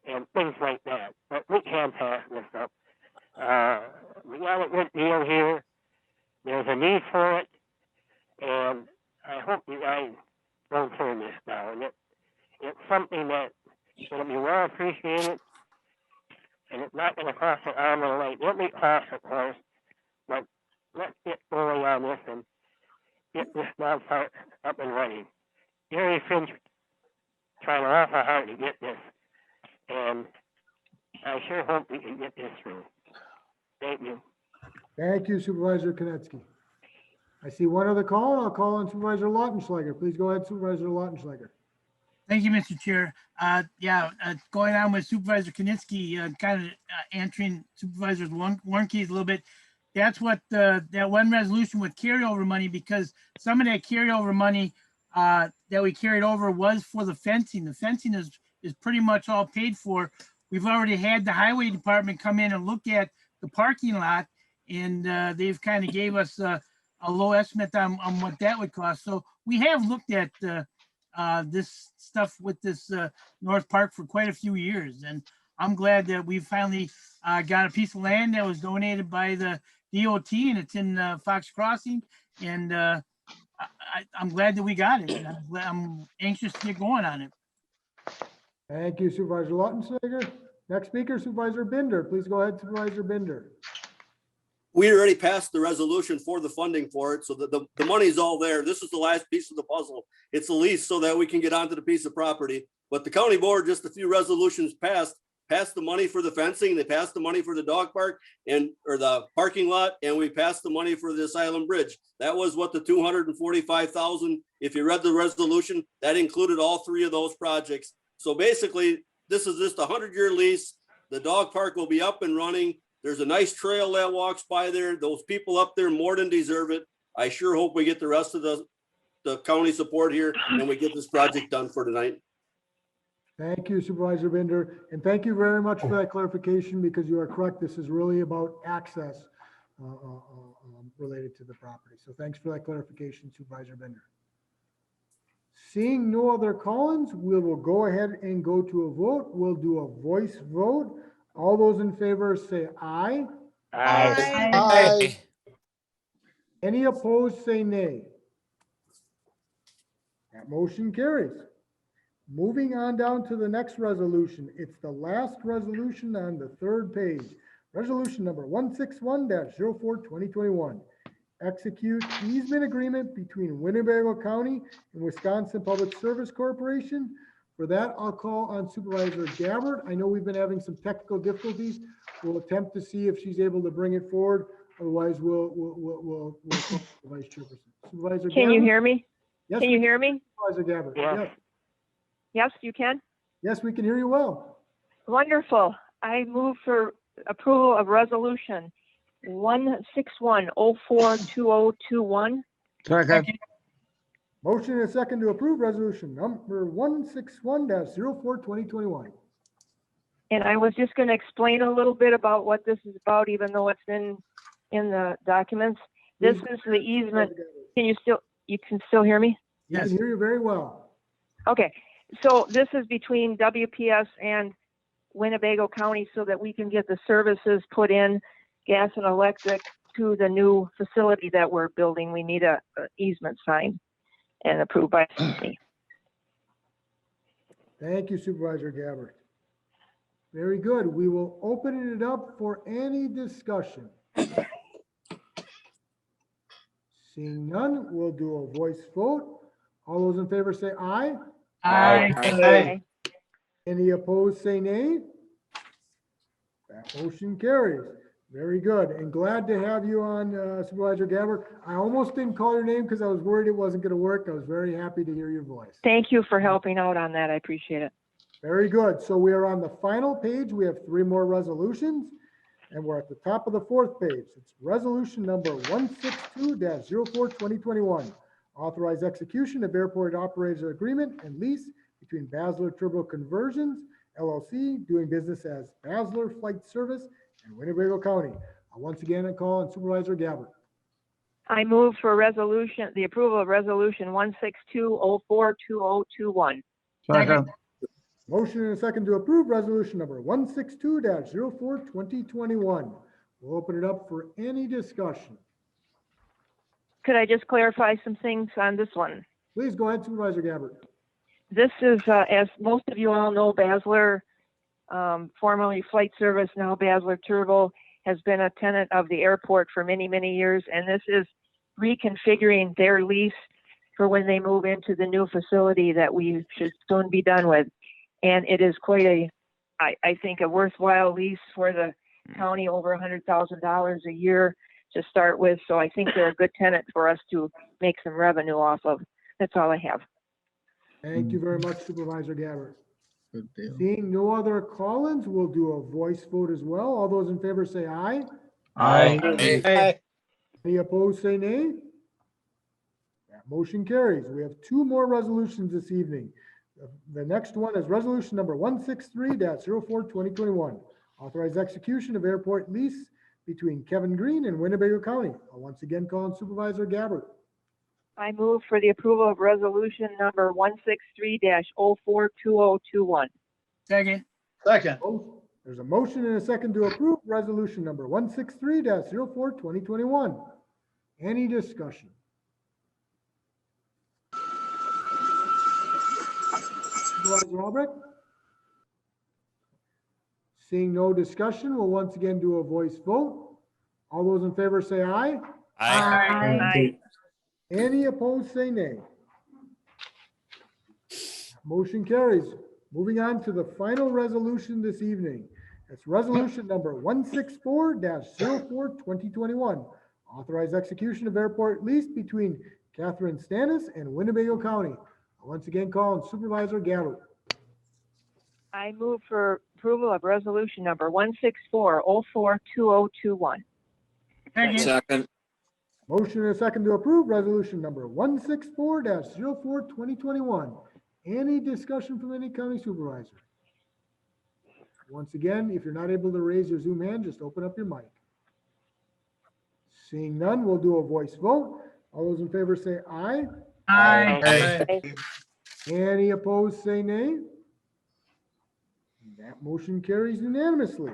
and things like that. But we can pass this up. We got a good deal here. There's a need for it. And I hope you guys don't turn this down. It's something that's going to be well appreciated. And it's not going to cost an arm and a leg. It'll be cost, of course, but let's get going on this and get this dog park up and running. Gary Finch trying awful hard to get this, and I sure hope we can get this through. Thank you. Thank you, Supervisor Konecki. I see one other call, and I'll call on Supervisor Lautenschlager. Please go ahead, Supervisor Lautenschlager. Thank you, Mr. Chair. Going on with Supervisor Konecki, kind of answering Supervisor Warnke's a little bit. That's what that one resolution with carryover money, because some of that carryover money that we carried over was for the fencing. The fencing is pretty much all paid for. We've already had the highway department come in and look at the parking lot, and they've kind of gave us a low estimate on what that would cost. So we have looked at this stuff with this North Park for quite a few years, and I'm glad that we finally got a piece of land that was donated by the DOT, and it's in Fox Crossing, and I'm glad that we got it. And I'm anxious to get going on it. Thank you, Supervisor Lautenschlager. Next speaker, Supervisor Bender. Please go ahead, Supervisor Bender. We already passed the resolution for the funding for it, so that the money's all there. This is the last piece of the puzzle. It's a lease so that we can get onto the piece of property. But the county board, just a few resolutions passed the money for the fencing, they passed the money for the dog park or the parking lot, and we passed the money for this island bridge. That was what the 245,000, if you read the resolution, that included all three of those projects. So basically, this is just a 100-year lease. The dog park will be up and running. There's a nice trail that walks by there. Those people up there more than deserve it. I sure hope we get the rest of the county support here and we get this project done for tonight. Thank you, Supervisor Bender. And thank you very much for that clarification, because you are correct. This is really about access related to the property. So thanks for that clarification, Supervisor Bender. Seeing no other call-ins, we will go ahead and go to a vote. We'll do a voice vote. All those in favor say aye. Aye. Aye. Any opposed, say nay. That motion carries. Moving on down to the next resolution. It's the last resolution on the third page. Resolution number 161-04-2021. Execute easement agreement between Winnebago County and Wisconsin Public Service Corporation. For that, I'll call on Supervisor Gabbard. I know we've been having some technical difficulties. We'll attempt to see if she's able to bring it forward. Otherwise, we'll call the Vice Chairperson. Supervisor Can you Gabbard? hear me? Yes, Can you hear me? Supervisor Gabbard. Yeah. Yes. Yes, you can? Yes, we can hear you well. Wonderful. I move for approval of resolution 161-04-2021. Second. Motion and a second to approve resolution number 161-04-2021. And I was just going to explain a little bit about what this is about, even though it's in the documents. This is the easement. You can still hear me? Yes. I can hear you very well. Okay. So this is between WPS and Winnebago County so that we can get the services put in, gas and electric, to the new facility that we're building. We need a easement signed and approved by me. Thank you, Supervisor Gabbard. Very good. We will open it up for any discussion. Seeing none, we'll do a voice vote. All those in favor say aye. Aye. Aye. Any opposed, say nay. That motion carries. Very good. And glad to have you on, Supervisor Gabbard. I almost didn't call your name because I was worried it wasn't going to work. I was very happy to hear your voice. Thank you for helping out on that. I appreciate it. Very good. So we are on the final page. We have 3 more resolutions, and we're at the top of the 4th page. It's resolution number 162-04-2021. Authorized execution of airport operator agreement and lease between Basler Turbo Conversions, LLC, doing business as Basler Flight Service, and Winnebago County. Once again, I call on Supervisor Gabbard. I move for resolution, the approval of resolution 162-04-2021. Second. Motion and a second to approve resolution number 162-04-2021. We'll open it up for any discussion. Could I just clarify some things on this one? Please go ahead, Supervisor Gabbard. This is, as most of you all know, Basler, formerly Flight Service, now Basler Turbo, has been a tenant of the airport for many, many years, and this is reconfiguring their lease for when they move into the new facility that we should soon be done with. And it is quite I think, a worthwhile lease for the county, over $100,000 a year to start with. So I think they're a good tenant for us to make some revenue off of. That's all I have. Thank you very much, Supervisor Gabbard. Seeing no other call-ins, we'll do a voice vote as well. All those in favor say aye. Aye. Any opposed, say nay. That motion carries. We have two more resolutions this evening. The next one is resolution number 163-04-2021. Authorized execution of airport lease between Kevin Green and Winnebago County. I'll once again call on Supervisor Gabbard. I move for the approval of resolution number 163-042021. Second. There's a motion and a second to approve resolution number 163-04-2021. Any discussion? Supervisor Albrecht? Seeing no discussion, we'll once again do a voice vote. All those in favor say aye. Aye. Any opposed, say nay. Motion carries. Moving on to the final resolution this evening. It's resolution number 164-04-2021. Authorized execution of airport lease between Catherine Stannis and Winnebago County. I once again call on Supervisor Gabbard. I move for approval of resolution number 164-04-2021. Second. Motion and a second to approve resolution number 164-04-2021. Any discussion from any county supervisor? Once again, if you're not able to raise your Zoom hand, just open up your mic. Seeing none, we'll do a voice vote. All those in favor say aye. Aye. Any opposed, say nay. That motion carries unanimously.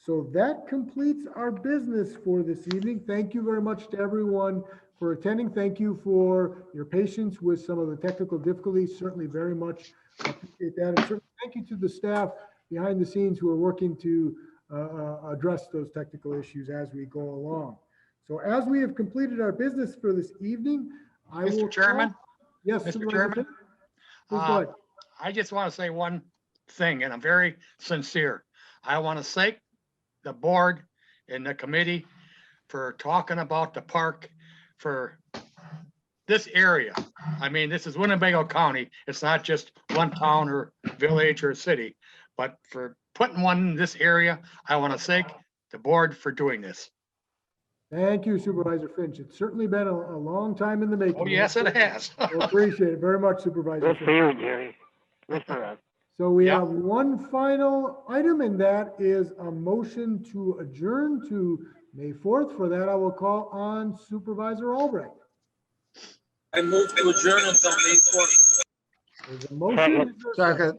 So that completes our business for this evening. Thank you very much to everyone for attending. Thank you for your patience with some of the technical difficulties. Certainly very much appreciate that. And certainly thank you to the staff behind the scenes who are working to address those technical issues as we go along. So as we have completed our business for this evening, I will. Mr. Chairman? Yes, Mr. Supervisor Chairman? Finn? Please go ahead. I just want to say one thing, and I'm very sincere. I want to thank the board and the committee for talking about the park for this area. I mean, this is Winnebago County. It's not just one town or village or city, but for putting one in this area, I want to thank the board for doing this. Thank you, Supervisor Finch. It's certainly been a long time in the making. Oh, yes, it has. We appreciate it very much, Supervisor Good for Finch. you, Jerry. Good for us. So we have one final item, and that is a motion to adjourn to May 4th. For that, I will call on Supervisor Albrecht. I move to adjourn until May 4th. There's a motion. Second.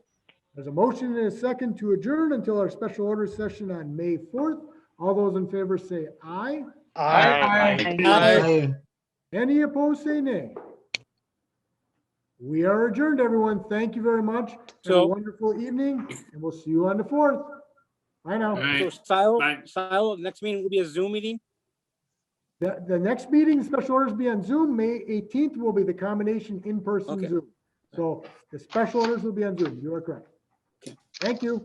There's a motion and a second to adjourn until our special order session on May 4th. All those in favor say aye. Aye. Any opposed, say nay. We are adjourned, everyone. Thank you very much. Have a wonderful evening, and we'll see you on the 4th. Bye now. All right. Silo, next meeting will be a Zoom meeting? The next meeting, special orders be on Zoom. May 18th will be the combination in-person Okay. Zoom. So the special orders will be on Zoom. You are correct. Okay. Thank you.